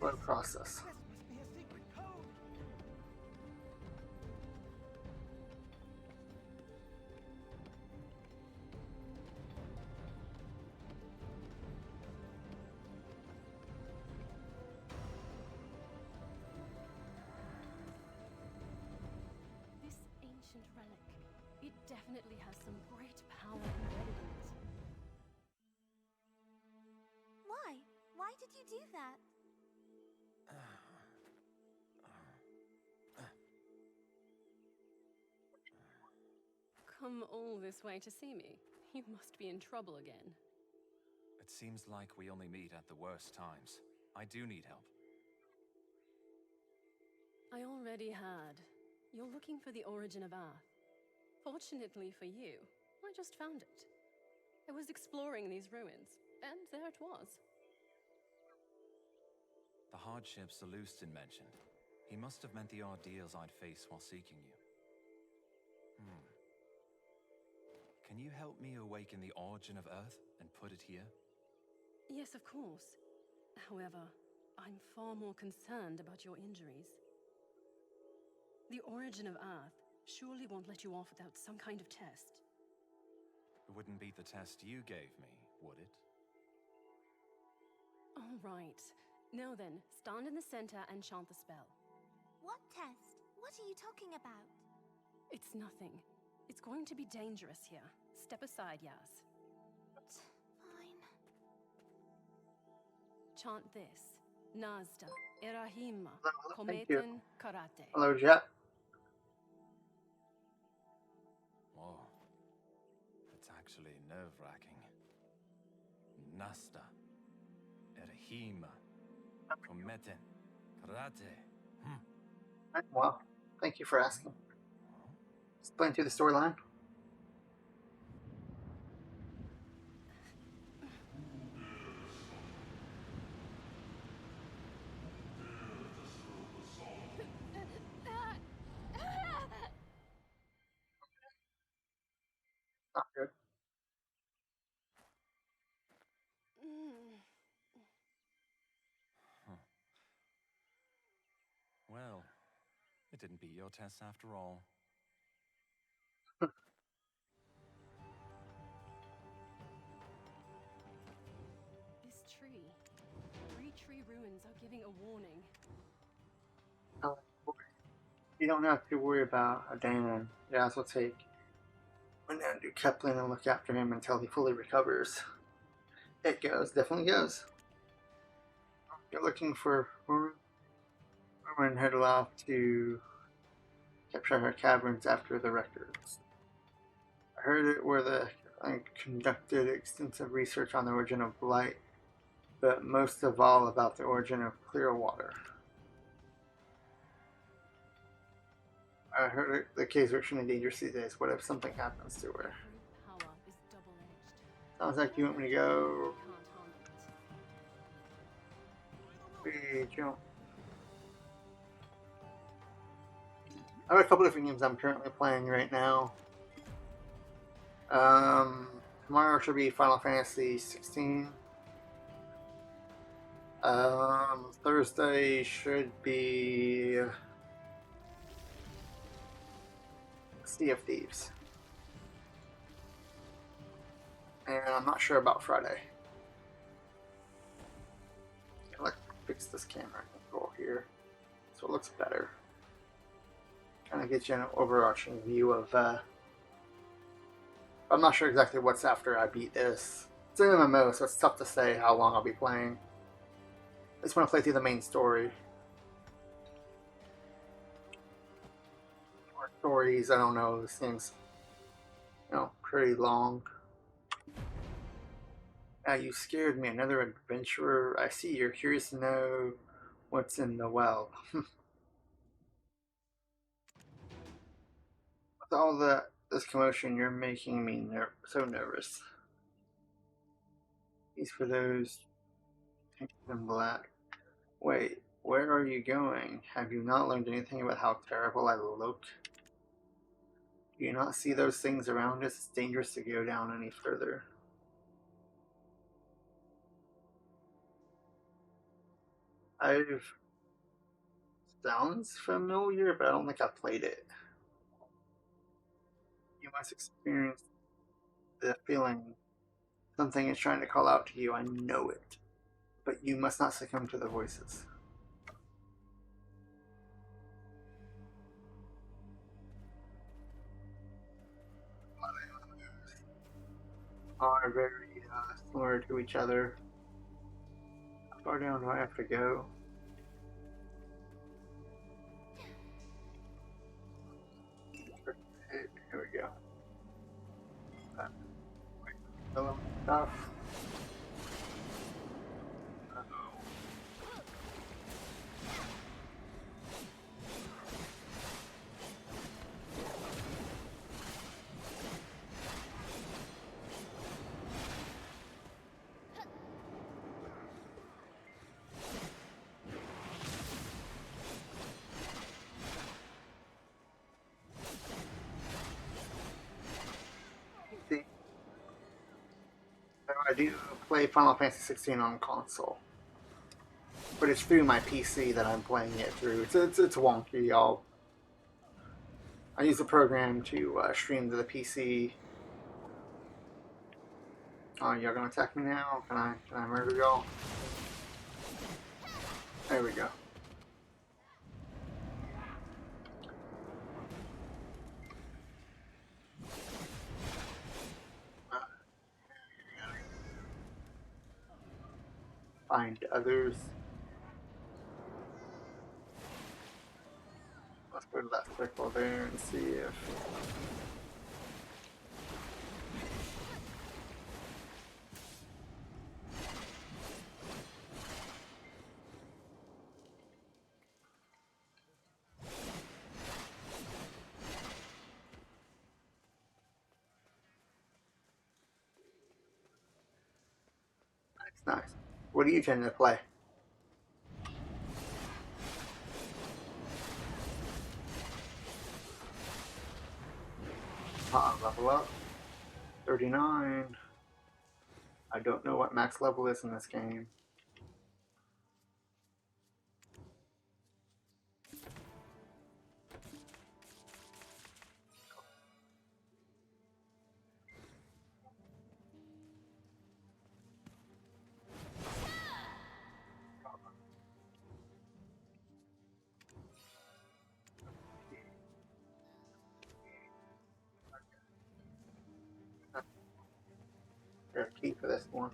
Slow process. This must be a secret code. This ancient relic, it definitely has some great power embedded in it. Why? Why did you do that? Come all this way to see me. You must be in trouble again. It seems like we only meet at the worst times. I do need help. I already had. You're looking for the origin of Earth. Fortunately for you, I just found it. I was exploring these ruins, and there it was. The hardships Zalustin mentioned. He must have meant the ordeals I'd face while seeking you. Can you help me awaken the origin of Earth and put it here? Yes, of course. However, I'm far more concerned about your injuries. The origin of Earth surely won't let you off without some kind of test. It wouldn't beat the test you gave me, would it? All right. Now then, stand in the center and chant the spell. What test? What are you talking about? It's nothing. It's going to be dangerous here. Step aside, Yaz. Fine. Chant this. Nazda, Erahima, Thank you. Kometen, Karate. Hello, Jet. Oh, it's actually nerve-wracking. Nasta, Erahima, Kometen, Karate. Well, thank you for asking. Just playing through the storyline. Not good. Well, it didn't beat your test after all. This tree. 3 tree ruins are giving a warning. You don't have to worry about Danon. Yaz will take Winan to Kepler and look after him until he fully recovers. It goes, definitely goes. You're looking for Roman headed off to capture her caverns after the records. I heard it where the conducted extensive research on the origin of blight, but most of all about the origin of clear water. I heard the caves are extremely dangerous these days. What if something happens to her? Power is double-edged. Sounds like you want me to go. We jump. I have a couple different games I'm currently playing right now. Tomorrow should be Final Fantasy 16. Thursday should be Sea of Thieves. And I'm not sure about Friday. Let's fix this camera control here so it looks better. Kind of gets you an overarching view of. I'm not sure exactly what's after I beat this. It's an MMO, so it's tough to say how long I'll be playing. I just want to play through the main story. Or stories, I don't know. This thing's, pretty long. You scared me. Another adventurer. I see you're curious to know what's in the well. With all this commotion, you're making me so nervous. These for those in black. Wait, where are you going? Have you not learned anything about how terrible I look? Do you not see those things around us? It's dangerous to go down any further. I've sounds familiar, but I don't think I've played it. You must experience the feeling something is trying to call out to you. I know it, but you must not succumb to the voices. Are very similar to each other. How far down do I have to go? Here we go. Stuff. I do play Final Fantasy 16 on console, but it's through my PC that I'm playing it through. It's wonky. I use a program to stream to the PC. Oh, y'all gonna attack me now? Can I murder y'all? There we go. Find others. Let's go to that circle there and see if... Nice. What do you tend to play? Level up. 39. I don't know what max level is in this game. Got a key for this one.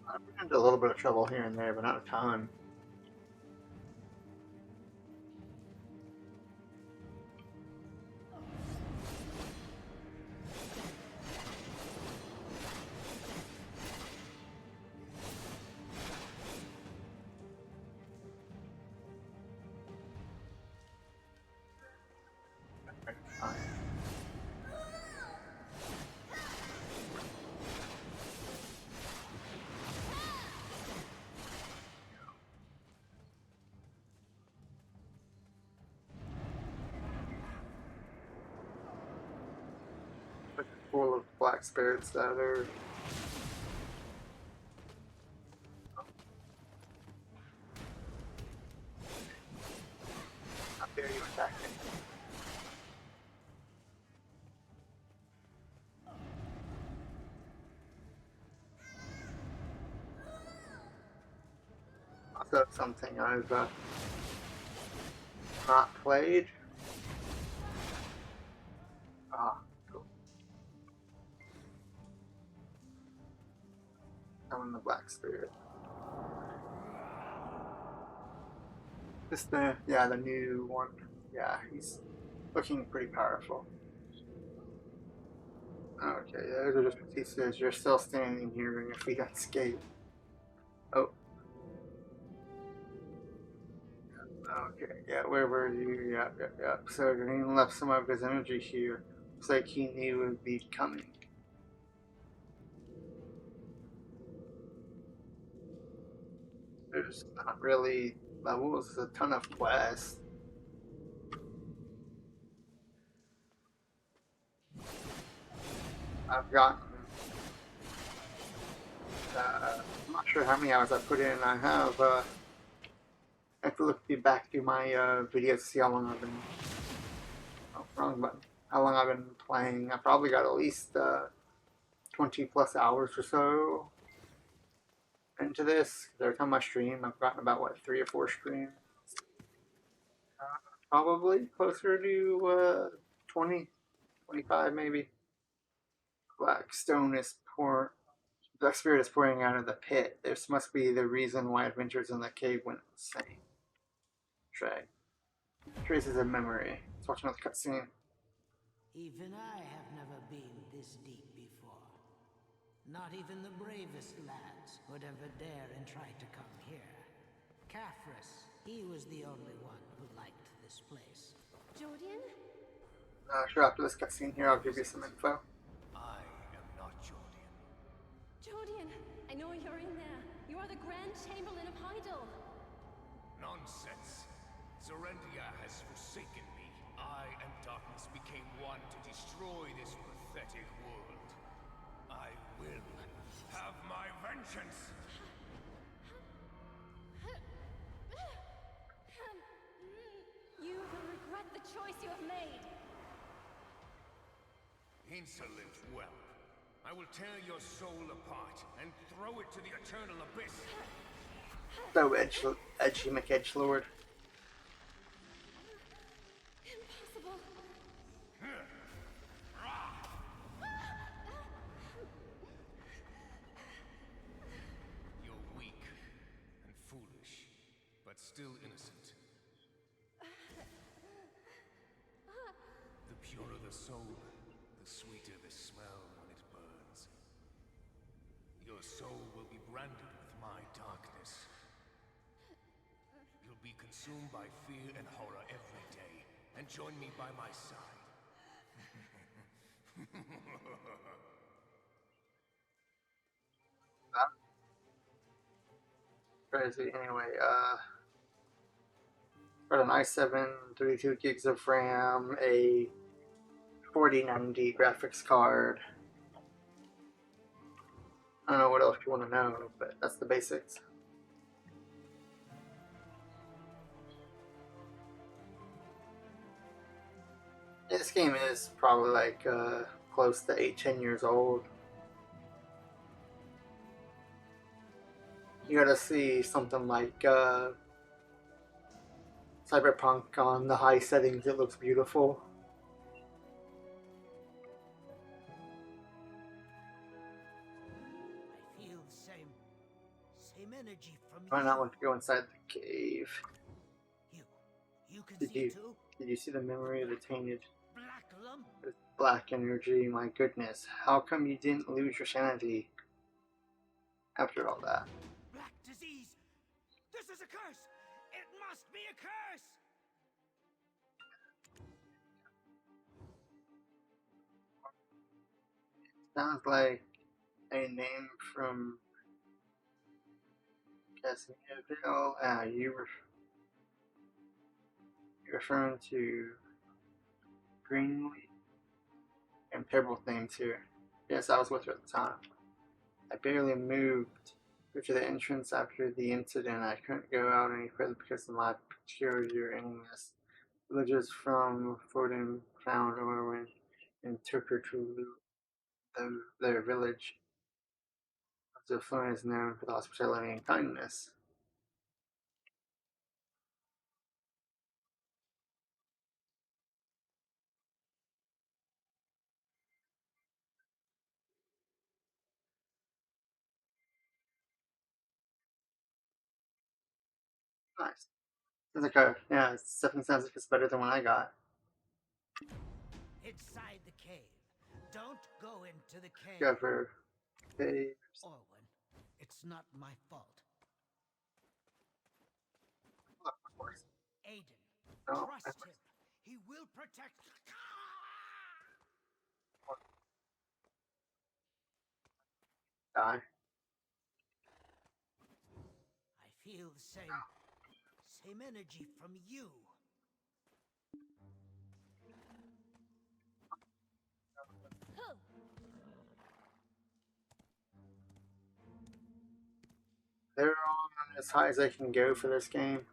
I've run into a little bit of trouble here and there, but not a ton. Full of black spirits that are... How dare you attack me? Also something I've not played. Cool. Summon the black spirit. This the new one. Yeah, he's looking pretty powerful. Okay, those are just he says you're still standing here and your feet unscathed. Oh. Okay, yeah, where were you? Yep. So Green left some of his energy here. Looks like he knew it would be coming. There's not really levels, there's a ton of quests. I've gotten Not sure how many hours I put in. I have to look back through my videos to see how long I've been. Oh, wrong button. How long I've been playing? I probably got at least 20 plus hours or so into this. Every time I stream, I've gotten about what 3 or 4 streams. Probably closer to 20, 25 maybe. Black stone is pour. Black spirit is pouring out of the pit. This must be the reason why adventures in the cave went insane. Trey. Traces of memory. Let's watch another cutscene. Even I have never been this deep before. Not even the bravest lads would ever dare and try to come here. Caphras, he was the only one who liked this place. Jordan? Sure, after this cutscene here, I'll give you some info. I am not Jordan. Jordan, I know you're in there. You are the Grand Chamberlain of Hydel. Nonsense. Zorendia has forsaken me. I and darkness became one to destroy this pathetic world. I will have my vengeance. You will regret the choice you have made. Insolent whelp. I will tear your soul apart and throw it to the eternal abyss. So edgy McEdgelord. Impossible. You're weak and foolish, but still innocent. The purer the soul, the sweeter the smell when it burns. Your soul will be branded with my darkness. You'll be consumed by fear and horror every day, and join me by my side. Crazy. Anyway, got an i7, 32 gigs of RAM, a 4090 graphics card. I don't know what else you want to know, but that's the basics. This game is probably like close to 8-10 years old. You gotta see something like Cyberpunk on the high settings, it looks beautiful. I feel the same energy from Why you. not want to go inside the cave? You can Did see you too? did you see the memory of the tainted Black lump? black energy? My goodness, how come you didn't lose your sanity after all that? Black disease! This is a curse! It must be a curse! Sounds like a name from Casimiro. You're referring to Greenleaf and Pebble's names here. Yes, I was with her at the time. I barely moved to the entrance after the incident. I couldn't go out any further because of my peculiar illness. Villagers from Forden found Orwin and took her to their village. The Florence is known for the hospitality and kindness. Nice. Sounds like yeah, it definitely sounds like it's better than what I got. Inside the cave. Don't go into the cave. Discover caves. Orwin, it's not my fault. Of course. Aiden, No, trust him. He will protect. Die. I feel the same energy from you. as high as I can go for this game.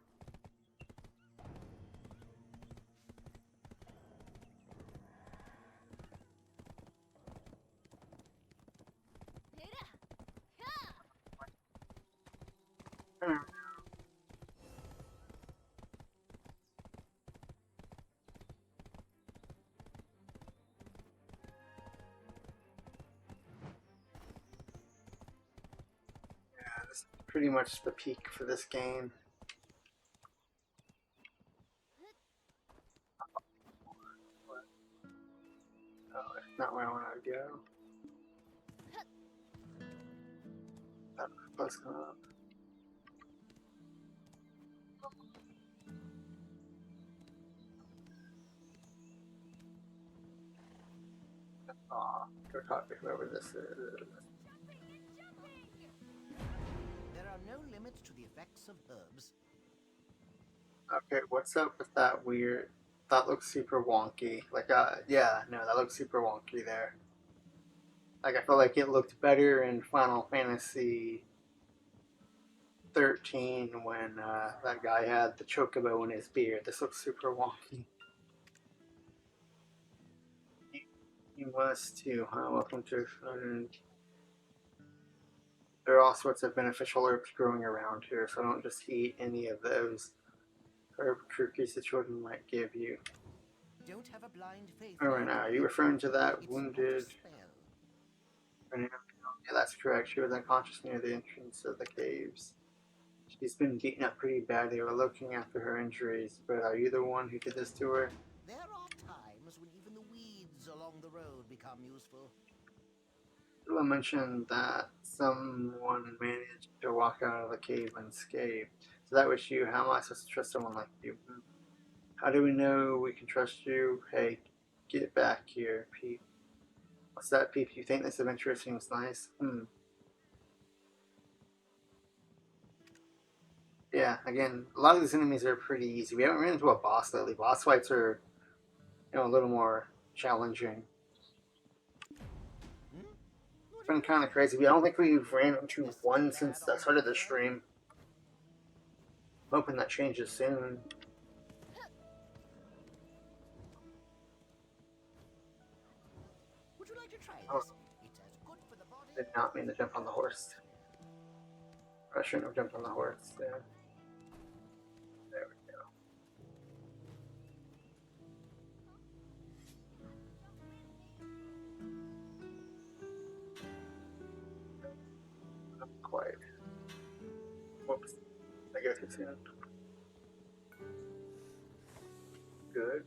This is pretty much the peak for this game. Oh, it's not where I want to go. Let's go up. Aw, go talk to whoever this is. There are no limits to the effects of herbs. Okay, what's up with that weird... That looks super wonky. Like, yeah, no, that looks super wonky there. Like, I felt like it looked better in Final Fantasy 13 when that guy had the chocobo in his beard. This looks super wonky. You must too, huh? Welcome to... There are all sorts of beneficial herbs growing around here, so don't just eat any of those herb cookies the children might give you. Don't have a blind faith. Alright, now, are you referring to that wounded... Yeah, that's correct. She was unconscious near the entrance of the caves. She's been beaten up pretty badly. We're looking after her injuries, but are you the one who did this to her? There are times when even the weeds along the road become useful. I mentioned that someone managed to walk out of the cave unscathed. So that was you. How am I supposed to trust someone like you? How do we know we can trust you? Hey, get back here, Pete. What's that, Pete? You think this adventure seems nice? Yeah, again, a lot of these enemies are pretty easy. We haven't ran into a boss lately. Boss fights are, you know, a little more challenging. It's been kind of crazy. I don't think we've ran into one since the start of the stream. I'm hoping that changes soon. Would you like to try Oh, this? It's as good for the body. did not mean to jump on the horse. I shouldn't have jumped on the horse. Yeah. There we go. Not quite. Whoops. I guess it's in. Good.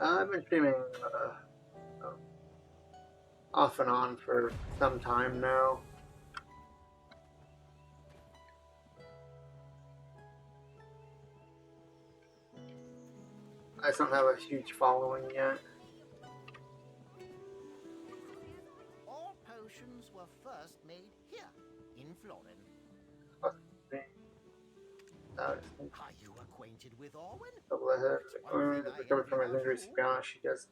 I've been streaming off and on for some time now. I just don't have a huge following yet. All potions were first made here, in Florin. Are you acquainted with Orwin? Recovered from her injuries. To be honest, she does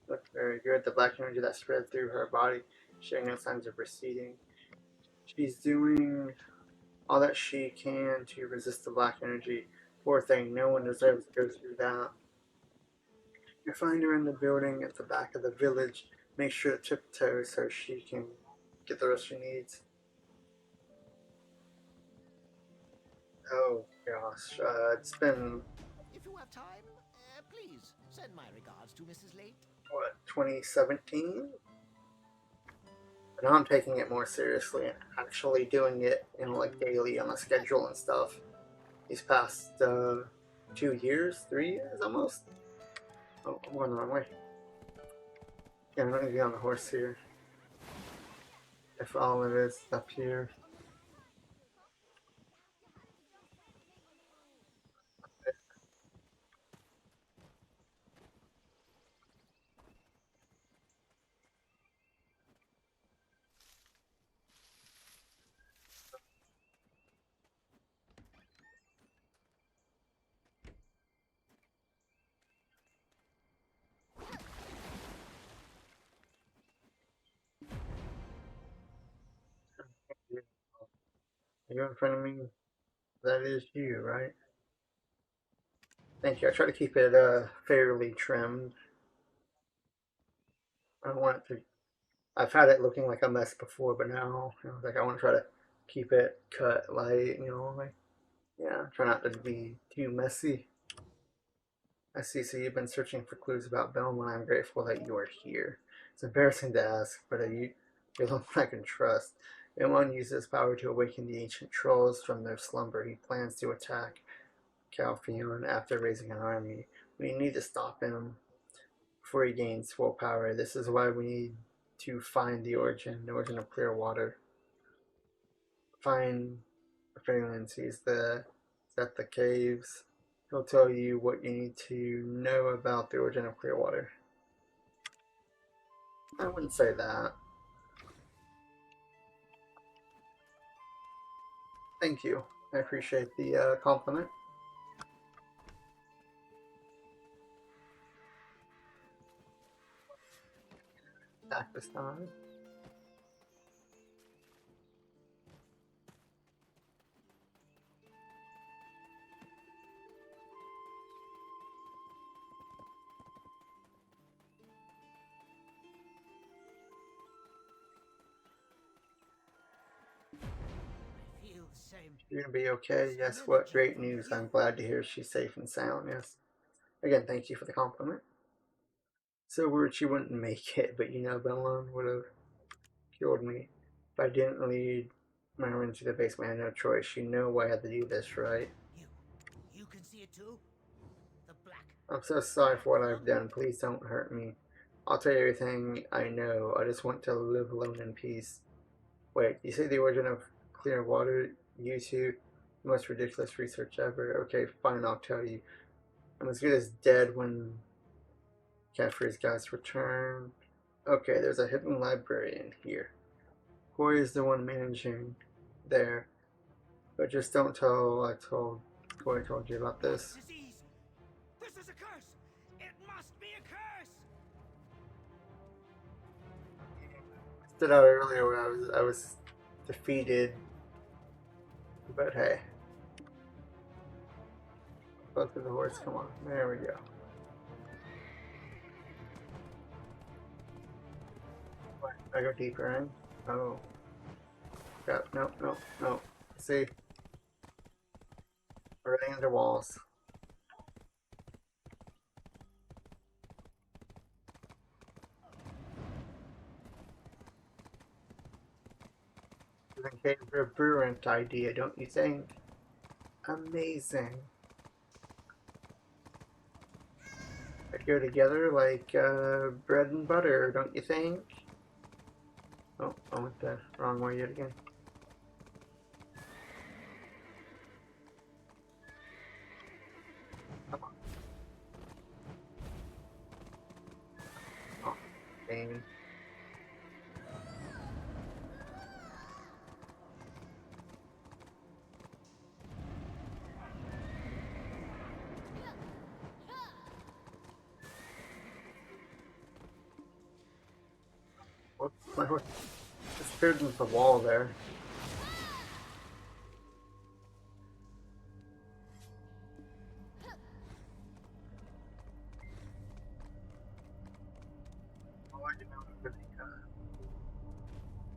look very good. The black energy that spread through her body, showing no signs of receding. She's doing all that she can to resist the black energy. Poor thing, no one deserves to go through that. You find her in the building at the back of the village. Make sure to tiptoe so she can get the rest she needs. Oh gosh, it's been... If you have time, please send my regards to Mrs. Late. What, 2017? Now I'm taking it more seriously and actually doing it, you know, like daily on a schedule and stuff. These past 2 years, 3 years almost. Oh, I'm going the wrong way. Yeah, I'm gonna be on the horse here. If all it is up here. You in front of me? That is you, right? Thank you. I try to keep it fairly trimmed. I don't want it to. I've had it looking like a mess before, but now, like I want to try to keep it cut light. Like yeah, try not to be too messy. I see. So you've been searching for clues about Belmont. I'm grateful that you are here. It's embarrassing to ask, but you look I can trust. Belmont uses power to awaken the ancient trolls from their slumber. He plans to attack Calpheon after raising an army. We need to stop him before he gains full power. This is why we need to find the origin of clear water. Find Phelan sees at the caves. He'll tell you what you need to know about the origin of clear water. I wouldn't say that. Thank you. I appreciate the compliment. Back this time. You're gonna be okay. Yes, what great news. I'm glad to hear she's safe and sound. Yes. Again, thank you for the compliment. So worried she wouldn't make it, but Bellon would have killed me if I didn't lead Myra into the basement. I had no choice. You know why I had to do this, right? You can see it too? The black. I'm so sorry for what I've done. Please don't hurt me. I'll tell you everything I know. I just want to live alone in peace. Wait, you say the origin of clear water? You two? The most ridiculous research ever. Okay, fine, I'll tell you. I'm as good as dead when Caffrey's guys return. Okay, there's a hidden library in here. Corey is the one managing there. But just don't tell Corey told you about this. Disease! This is a curse! It must be a curse! Stood out earlier when I was defeated. But hey. Go through the horse, come on. There we go. I go deeper in. Oh. Got no. See? We're running under walls. It came for a brilliant idea, don't you think? Amazing. They go together like bread and butter, don't you think? Oh, I went the wrong way yet again. Come on. Oh, dang. Whoops, my horse disappeared into the wall there.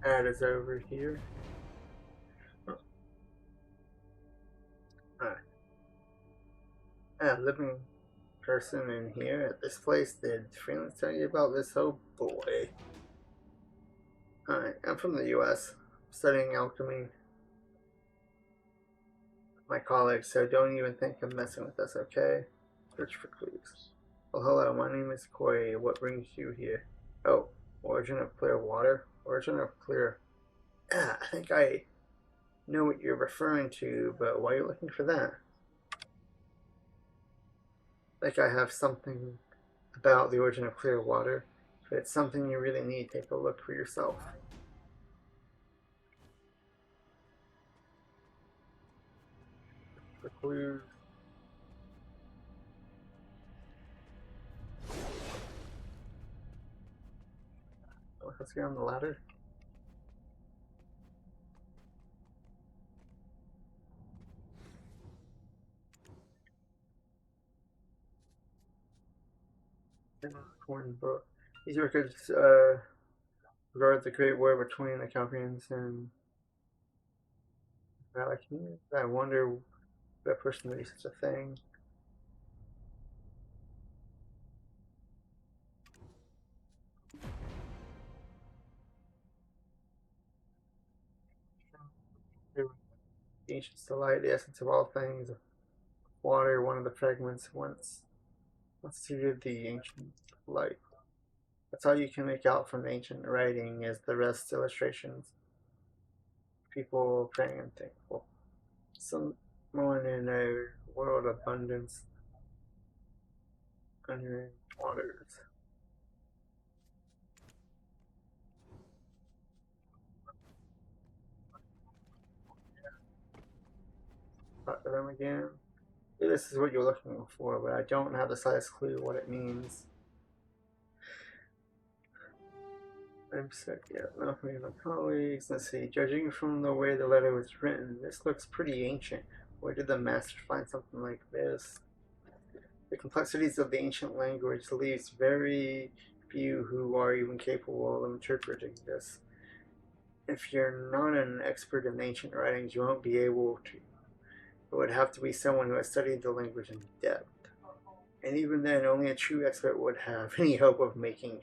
Ad is over here. Alright. Living person in here at this place. Did Freeland tell you about this? Oh boy. Alright, I'm from the US, studying alchemy. My colleagues, so don't even think of messing with us, okay? Search for clues. Well, hello, my name is Koi. What brings you here? Oh, origin of clear water? Origin of clear... I think I know what you're referring to, but why are you looking for that? I think I have something about the origin of clear water. If it's something you really need, take a look for yourself. For clues. Oh, let's get on the ladder. Important book. These records regard the Great War between the Calvians and Malachians. I wonder what a person would do such a thing. The ancients delight, the essence of all things. Water, one of the fragments, once constituted the ancient light. That's all you can make out from ancient writing, is the rest illustrations. People praying and thankful. Someone in a world of abundance under waters. Talk to them again. This is what you're looking for, but I don't have the slightest clue what it means. I'm sick, yeah, not me and my colleagues. Let's see, judging from the way the letter was written, this looks pretty ancient. Where did the master find something like this? The complexities of the ancient language leaves very few who are even capable of interpreting this. If you're not an expert in ancient writings, you won't be able to. It would have to be someone who has studied the language in depth. And even then, only a true expert would have any hope of making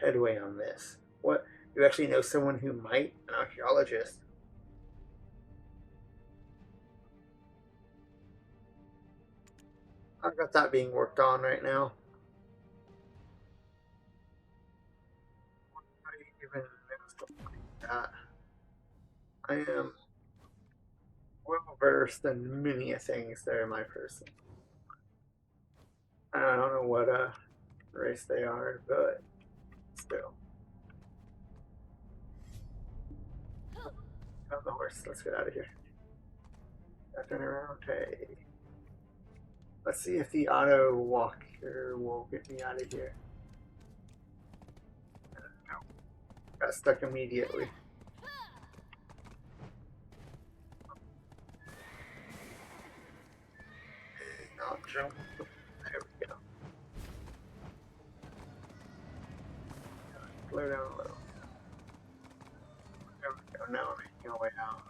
headway on this. What? You actually know someone who might? An archaeologist. I've got that being worked on right now. I even know something like that. I am well versed in many things that are my person. I don't know what race they are, but still. Got the horse. Let's get out of here. Turn around. Okay. Let's see if the auto walker will get me out of here. No. Got stuck immediately. Not jump. There we go. Slow down a little. There we go. Now I'm making my way out.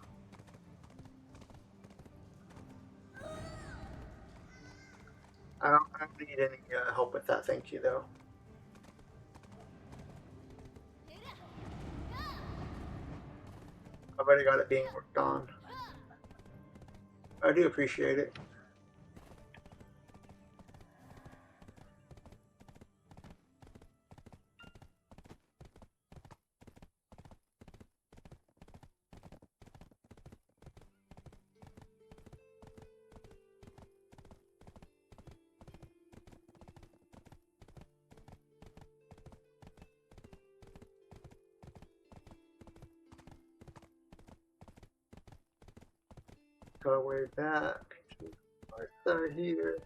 I don't need any help with that, thank you, though. I've already got it being worked on. I do appreciate it. Go way back to Martha here.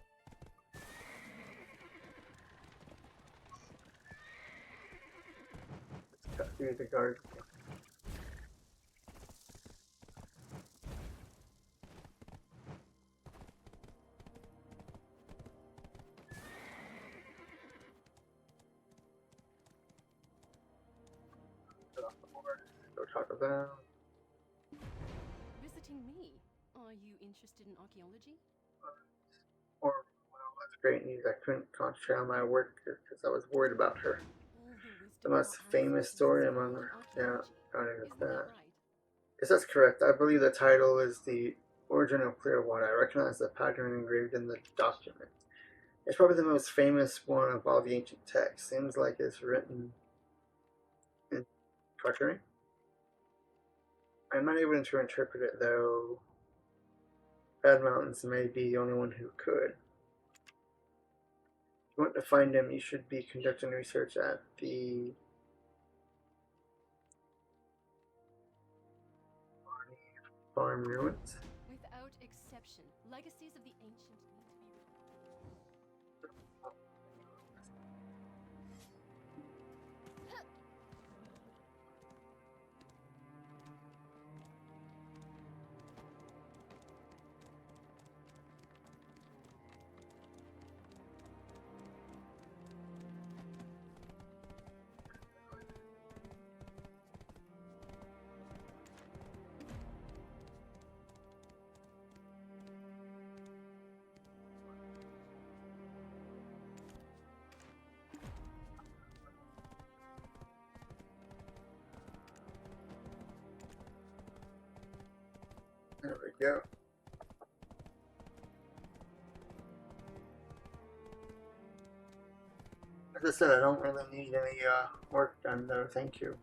Let's cut through the garden. Go talk to them. Visiting me? Are you interested in archaeology? Or, well, that's great news. I couldn't concentrate on my work because I was worried about her. The most famous story among her. Yeah, counting with that. Yes, that's correct. I believe the title is The Origin of Clearwater. I recognize the pattern engraved in the document. It's probably the most famous one of all the ancient texts. Seems like it's written in cartooning. I'm not able to interpret it, though. Bad Mountains may be the only one who could. If you want to find him, you should be conducting research at the farm ruins. Without exception, legacies of the ancient need to be There we go. As I said, I don't really need any work done though, thank you.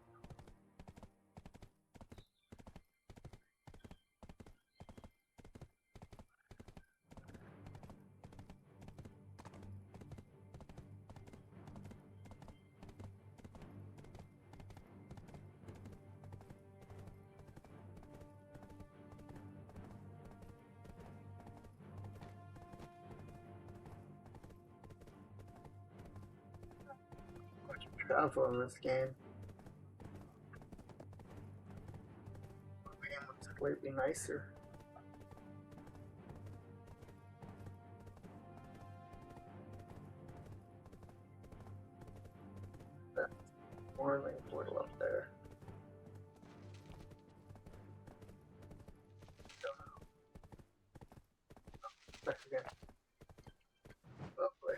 Travel in this game. The game looks slightly nicer. That whirling portal up there. Back again. Lovely.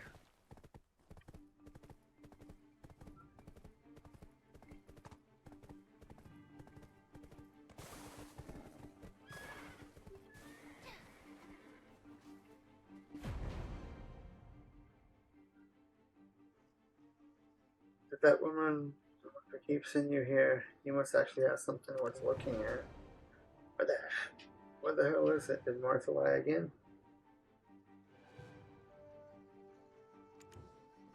If that woman keeps in you here, you must actually have something worth looking at. What the hell is it? Did Martha lie again?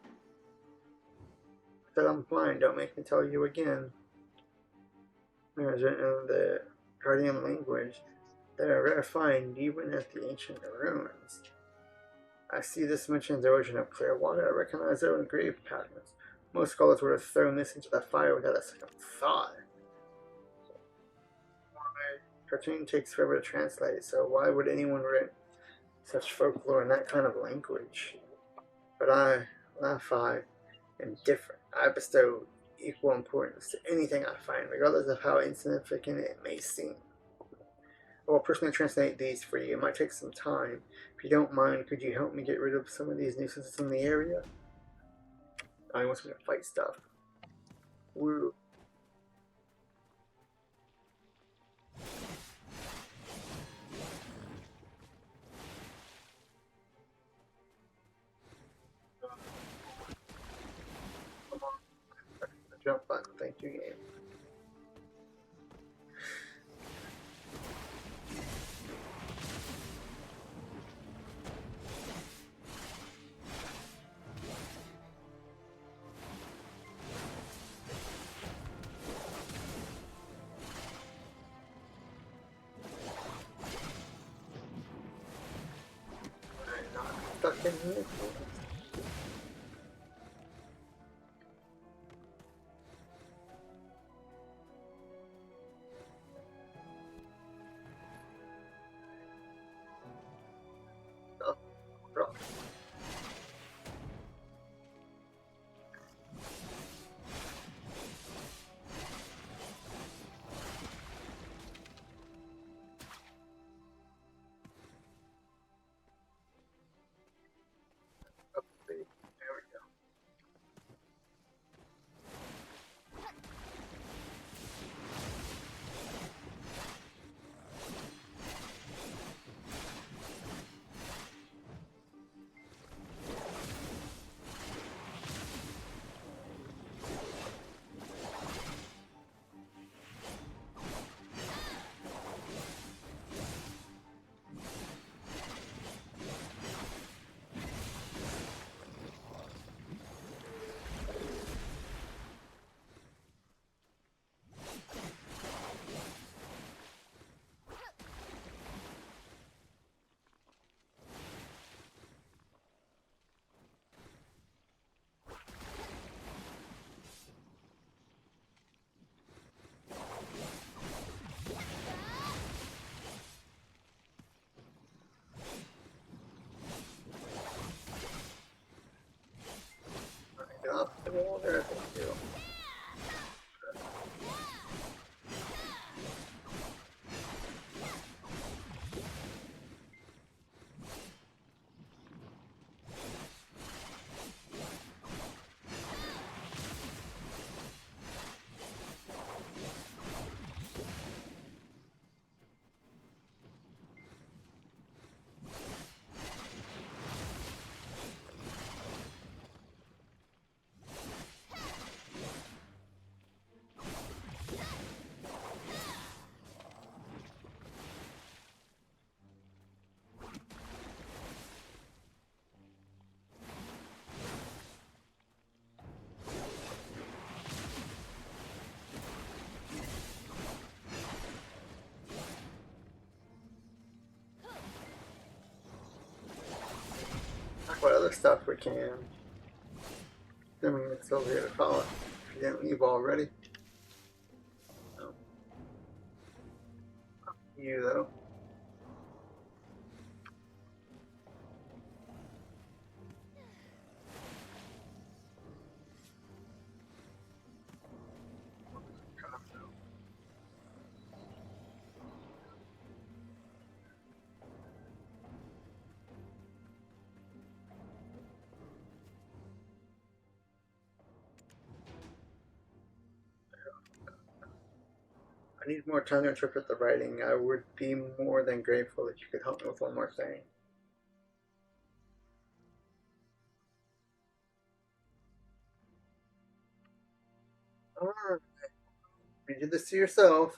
I said I'm fine, don't make me tell you again. There's written in the Guardian language. They are rare find even at the ancient ruins. I see this mentions the origin of clear water. I recognize their engraved patterns. Most scholars would have thrown this into the fire without a second thought. My cartoon takes forever to translate, so why would anyone write such folklore in that kind of language? But I am different. I bestow equal importance to anything I find, regardless of how insignificant it may seem. I will personally translate these for you. It might take some time. If you don't mind, could you help me get rid of some of these nuisances in the area? Oh, he wants me to fight stuff. Woo. Come on. The jump button. Thank you, game. Stuck in here. Oh, rock. what other stuff we can. Assuming it's over here to follow. If you didn't leave already. No. You though. I need more time to interpret the writing. I would be more than grateful if you could help me with one more thing. Alright. You did this to yourself.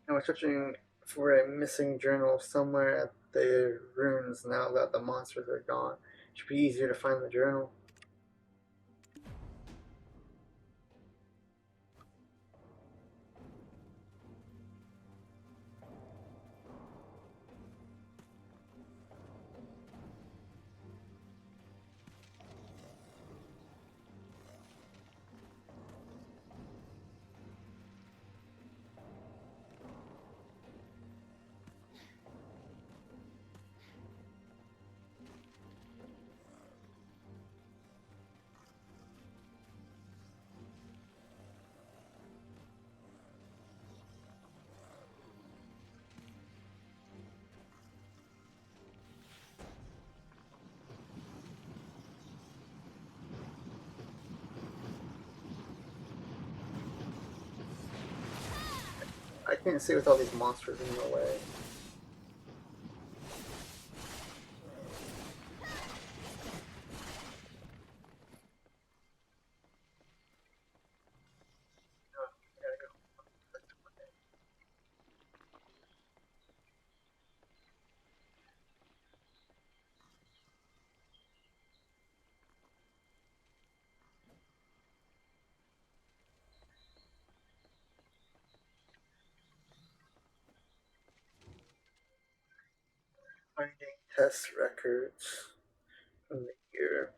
I was searching for a missing journal somewhere at the ruins now that the monsters are gone. It should be easier to find the journal. I can't see with all these monsters in the way. Finding test records from the year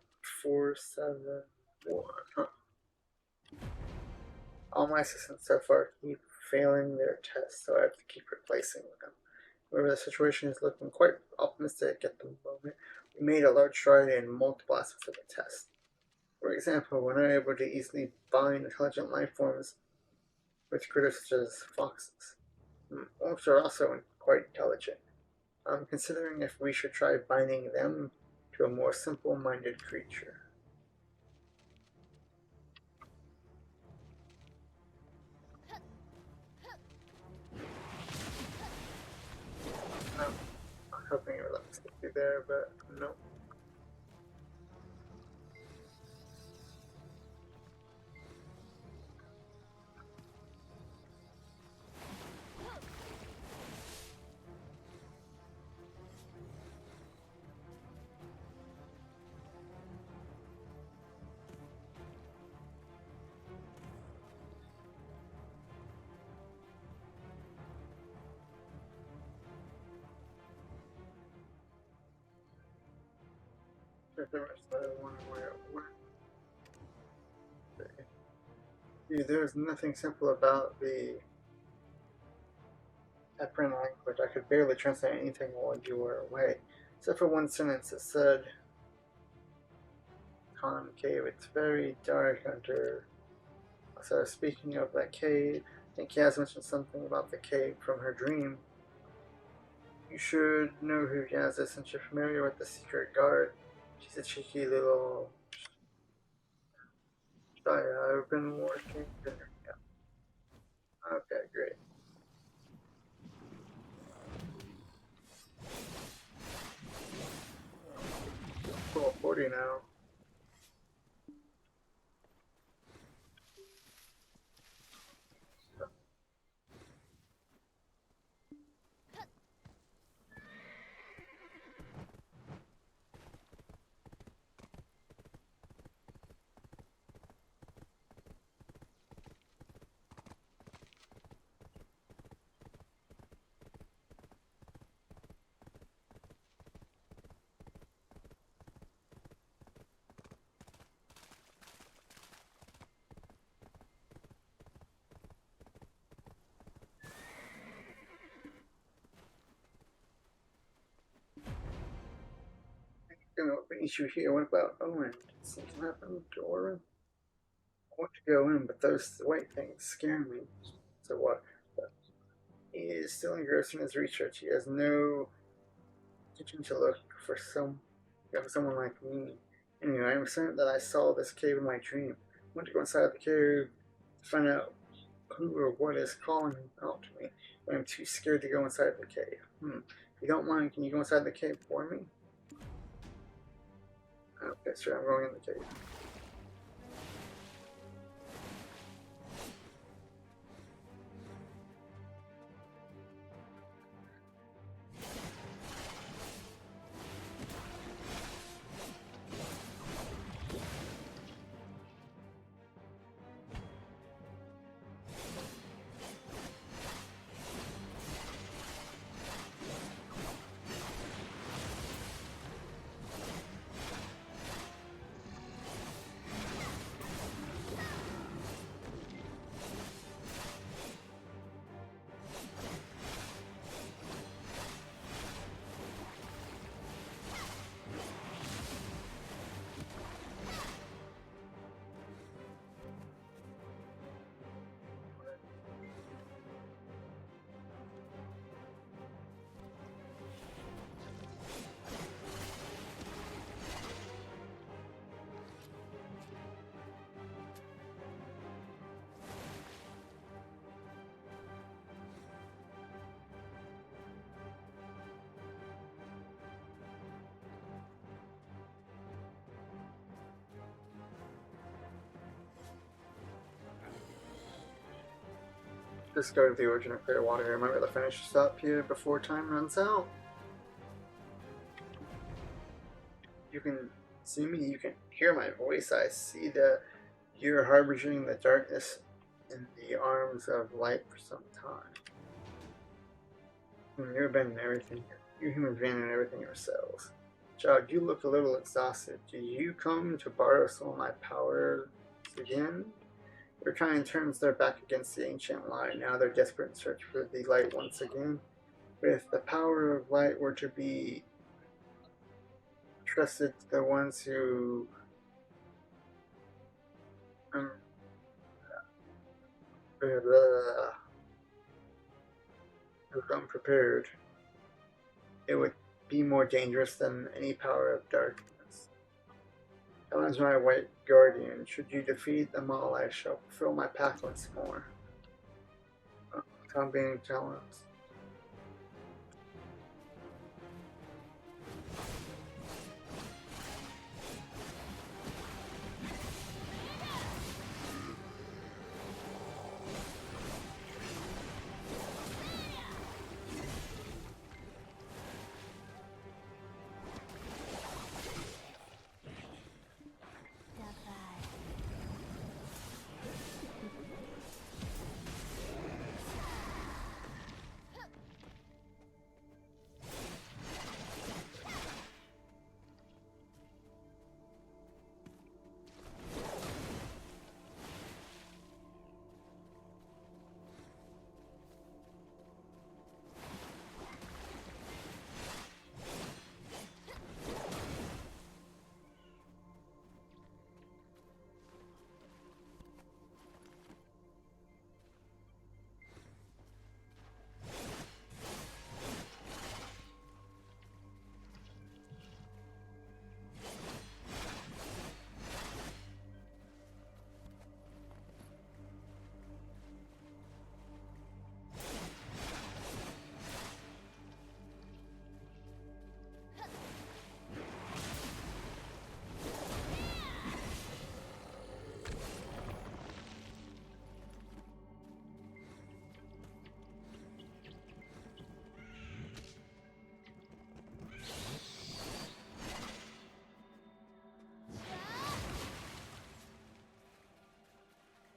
471. Huh. All my assistants so far keep failing their tests, so I have to keep replacing them. However, the situation is looking quite optimistic at the moment. We made a large stride in multiple aspects of the test. For example, we're now able to easily bind intelligent life forms with critters such as foxes. Wolves are also quite intelligent. I'm considering if we should try binding them to a more simple-minded creature. No, I'm hoping it would let me skip through there, but no. There's nothing simple about the Epran language. I could barely translate anything while you were away. Except for one sentence that said, concave, it's very dark under. So speaking of that cave, I think Yaz mentioned something about the cave from her dream. You should know who Yaz is since you're familiar with the secret guard. She's a cheeky little. I've been working. Okay, great. Cool, 40 now. brings you here? What about Owen? Did something happen to Owen? I want to go in, but those white things scare me. So what? He is still engrossed in his research. He has no intention to look for someone like me. Anyway, I'm certain that I saw this cave in my dream. I want to go inside the cave to find out who or what is calling out to me, but I'm too scared to go inside the cave. If you don't mind, can you go inside the cave for me? Okay, sure, I'm going in the cave. Just go to the origin of clear water. Remember to finish up here before time runs out. You can see me, you can hear my voice. I see that you're harboring the darkness in the arms of light for some time. You've abandoned everything. You humans abandoned everything yourselves. Child, you look a little exhausted. Do you come to borrow some of my powers again? Your kind turns their back against the ancient light. Now they're desperate in search for the light once again. If the power of light were to be trusted to the ones who come prepared, it would be more dangerous than any power of darkness. Challenge my white guardian. Should you defeat them all, I shall fulfill my pact once more. Tom being challenged.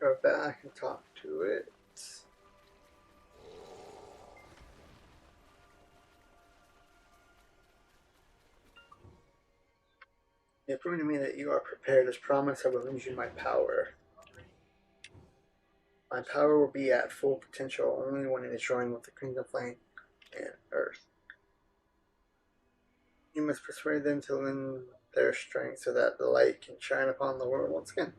Go back and talk to it. It proved to me that you are prepared. As promised, I will lend you my power. My power will be at full potential only when it is joined with the Kingdom Flame and Earth. You must persuade them to lend their strength so that the light can shine upon the world once again.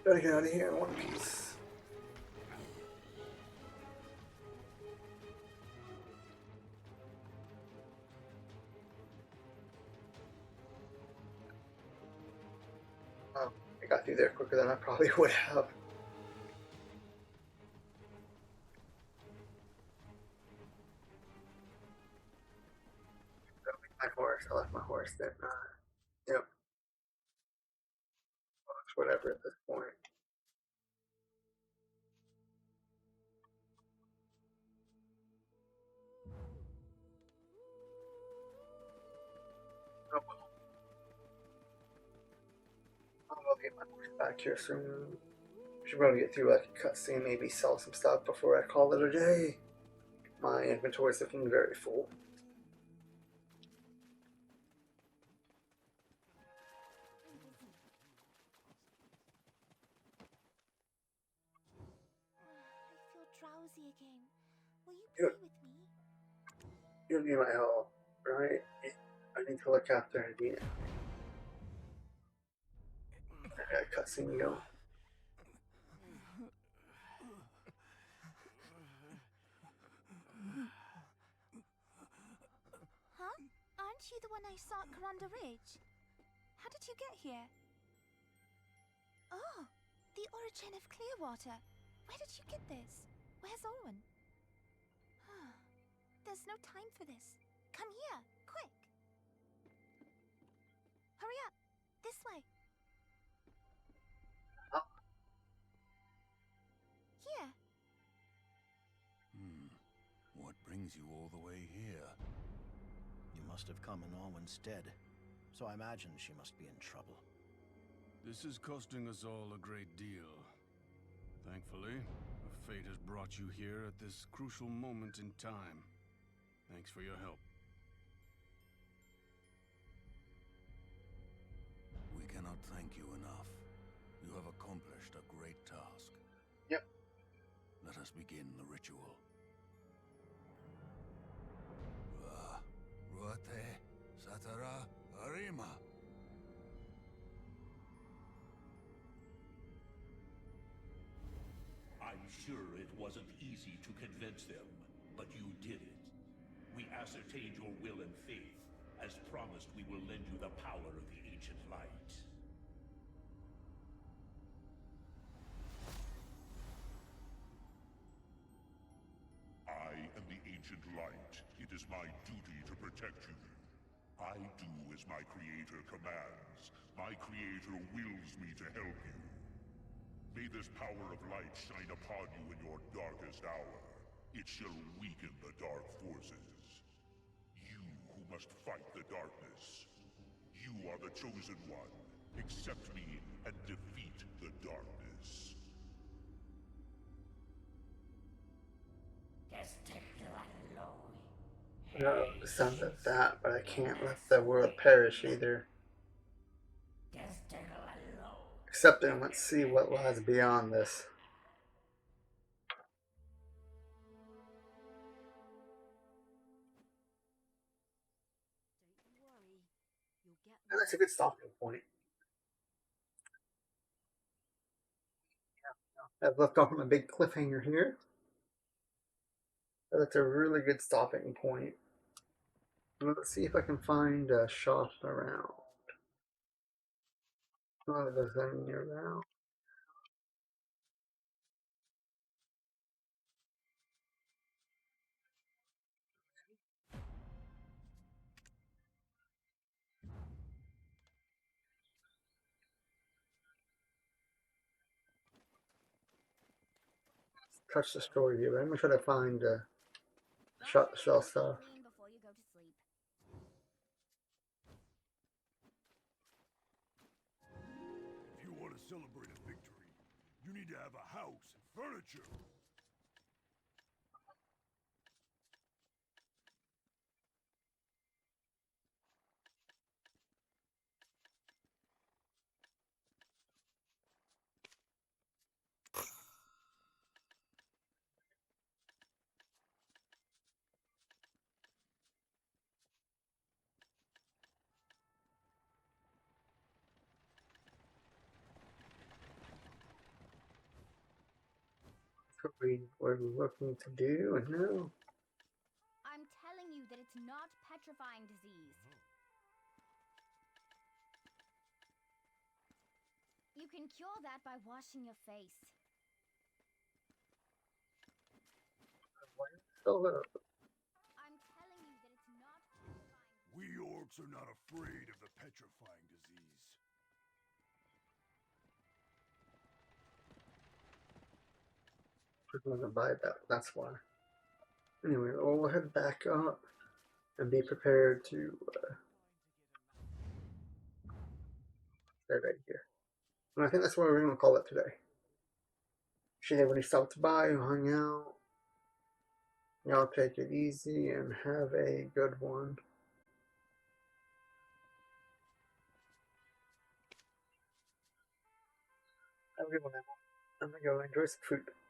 Gotta get out of here in one piece. I got through there quicker than I probably would have. My horse. I left my horse there. Yep. Well, it's whatever at this point. Oh well. I'll get my horse back here soon. Should probably get through like a cutscene, maybe sell some stuff before I call it a day. My inventory is looking very full. I feel drowsy again. Will you play with me? You need my help, right? I need to look after Nadine. I got a cutscene to go. Huh? Aren't you the one I saw at Karanda Ridge? How did you get here? Oh, the origin of Clearwater. Where did you get this? Where's Owen? There's no time for this. Come here, quick. Hurry up. This way. Here. What brings you all the way here? You must have come in Owen's stead, so I imagine she must be in trouble. This is costing us all a great deal. Thankfully, fate has brought you here at this crucial moment in time. Thanks for your help. We cannot thank you enough. You have accomplished a great task. Yep. Let us begin the ritual. Ruate, Satara, Arima. I'm sure it wasn't easy to convince them, but you did it. We ascertained your will and faith. As promised, we will lend you the power of the ancient light. I am the ancient light. It is my duty to protect you. I do as my creator commands. My creator wills me to help you. May this power of light shine upon you in your darkest hour. It shall weaken the dark forces. You who must fight the darkness. You are the chosen one. Accept me and defeat the darkness. I don't understand that, but I can't let the world perish either. Except then, let's see what lies beyond this. And that's a good stopping point. I've left off on a big cliffhanger here. But that's a really good stopping point. Let's see if I can find a shop around. Oh, there's any around. touch the story here, but I'm gonna try to find shot the shell stuff. Clean before you go to sleep. If you want to celebrate a victory, you need to have a house and furniture. What we were looking to do, and now I'm telling you that it's not petrifying disease. You can cure that by washing your face. still I'm telling you that it's not petrifying. We orcs are not afraid of the petrifying disease. we're gonna buy that. That's why. Anyway, we'll head back up and be prepared to stay right here. And I think that's what we're gonna call it today. Appreciate everybody stopped by, who hung out. Y'all take it easy and have a good one. Have a good one, everyone. I'm gonna go enjoy some food.